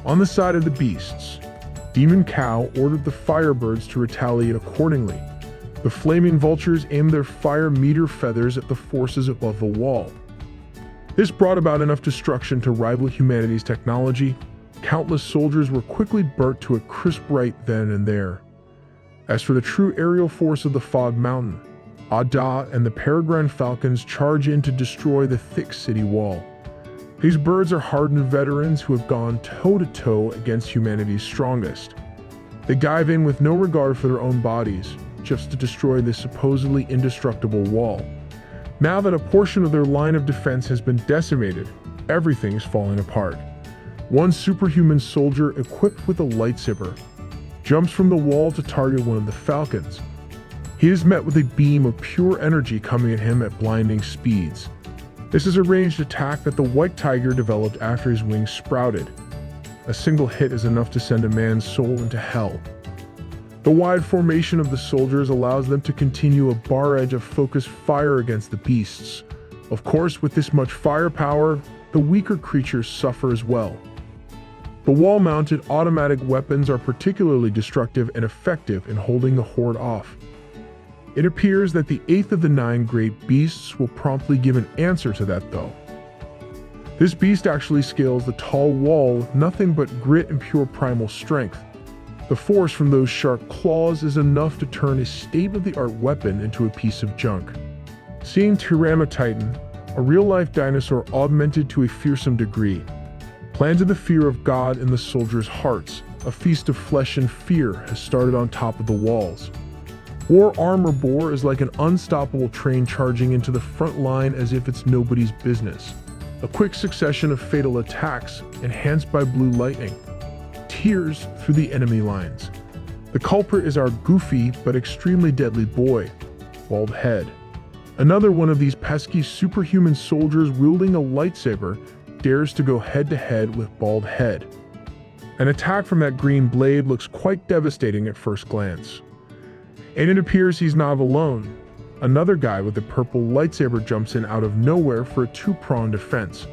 On the side of the beasts, Demon Cow ordered the Firebirds to retaliate accordingly. The flaming vultures aimed their fire meter feathers at the forces above the wall. This brought about enough destruction to rival humanity's technology. Countless soldiers were quickly burnt to a crisp right then and there. As for the true aerial force of the Fog Mountain, Ada and the Peregrine Falcons charge in to destroy the thick city wall. These birds are hardened veterans who have gone toe-to-toe against humanity's strongest. They dive in with no regard for their own bodies, just to destroy this supposedly indestructible wall. Now that a portion of their line of defense has been decimated, everything is falling apart. One superhuman soldier equipped with a lightsaber jumps from the wall to target one of the falcons. He is met with a beam of pure energy coming at him at blinding speeds. This is a ranged attack that the White Tiger developed after his wings sprouted. A single hit is enough to send a man's soul into hell. The wide formation of the soldiers allows them to continue a barrage of focused fire against the beasts. Of course, with this much firepower, the weaker creatures suffer as well. The wall-mounted automatic weapons are particularly destructive and effective in holding the horde off. It appears that the 8th of the 9 great beasts will promptly give an answer to that though. This beast actually scales the tall wall with nothing but grit and pure primal strength. The force from those sharp claws is enough to turn a state-of-the-art weapon into a piece of junk. Seeing Tyrannotitan, a real-life dinosaur augmented to a fearsome degree, planted the fear of God in the soldiers' hearts. A feast of flesh and fear has started on top of the walls. War Armor Boar is like an unstoppable train charging into the front line as if it's nobody's business. A quick succession of fatal attacks, enhanced by blue lightning, tears through the enemy lines. The culprit is our goofy but extremely deadly boy, Bald Head. Another one of these pesky superhuman soldiers wielding a lightsaber dares to go head-to-head with Bald Head. An attack from that green blade looks quite devastating at first glance. And it appears he's not alone. Another guy with a purple lightsaber jumps in out of nowhere for a two-pronged defense.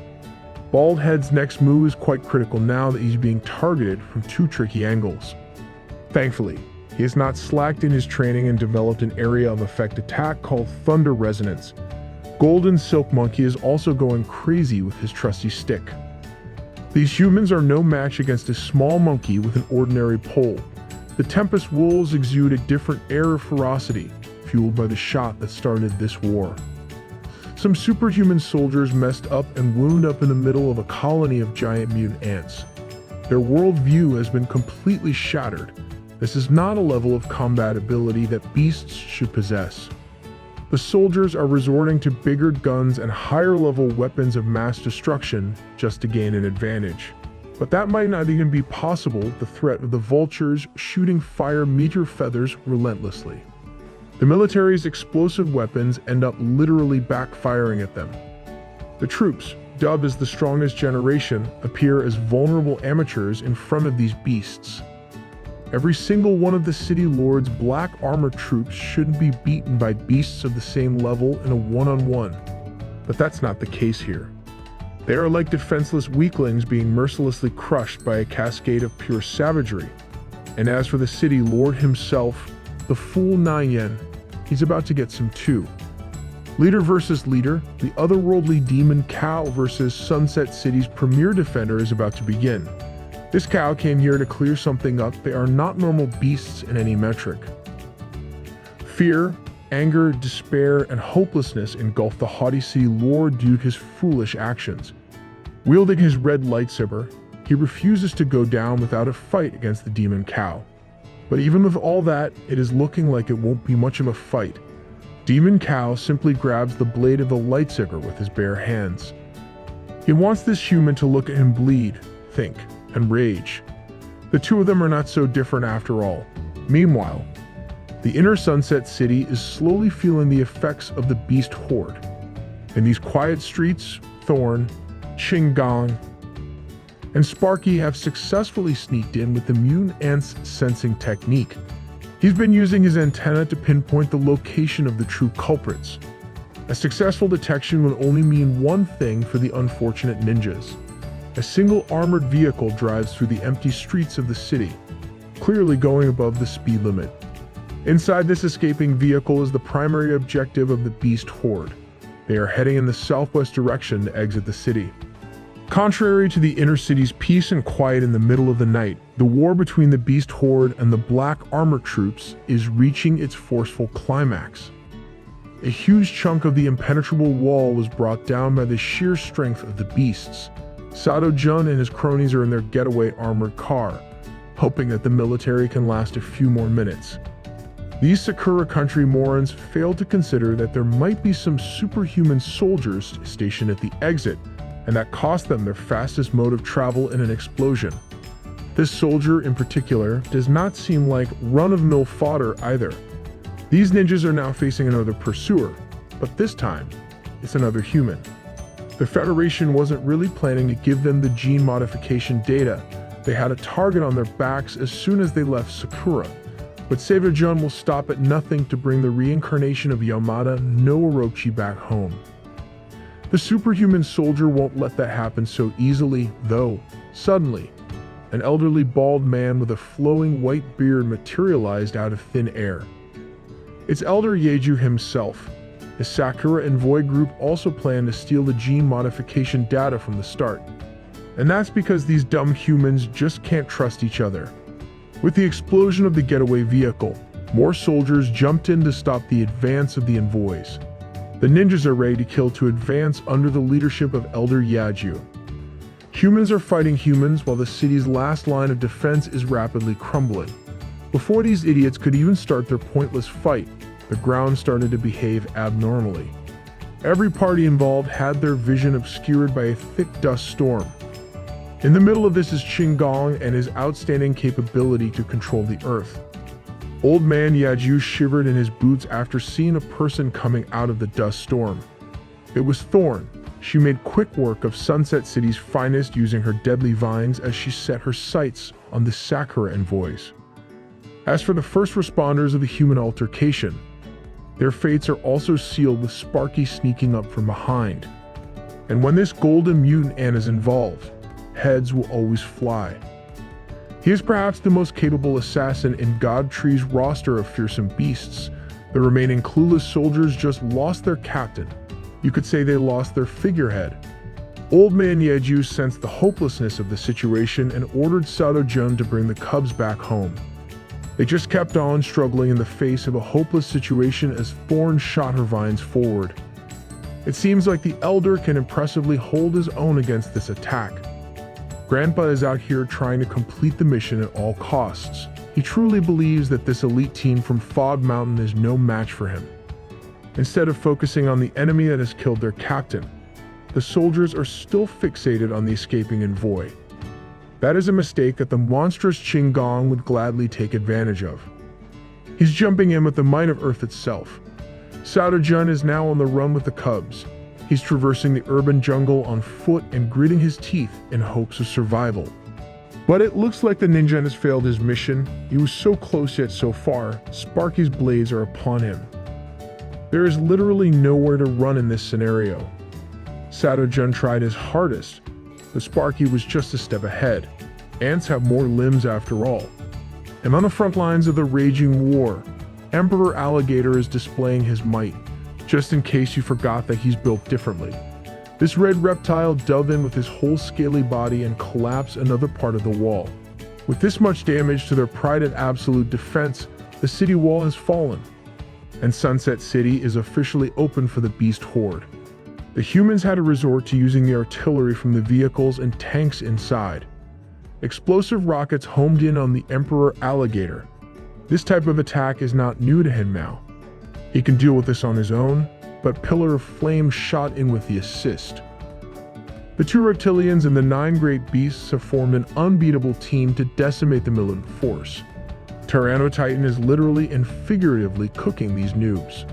Bald Head's next move is quite critical now that he's being targeted from two tricky angles. Thankfully, he has not slacked in his training and developed an area of effect attack called Thunder Resonance. Golden Silk Monkey is also going crazy with his trusty stick. These humans are no match against a small monkey with an ordinary pole. The Tempest Wolves exude a different air of ferocity, fueled by the shot that started this war. Some superhuman soldiers messed up and wound up in the middle of a colony of giant mutant ants. Their worldview has been completely shattered. This is not a level of combat ability that beasts should possess. The soldiers are resorting to bigger guns and higher-level weapons of mass destruction just to gain an advantage. But that might not even be possible with the threat of the vultures shooting fire meteor feathers relentlessly. The military's explosive weapons end up literally backfiring at them. The troops, dubbed as the strongest generation, appear as vulnerable amateurs in front of these beasts. Every single one of the city lord's black armor troops shouldn't be beaten by beasts of the same level in a one-on-one. But that's not the case here. They are like defenseless weaklings being mercilessly crushed by a cascade of pure savagery. And as for the city lord himself, the fool Nyan, he's about to get some too. Leader versus leader, the otherworldly demon cow versus Sunset City's premier defender is about to begin. This cow came here to clear something up. They are not normal beasts in any metric. Fear, anger, despair, and hopelessness engulf the haughty city lord due to his foolish actions. Wielding his red lightsaber, he refuses to go down without a fight against the demon cow. But even with all that, it is looking like it won't be much of a fight. Demon Cow simply grabs the blade of the lightsaber with his bare hands. He wants this human to look at him bleed, think, and rage. The two of them are not so different after all. Meanwhile, the inner Sunset City is slowly feeling the effects of the beast horde. In these quiet streets, Thorn, Qinggong, and Sparky have successfully sneaked in with the mutant ant's sensing technique. He's been using his antenna to pinpoint the location of the true culprits. A successful detection will only mean one thing for the unfortunate ninjas. A single armored vehicle drives through the empty streets of the city, clearly going above the speed limit. Inside this escaping vehicle is the primary objective of the beast horde. They are heading in the southwest direction to exit the city. Contrary to the inner city's peace and quiet in the middle of the night, the war between the beast horde and the black armor troops is reaching its forceful climax. A huge chunk of the impenetrable wall was brought down by the sheer strength of the beasts. Sato Jun and his cronies are in their getaway armored car, hoping that the military can last a few more minutes. These Sakura country morons fail to consider that there might be some superhuman soldiers stationed at the exit, and that cost them their fastest mode of travel in an explosion. This soldier in particular does not seem like run-of-the-mill fodder either. These ninjas are now facing another pursuer, but this time, it's another human. The Federation wasn't really planning to give them the gene modification data. They had a target on their backs as soon as they left Sakura, but Savajun will stop at nothing to bring the reincarnation of Yamada no Orochi back home. The superhuman soldier won't let that happen so easily, though. Suddenly, an elderly bald man with a flowing white beard materialized out of thin air. It's Elder Yeju himself. His Sakura and Void group also planned to steal the gene modification data from the start. And that's because these dumb humans just can't trust each other. With the explosion of the getaway vehicle, more soldiers jumped in to stop the advance of the envoys. The ninjas are ready to kill to advance under the leadership of Elder Yaju. Humans are fighting humans while the city's last line of defense is rapidly crumbling. Before these idiots could even start their pointless fight, the ground started to behave abnormally. Every party involved had their vision obscured by a thick dust storm. In the middle of this is Qinggong and his outstanding capability to control the earth. Old man Yaju shivered in his boots after seeing a person coming out of the dust storm. It was Thorn. She made quick work of Sunset City's finest using her deadly vines as she set her sights on the Sakura envoys. As for the first responders of the human altercation, their fates are also sealed with Sparky sneaking up from behind. And when this golden mutant ant is involved, heads will always fly. He is perhaps the most capable assassin in Godtree's roster of fearsome beasts. The remaining clueless soldiers just lost their captain. You could say they lost their figurehead. Old man Yeju sensed the hopelessness of the situation and ordered Sato Jun to bring the cubs back home. They just kept on struggling in the face of a hopeless situation as Thorn shot her vines forward. It seems like the Elder can impressively hold his own against this attack. Grandpa is out here trying to complete the mission at all costs. He truly believes that this elite team from Fog Mountain is no match for him. Instead of focusing on the enemy that has killed their captain, the soldiers are still fixated on the escaping envoy. That is a mistake that the monstrous Qinggong would gladly take advantage of. He's jumping in with the might of Earth itself. Sato Jun is now on the run with the cubs. He's traversing the urban jungle on foot and gritting his teeth in hopes of survival. But it looks like the ninja has failed his mission. He was so close yet so far. Sparky's blades are upon him. There is literally nowhere to run in this scenario. Sato Jun tried his hardest, but Sparky was just a step ahead. Ants have more limbs after all. And on the front lines of the raging war, Emperor Alligator is displaying his might, just in case you forgot that he's built differently. This red reptile dove in with his whole scaly body and collapsed another part of the wall. With this much damage to their pride and absolute defense, the city wall has fallen, and Sunset City is officially open for the beast horde. The humans had to resort to using the artillery from the vehicles and tanks inside. Explosive rockets homed in on the Emperor Alligator. This type of attack is not new to him now. He can deal with this on his own, but Pillar of Flame shot in with the assist. The two reptilians and the 9 great beasts have formed an unbeatable team to decimate the militant force. Tyrannotitan is literally and figuratively cooking these noobs.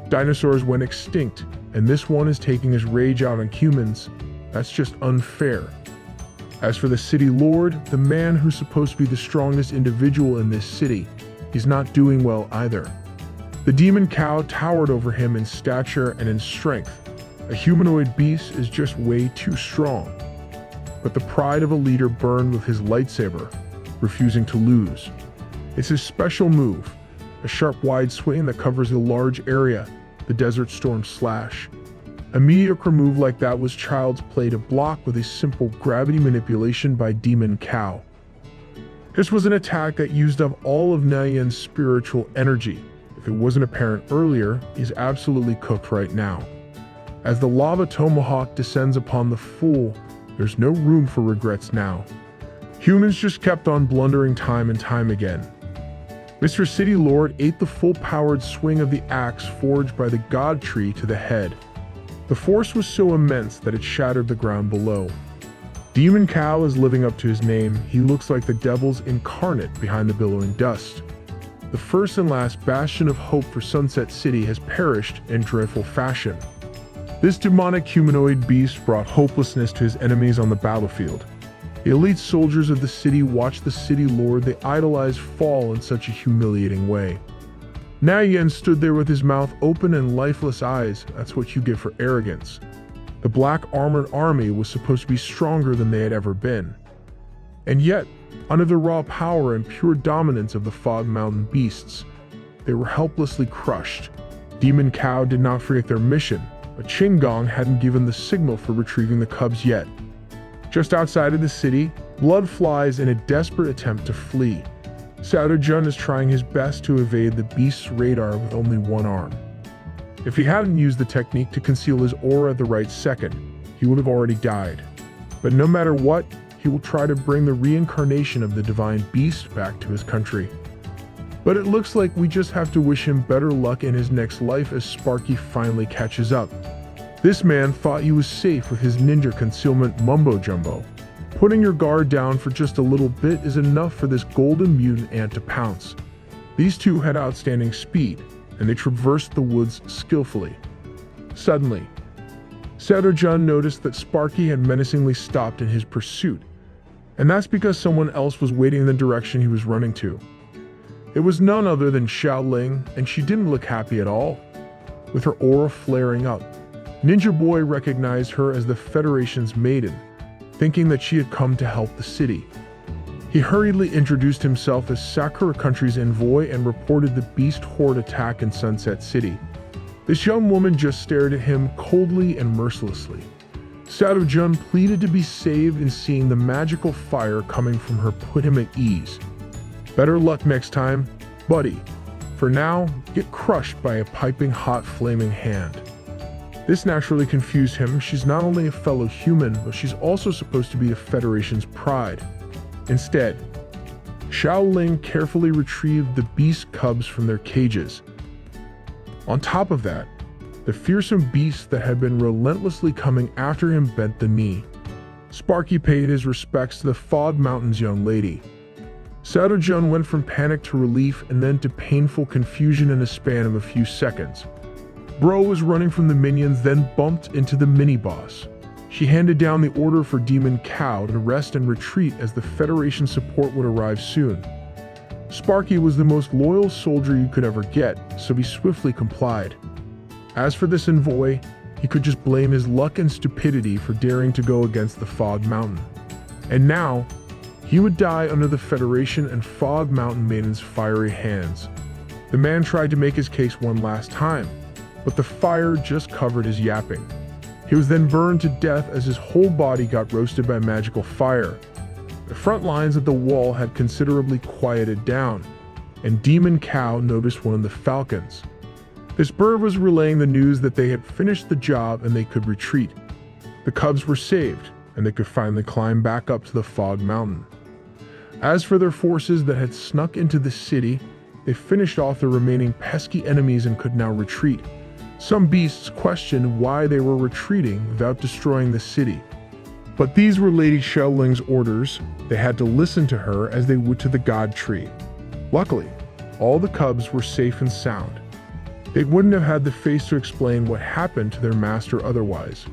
Dinosaurs went extinct, and this one is taking his rage out on humans. That's just unfair. As for the city lord, the man who's supposed to be the strongest individual in this city, he's not doing well either. The demon cow towered over him in stature and in strength. A humanoid beast is just way too strong. But the pride of a leader burned with his lightsaber, refusing to lose. It's his special move, a sharp wide swing that covers a large area, the Desert Storm Slash. A mediocre move like that was child's play to block with a simple gravity manipulation by Demon Cow. This was an attack that used up all of Nayan's spiritual energy. If it wasn't apparent earlier, he's absolutely cooked right now. As the lava tomahawk descends upon the fool, there's no room for regrets now. Humans just kept on blundering time and time again. Mr. City Lord ate the full-powered swing of the axe forged by the God Tree to the head. The force was so immense that it shattered the ground below. Demon Cow is living up to his name. He looks like the devil's incarnate behind the billowing dust. The first and last bastion of hope for Sunset City has perished in dreadful fashion. This demonic humanoid beast brought hopelessness to his enemies on the battlefield. The elite soldiers of the city watched the city lord they idolized fall in such a humiliating way. Nayan stood there with his mouth open and lifeless eyes. That's what you get for arrogance. The black armored army was supposed to be stronger than they had ever been. And yet, under the raw power and pure dominance of the Fog Mountain beasts, they were helplessly crushed. Demon Cow did not forget their mission, but Qinggong hadn't given the signal for retrieving the cubs yet. Just outside of the city, blood flies in a desperate attempt to flee. Jun is trying his best to evade the beast's radar with only one arm. If he hadn't used the technique to conceal his aura at the right second, he would have already died. But no matter what, he will try to bring the reincarnation of the divine beast back to his country. But it looks like we just have to wish him better luck in his next life as Sparky finally catches up. This man thought he was safe with his ninja concealment mumbo-jumbo. Putting your guard down for just a little bit is enough for this golden mutant ant to pounce. These two had outstanding speed, and they traversed the woods skillfully. Suddenly, Jun noticed that Sparky had menacingly stopped in his pursuit, and that's because someone else was waiting in the direction he was running to. It was none other than Xiaoling, and she didn't look happy at all. With her aura flaring up, Ninja Boy recognized her as the Federation's maiden, thinking that she had come to help the city. He hurriedly introduced himself as Sakura Country's envoy and reported the beast horde attack in Sunset City. This young woman just stared at him coldly and mercilessly. Jun pleaded to be saved, and seeing the magical fire coming from her put him at ease. Better luck next time, buddy. For now, get crushed by a piping hot flaming hand. This naturally confused him. She's not only a fellow human, but she's also supposed to be the Federation's pride. Instead, Xiaoling carefully retrieved the beast cubs from their cages. On top of that, the fearsome beast that had been relentlessly coming after him bent the knee. Sparky paid his respects to the Fog Mountain's young lady. Jun went from panic to relief and then to painful confusion in a span of a few seconds. Bro was running from the minions, then bumped into the mini-boss. She handed down the order for Demon Cow to rest and retreat as the Federation support would arrive soon. Sparky was the most loyal soldier you could ever get, so he swiftly complied. As for this envoy, he could just blame his luck and stupidity for daring to go against the Fog Mountain. And now, he would die under the Federation and Fog Mountain Maiden's fiery hands. The man tried to make his case one last time, but the fire just covered his yapping. He was then burned to death as his whole body got roasted by magical fire. The front lines of the wall had considerably quieted down, and Demon Cow noticed one of the falcons. This bird was relaying the news that they had finished the job and they could retreat. The cubs were saved, and they could finally climb back up to the Fog Mountain. As for their forces that had snuck into the city, they finished off the remaining pesky enemies and could now retreat. Some beasts questioned why they were retreating without destroying the city. But these were Lady Xiaoling's orders. They had to listen to her as they would to the God Tree. Luckily, all the cubs were safe and sound. They wouldn't have had the face to explain what happened to their master otherwise.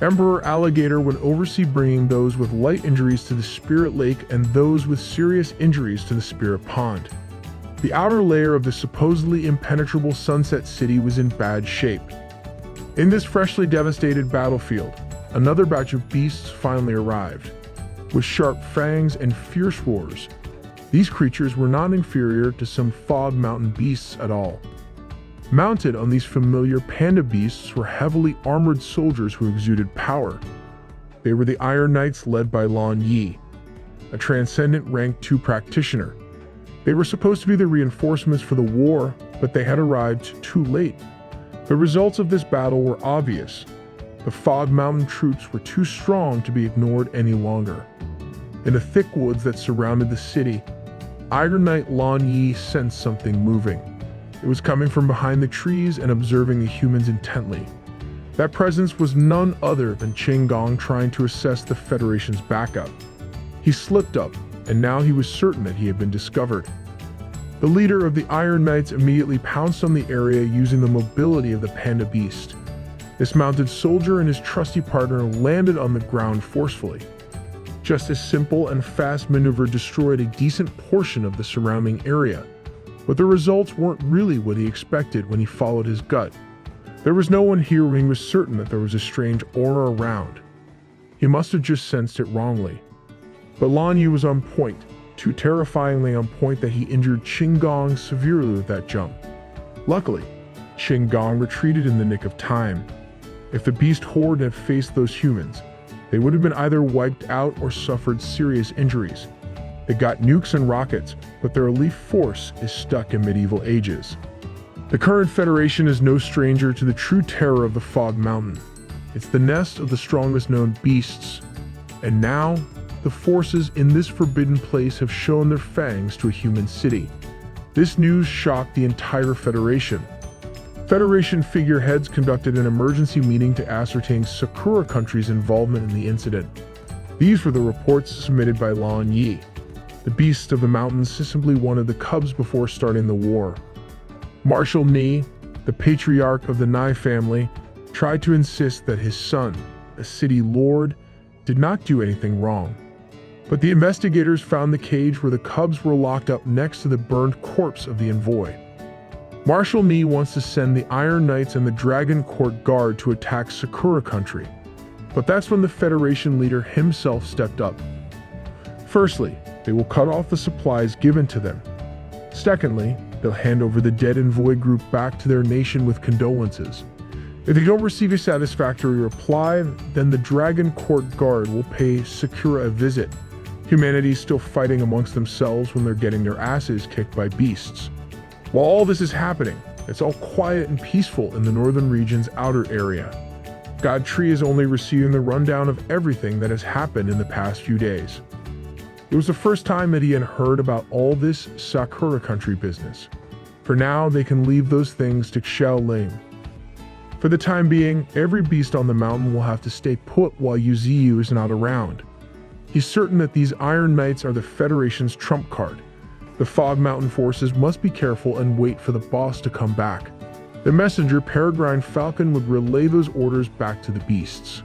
Emperor Alligator would oversee bringing those with light injuries to the Spirit Lake and those with serious injuries to the Spirit Pond. The outer layer of the supposedly impenetrable Sunset City was in bad shape. In this freshly devastated battlefield, another batch of beasts finally arrived. With sharp fangs and fierce roars, these creatures were not inferior to some Fog Mountain beasts at all. Mounted on these familiar panda beasts were heavily armored soldiers who exuded power. They were the Iron Knights led by Lan Yi, a transcendent rank 2 practitioner. They were supposed to be the reinforcements for the war, but they had arrived too late. The results of this battle were obvious. The Fog Mountain troops were too strong to be ignored any longer. In the thick woods that surrounded the city, Iron Knight Lan Yi sensed something moving. It was coming from behind the trees and observing the humans intently. That presence was none other than Qin Gong trying to assess the Federation's backup. He slipped up, and now he was certain that he had been discovered. The leader of the Iron Knights immediately pounced on the area using the mobility of the panda beast. This mounted soldier and his trusty partner landed on the ground forcefully. Just a simple and fast maneuver destroyed a decent portion of the surrounding area, but the results weren't really what he expected when he followed his gut. There was no one here when he was certain that there was a strange aura around. He must have just sensed it wrongly. But Lan Yu was on point, too terrifyingly on point that he injured Qin Gong severely with that jump. Luckily, Qin Gong retreated in the nick of time. If the beast horde had faced those humans, they would have been either wiped out or suffered serious injuries. They got nukes and rockets, but their elite force is stuck in medieval ages. The current Federation is no stranger to the true terror of the Fog Mountain. It's the nest of the strongest known beasts. And now, the forces in this forbidden place have shown their fangs to a human city. This news shocked the entire Federation. Federation figureheads conducted an emergency meeting to ascertain Sakura country's involvement in the incident. These were the reports submitted by Lan Yi. The beasts of the mountains simply wanted the cubs before starting the war. Marshal Ni, the patriarch of the Nai family, tried to insist that his son, a city lord, did not do anything wrong. But the investigators found the cage where the cubs were locked up next to the burned corpse of the envoy. Marshal Ni wants to send the Iron Knights and the Dragon Court Guard to attack Sakura country. But that's when the Federation leader himself stepped up. Firstly, they will cut off the supplies given to them. Secondly, they'll hand over the dead envoy group back to their nation with condolences. If they don't receive a satisfactory reply, then the Dragon Court Guard will pay Sakura a visit. Humanity is still fighting amongst themselves when they're getting their asses kicked by beasts. While all this is happening, it's all quiet and peaceful in the northern region's outer area. God Tree is only receiving the rundown of everything that has happened in the past few days. It was the first time that he had heard about all this Sakura country business. For now, they can leave those things to Xiaoling. For the time being, every beast on the mountain will have to stay put while Yuziyu is not around. He's certain that these Iron Knights are the Federation's trump card. The Fog Mountain forces must be careful and wait for the boss to come back. The messenger, Peregrine Falcon, would relay those orders back to the beasts.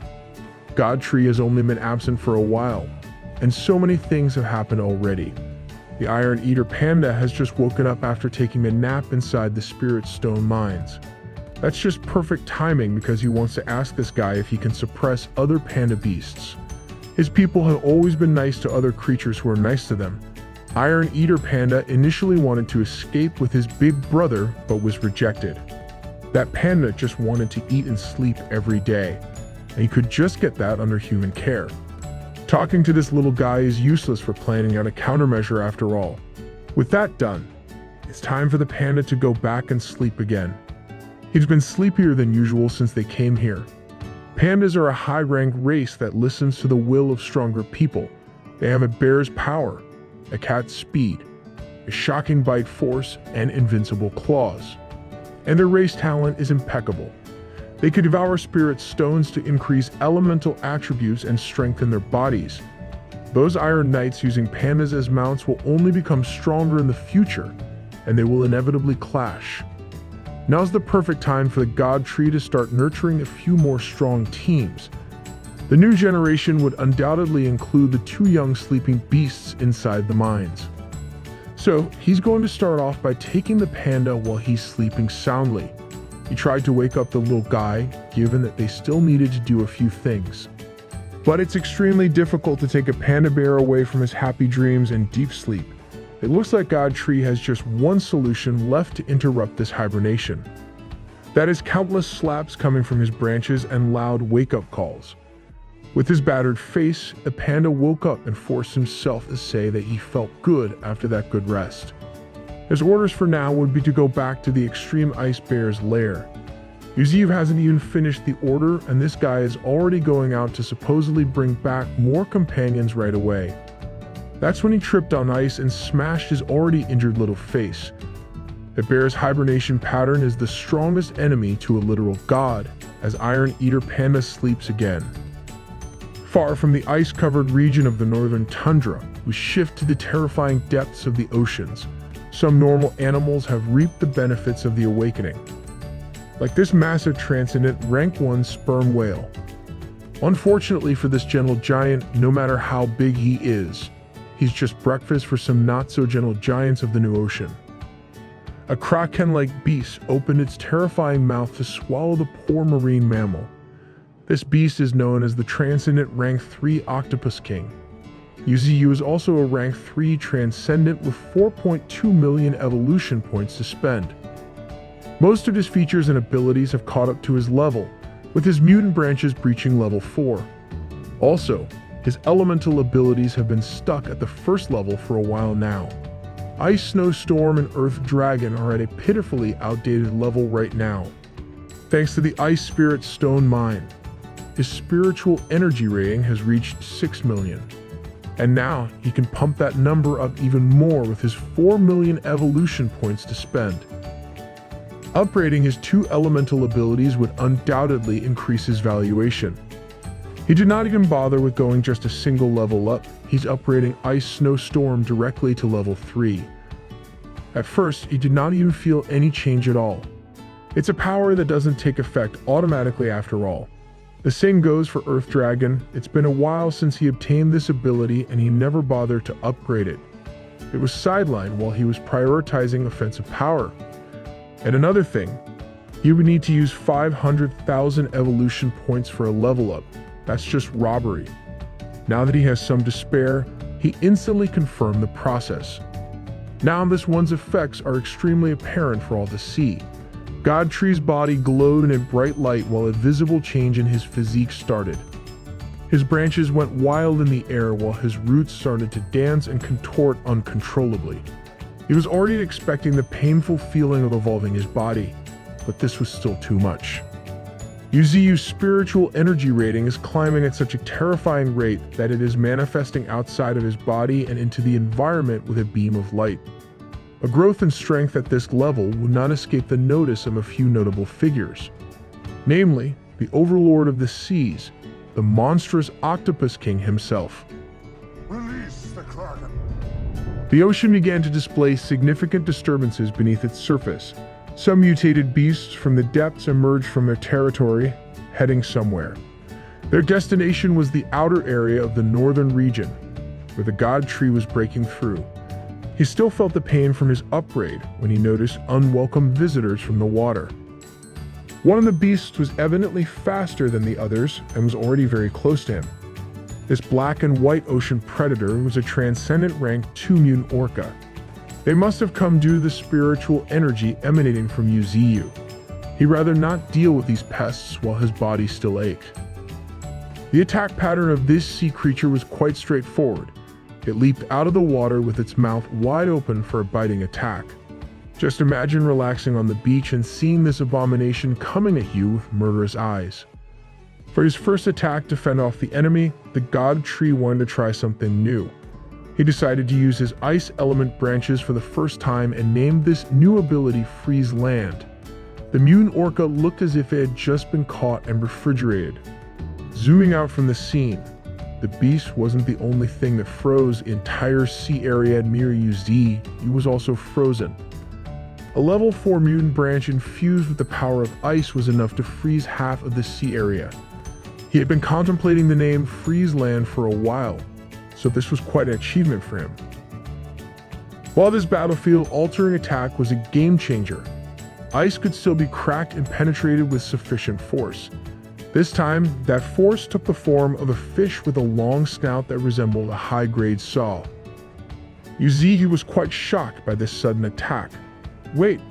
God Tree has only been absent for a while, and so many things have happened already. The Iron Eater Panda has just woken up after taking a nap inside the Spirit Stone mines. That's just perfect timing because he wants to ask this guy if he can suppress other panda beasts. His people have always been nice to other creatures who are nice to them. Iron Eater Panda initially wanted to escape with his big brother, but was rejected. That panda just wanted to eat and sleep every day, and he could just get that under human care. Talking to this little guy is useless for planning out a countermeasure after all. With that done, it's time for the panda to go back and sleep again. He's been sleepier than usual since they came here. Pandas are a high-ranked race that listens to the will of stronger people. They have a bear's power, a cat's speed, a shocking bite force, and invincible claws. And their race talent is impeccable. They could devour spirit stones to increase elemental attributes and strengthen their bodies. Those Iron Knights using pandas as mounts will only become stronger in the future, and they will inevitably clash. Now's the perfect time for the God Tree to start nurturing a few more strong teams. The new generation would undoubtedly include the two young sleeping beasts inside the mines. So, he's going to start off by taking the panda while he's sleeping soundly. He tried to wake up the little guy, given that they still needed to do a few things. But it's extremely difficult to take a panda bear away from his happy dreams and deep sleep. It looks like God Tree has just one solution left to interrupt this hibernation. That is countless slaps coming from his branches and loud wake-up calls. With his battered face, the panda woke up and forced himself to say that he felt good after that good rest. His orders for now would be to go back to the extreme ice bear's lair. Yuziv hasn't even finished the order, and this guy is already going out to supposedly bring back more companions right away. That's when he tripped on ice and smashed his already injured little face. The bear's hibernation pattern is the strongest enemy to a literal god, as Iron Eater Panda sleeps again. Far from the ice-covered region of the northern tundra, we shift to the terrifying depths of the oceans. Some normal animals have reaped the benefits of the awakening, like this massive transcendent rank 1 sperm whale. Unfortunately for this gentle giant, no matter how big he is, he's just breakfast for some not-so-gentle giants of the new ocean. A kraken-like beast opened its terrifying mouth to swallow the poor marine mammal. This beast is known as the Transcendent Rank 3 Octopus King. Yuziyu is also a Rank 3 Transcendent with 4.2 million evolution points to spend. Most of his features and abilities have caught up to his level, with his mutant branches breaching level 4. Also, His elemental abilities have been stuck at the first level for a while now. Ice Snowstorm and Earth Dragon are at a pitifully outdated level right now. Thanks to the Ice Spirit Stone Mine, his spiritual energy rating has reached 6 million. And now he can pump that number up even more with his 4 million evolution points to spend. Upgrading his 2 elemental abilities would undoubtedly increase his valuation. He did not even bother with going just a single level up. He's upgrading Ice Snowstorm directly to level 3. At first, he did not even feel any change at all. It's a power that doesn't take effect automatically after all. The same goes for Earth Dragon. It's been a while since he obtained this ability and he never bothered to upgrade it. It was sidelined while he was prioritizing offensive power. And another thing, he would need to use 500,000 evolution points for a level up. That's just robbery. Now that he has some to spare, he instantly confirmed the process. Now this one's effects are extremely apparent for all to see. God Tree's body glowed in a bright light while a visible change in his physique started. His branches went wild in the air while his roots started to dance and contort uncontrollably. He was already expecting the painful feeling of evolving his body, but this was still too much. Yuziu's spiritual energy rating is climbing at such a terrifying rate that it is manifesting outside of his body and into the environment with a beam of light. A growth in strength at this level would not escape the notice of a few notable figures. Namely, the overlord of the seas, the monstrous octopus king himself. Release the Kraken. The ocean began to display significant disturbances beneath its surface. Some mutated beasts from the depths emerged from their territory, heading somewhere. Their destination was the outer area of the northern region, where the God Tree was breaking through. He still felt the pain from his upgrade when he noticed unwelcome visitors from the water. One of the beasts was evidently faster than the others and was already very close to him. This black and white ocean predator was a transcendent rank 2 mutant orca. They must have come due to the spiritual energy emanating from Yuziu. He'd rather not deal with these pests while his body still ached. The attack pattern of this sea creature was quite straightforward. It leaped out of the water with its mouth wide open for a biting attack. Just imagine relaxing on the beach and seeing this abomination coming at you with murderous eyes. For his first attack to fend off the enemy, the God Tree wanted to try something new. He decided to use his ice element branches for the first time and named this new ability Freeze Land. The mutant orca looked as if it had just been caught and refrigerated. Zooming out from the scene, the beast wasn't the only thing that froze the entire sea area near Yuzi. He was also frozen. A level 4 mutant branch infused with the power of ice was enough to freeze half of the sea area. He had been contemplating the name Freeze Land for a while, so this was quite an achievement for him. While this battlefield-altering attack was a game-changer, ice could still be cracked and penetrated with sufficient force. This time, that force took the form of a fish with a long snout that resembled a high-grade saw. Yuzi was quite shocked by this sudden attack. Wait,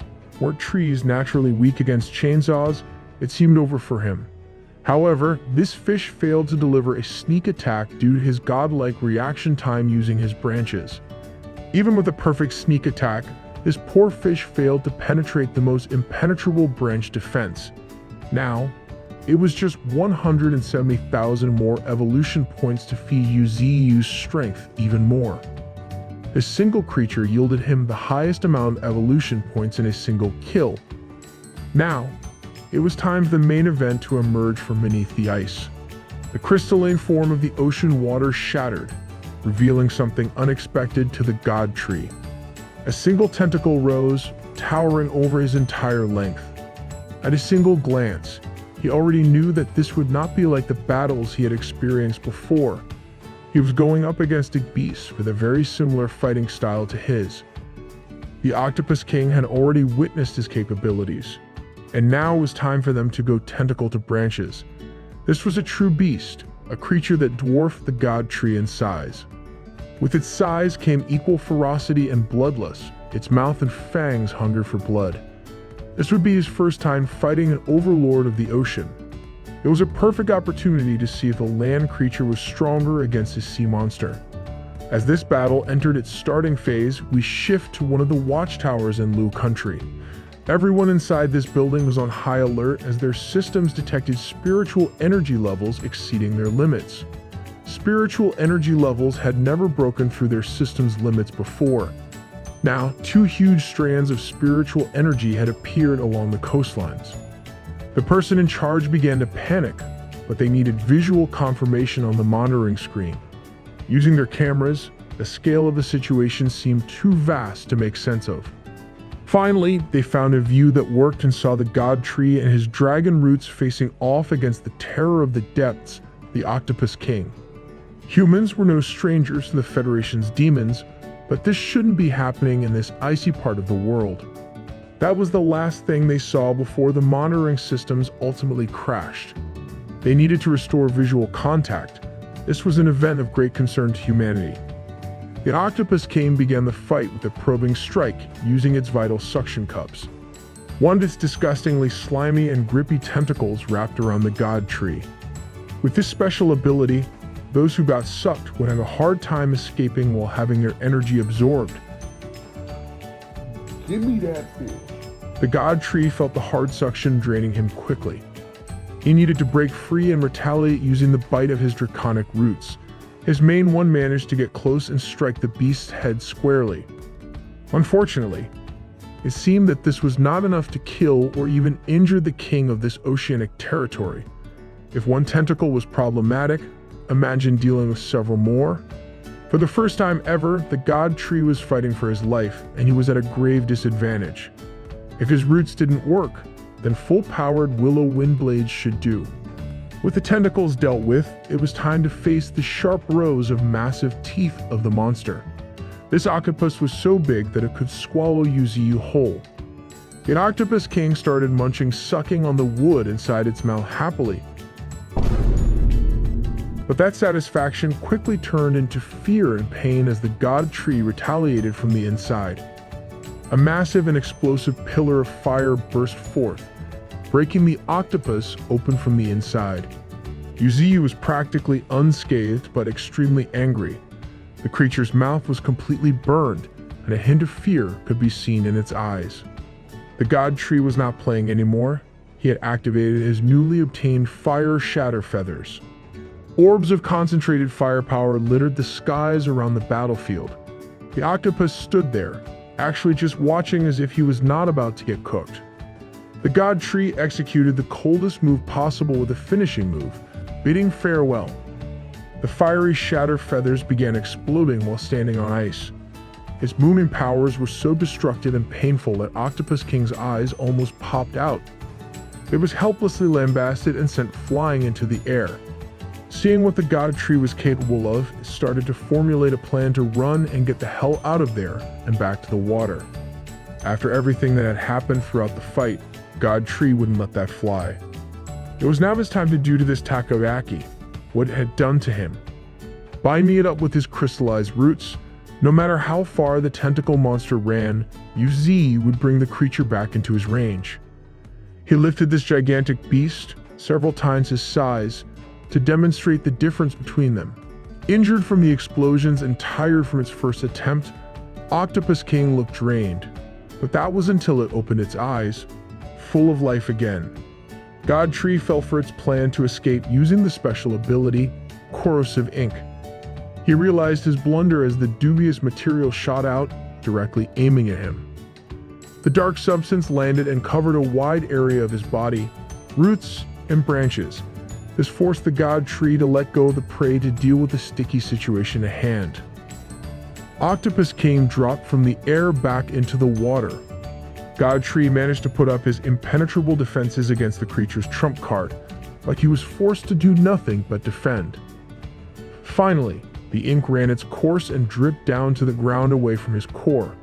weren't trees naturally weak against chainsaws? It seemed over for him. However, this fish failed to deliver a sneak attack due to his godlike reaction time using his branches. Even with a perfect sneak attack, this poor fish failed to penetrate the most impenetrable branch defense. Now, it was just 170,000 more evolution points to feed Yuziu's strength even more. This single creature yielded him the highest amount of evolution points in a single kill. Now, it was time for the main event to emerge from beneath the ice. The crystalline form of the ocean water shattered, revealing something unexpected to the God Tree. A single tentacle rose, towering over his entire length. At a single glance, he already knew that this would not be like the battles he had experienced before. He was going up against a beast with a very similar fighting style to his. The Octopus King had already witnessed his capabilities, and now it was time for them to go tentacle to branches. This was a true beast, a creature that dwarfed the God Tree in size. With its size came equal ferocity and bloodlust. Its mouth and fangs hungered for blood. This would be his first time fighting an overlord of the ocean. It was a perfect opportunity to see if a land creature was stronger against a sea monster. As this battle entered its starting phase, we shift to one of the watchtowers in Lu country. Everyone inside this building was on high alert as their systems detected spiritual energy levels exceeding their limits. Spiritual energy levels had never broken through their system's limits before. Now, two huge strands of spiritual energy had appeared along the coastlines. The person in charge began to panic, but they needed visual confirmation on the monitoring screen. Using their cameras, the scale of the situation seemed too vast to make sense of. Finally, they found a view that worked and saw the god tree and his dragon roots facing off against the terror of the depths, the Octopus King. Humans were no strangers to the Federation's demons, but this shouldn't be happening in this icy part of the world. That was the last thing they saw before the monitoring systems ultimately crashed. They needed to restore visual contact. This was an event of great concern to humanity. The Octopus King began the fight with a probing strike using its vital suction cups. One of its disgustingly slimy and grippy tentacles wrapped around the god tree. With this special ability, those who got sucked would have a hard time escaping while having their energy absorbed. Give me that fish. The god tree felt the hard suction draining him quickly. He needed to break free and retaliate using the bite of his draconic roots. His main one managed to get close and strike the beast's head squarely. Unfortunately, it seemed that this was not enough to kill or even injure the king of this oceanic territory. If one tentacle was problematic, imagine dealing with several more. For the first time ever, the god tree was fighting for his life, and he was at a grave disadvantage. If his roots didn't work, then full-powered willow wind blades should do. With the tentacles dealt with, it was time to face the sharp rows of massive teeth of the monster. This octopus was so big that it could swallow Yuziyu whole. The Octopus King started sucking on the wood inside its mouth happily. But that satisfaction quickly turned into fear and pain as the god tree retaliated from the inside. A massive and explosive pillar of fire burst forth, breaking the octopus open from the inside. Yuziyu was practically unscathed but extremely angry. The creature's mouth was completely burned, and a hint of fear could be seen in its eyes. The god tree was not playing anymore. He had activated his newly obtained fire shatter feathers. Orbs of concentrated firepower littered the skies around the battlefield. The octopus stood there, actually just watching as if he was not about to get cooked. The god tree executed the coldest move possible with a finishing move, bidding farewell. The fiery shatter feathers began exploding while standing on ice. His moving powers were so destructive and painful that Octopus King's eyes almost popped out. It was helplessly lambasted and sent flying into the air. Seeing what the god tree was capable of, it started to formulate a plan to run and get the hell out of there and back to the water. After everything that had happened throughout the fight, god tree wouldn't let that fly. It was now his time to do to this takoyaki what it had done to him. Binding it up with his crystallized roots, no matter how far the tentacle monster ran, UZ would bring the creature back into his range. He lifted this gigantic beast, several times his size, to demonstrate the difference between them. Injured from the explosions and tired from its first attempt, Octopus King looked drained, but that was until it opened its eyes, full of life again. God Tree fell for its plan to escape using the special ability, corrosive ink. He realized his blunder as the dubious material shot out, directly aiming at him. The dark substance landed and covered a wide area of his body, roots and branches. This forced the god tree to let go of the prey to deal with the sticky situation at hand. Octopus King dropped from the air back into the water. God Tree managed to put up his impenetrable defenses against the creature's trump card, like he was forced to do nothing but defend. Finally, the ink ran its course and dripped down to the ground away from his core.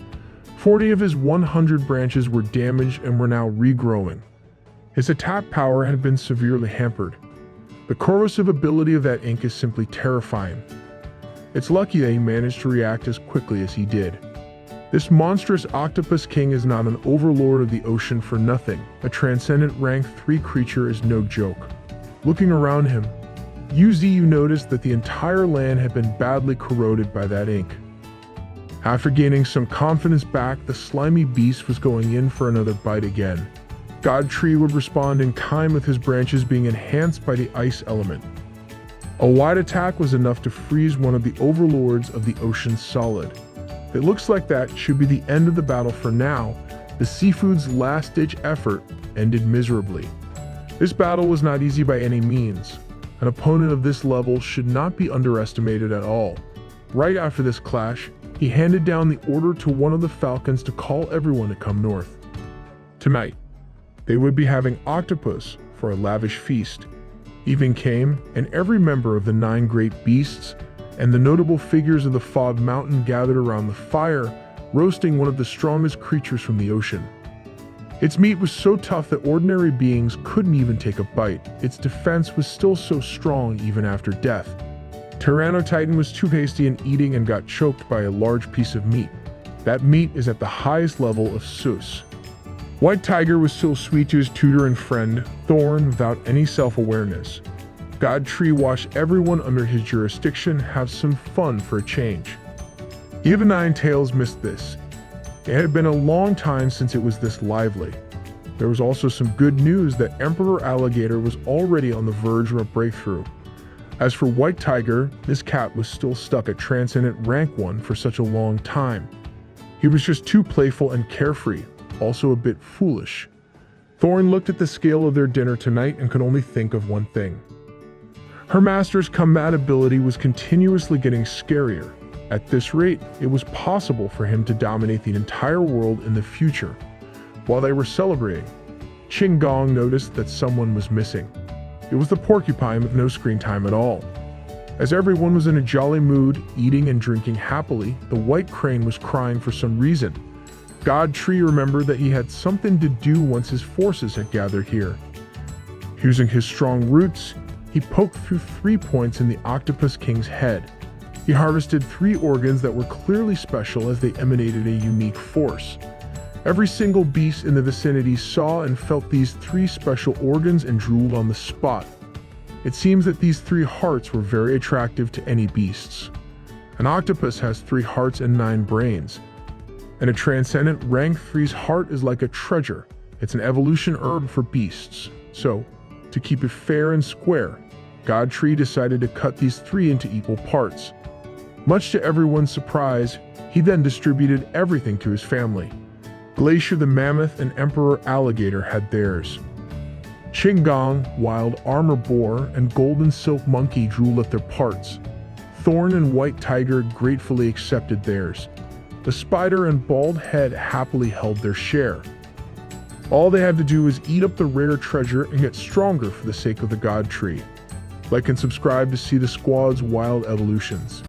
40 of his 100 branches were damaged and were now regrowing. His attack power had been severely hampered. The corrosive ability of that ink is simply terrifying. It's lucky that he managed to react as quickly as he did. This monstrous Octopus King is not an overlord of the ocean for nothing. A transcendent rank 3 creature is no joke. Looking around him, Yu noticed that the entire land had been badly corroded by that ink. After gaining some confidence back, the slimy beast was going in for another bite again. God Tree would respond in kind with his branches being enhanced by the ice element. A wide attack was enough to freeze one of the overlords of the ocean solid. It looks like that should be the end of the battle for now. The seafood's last-ditch effort ended miserably. This battle was not easy by any means. An opponent of this level should not be underestimated at all. Right after this clash, he handed down the order to one of the falcons to call everyone to come north. Tonight, they would be having octopus for a lavish feast. Evening came, and every member of the 9 great beasts and the notable figures of the Fog Mountain gathered around the fire, roasting one of the strongest creatures from the ocean. Its meat was so tough that ordinary beings couldn't even take a bite. Its defense was still so strong even after death. Tyrannotitan was too hasty in eating and got choked by a large piece of meat. That meat is at the highest level of Sus. White Tiger was still sweet to his tutor and friend, Thorn, without any self-awareness. God Tree watched everyone under his jurisdiction have some fun for a change. Even Nine Tails missed this. It had been a long time since it was this lively. There was also some good news that Emperor Alligator was already on the verge of a breakthrough. As for White Tiger, this cat was still stuck at Transcendent Rank 1 for such a long time. He was just too playful and carefree, also a bit foolish. Thorn looked at the scale of their dinner tonight and could only think of one thing. Her master's combat ability was continuously getting scarier. At this rate, it was possible for him to dominate the entire world in the future. While they were celebrating, Qing Gong noticed that someone was missing. It was the porcupine with no screen time at all. As everyone was in a jolly mood, eating and drinking happily, the white crane was crying for some reason. God Tree remembered that he had something to do once his forces had gathered here. Using his strong roots, he poked through 3 points in the Octopus King's head. He harvested 3 organs that were clearly special as they emanated a unique force. Every single beast in the vicinity saw and felt these 3 special organs and drooled on the spot. It seems that these 3 hearts were very attractive to any beasts. An octopus has 3 hearts and 9 brains. And a transcendent rank 3's heart is like a treasure. It's an evolution herb for beasts. So, to keep it fair and square, God Tree decided to cut these 3 into equal parts. Much to everyone's surprise, he then distributed everything to his family. Glacier the Mammoth and Emperor Alligator had theirs. Qinggong, Wild Armor Boar, and Golden Silk Monkey drooled at their parts. Thorn and White Tiger gratefully accepted theirs. The Spider and Bald Head happily held their share. All they had to do was eat up the rare treasure and get stronger for the sake of the God Tree. Like and subscribe to see the squad's wild evolutions.